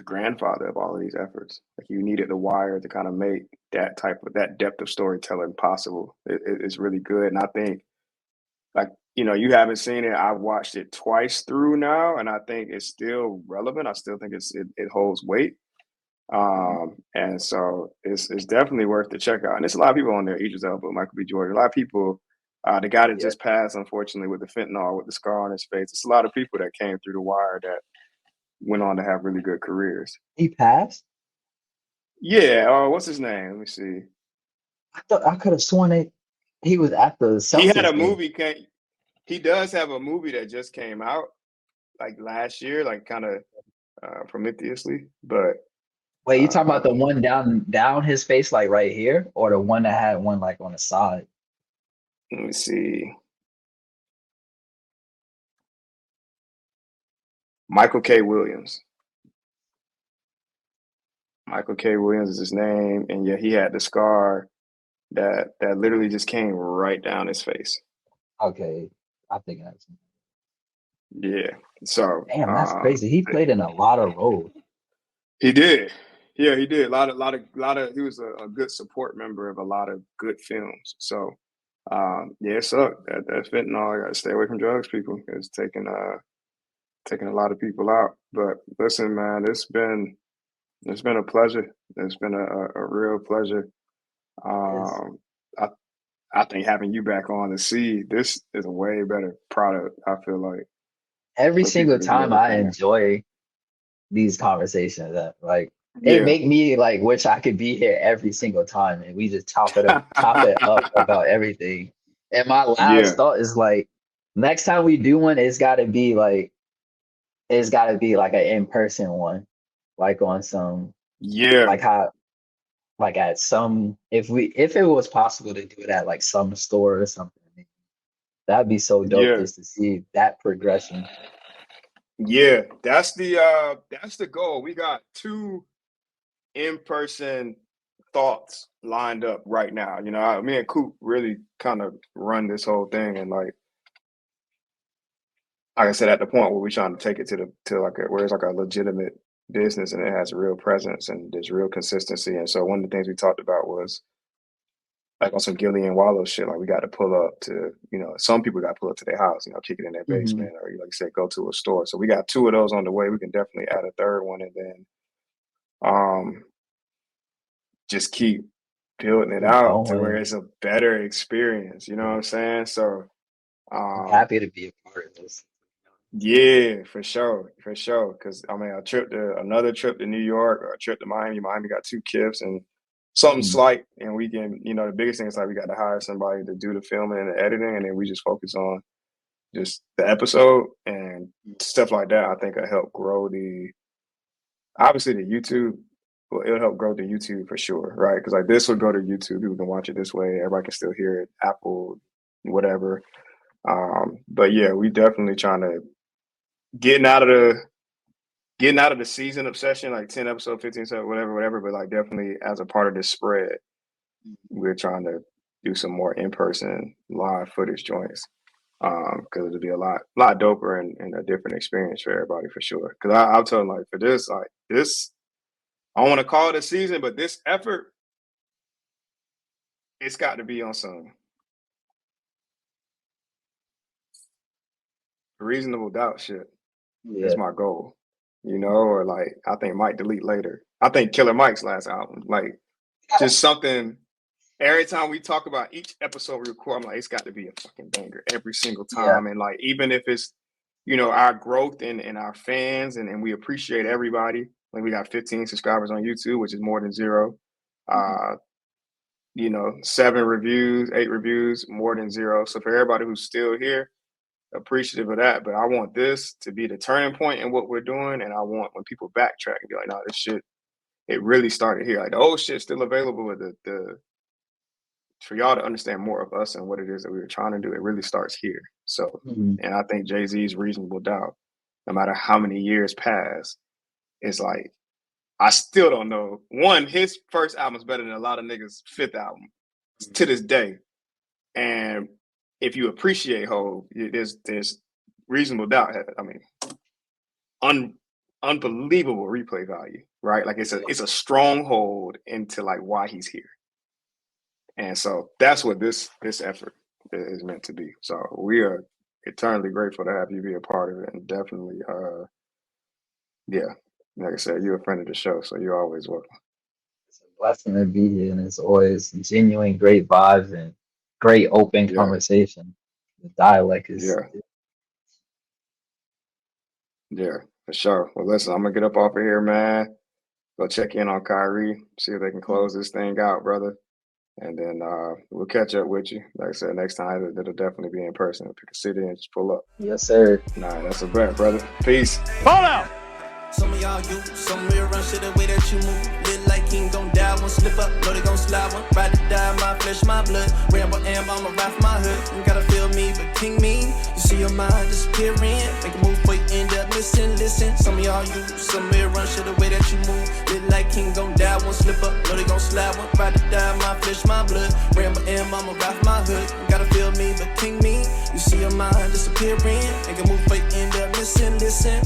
grandfather of all of these efforts. Like you needed The Wire to kind of make that depth of storytelling possible. It's really good, and I think like you haven't seen it. I've watched it twice through now, and I think it's still relevant. I still think it holds weight. And so it's definitely worth to check out. And there's a lot of people on there, Idris Elba, Michael B. Jordan, a lot of people. The guy that yeah, just passed, unfortunately, with the fentanyl, with the scar on his face. It's a lot of people that came through The Wire that went on to have really good careers. he passed. Yeah. Oh, what's his name? Let me see. I thought I could have sworn he was at the He had a Celtics game. movie. He does have a movie that just came out like last year, like kind of prometheously. But Wait, you talking about the uh, one down his face, like right here, or the one that had one like on the side? let me see. Michael K. Williams. Michael K. Williams is his name, and yeah, he had the scar that literally just came right down his face. Okay, I think that's Yeah. So damn. That's crazy. He played in a lot of roles. he did. Yeah, he did. A lot of. He was a good support member of a lot of good films. So yeah, it sucked. That fentanyl. I gotta stay away from drugs, people. It's taking a lot of people out. But listen, man, it's been a pleasure. It's been a real pleasure. Is Um, I I think having you back on to see this is a way better product. I feel like every for people single to be time able I to, enjoy these conversations that like it yeah, make me like wish I could be here every single time and we just chop it up about everything. And my last yeah, thought is like next time we do one, it's gotta be like an in-person one. Like on some yeah, like how like at some if it was possible to do it at like some store or something. That'd be so dope Yeah. just to see that progression. Yeah. That's the goal. We got two in-person thoughts lined up right now. Me and Coop really kind of run this whole thing, and like I said, at the point where we're trying to take it where it's like a legitimate business and it has a real presence and there's real consistency. And so one of the things we talked about was like on some Gillian Wallow shit, like we got to pull up to, some people got to pull up to their house, kick it in their Hmm. basement, or like you said, go to a store. So we got two of those on the way. We can definitely add a third one, and then um just keep building it Keep out to where going. it's a better experience. You know what I'm saying? So I'm um happy to be a part of this. yeah, for sure, for sure. Because I mean, another trip to New York or a trip to Miami. Miami got two kids and something Mhm. slight, and we can, the biggest thing is like we got to hire somebody to do the filming and the editing, and then we just focus on just the episode and stuff like that. I think will help grow obviously the YouTube. Well, it'll help grow the YouTube for sure, right? Because like this will go to YouTube, people can watch it this way. Everybody can still hear it, Apple, whatever. But yeah, we definitely trying to getting out of the getting out of the season obsession, like 10 episode, 15 episode, whatever. But like definitely as a part of this spread, we're trying to do some more in person live footage joints. Because it'll be a lot doper and a different experience for everybody for sure. Because I'll tell them like for this, I don't want to call it a season, but this effort, it's got to be on some reasonable doubt shit. Is Yeah. my goal, or like I think Mike Delete Later. I think Killer Mike's last album, like just something. Every time we talk about each episode we record, I'm like, it's got to be a fucking banger every single Yeah. time. And like, even if it's, our growth and our fans and we appreciate everybody. Like we got 15 subscribers on YouTube, which is more than zero. Mhm. 7 reviews, 8 reviews, more than zero. So for everybody who's still here, appreciative of that. But I want this to be the turning point in what we're doing. And I want when people backtrack and be like, no, this shit, it really started here. Like the old shit's still available, but the for y'all to understand more of us and what it is that we were trying to do, it really starts here. So, Mhm. and I think Jay-Z's Reasonable Doubt, no matter how many years pass, is like, I still don't know. One, his first album is better than a lot of niggas' fifth album to this day. And if you appreciate Hov, there's Reasonable Doubt. I mean, unbelievable replay value, right? Like it's a stronghold into like why he's here. And so that's what this effort is meant to be. So we are eternally grateful to have you be a part of it, and definitely, yeah, like I said, you're a friend of the show, so you're always welcome. It's a blessing to be here, and it's always genuine, great vibes and great open Yeah, conversation. The dialect is yeah, yeah, for sure. Well, listen, I'm gonna get up off of here, man. Go check in on Kyrie, see if they can close this thing out, brother. And then we'll catch up with you. Like I said, next time it'll definitely be in person. Pick a city and just pull up. yes, sir. Nah, that's a bet, brother. Peace. Hold out. Some of y'all you, some of you run shit the way that you move. Live like king, gon' die, one slip up, know they gon' slide one. Ride to die, my flesh, my blood. Rambo amp, I'ma ride for my hood. You gotta feel me, but king mean. You see your mind disappearing. Make a move before you end up missing. Listen, some of y'all you, some of you run shit the way that you move. Live like king, gon' die, one slip up, know they gon' slide one. Ride to die, my flesh, my blood. Rambo amp, I'ma ride for my hood. You gotta feel me, but king mean. You see your mind disappearing. Make a move before you end up missing. Listen.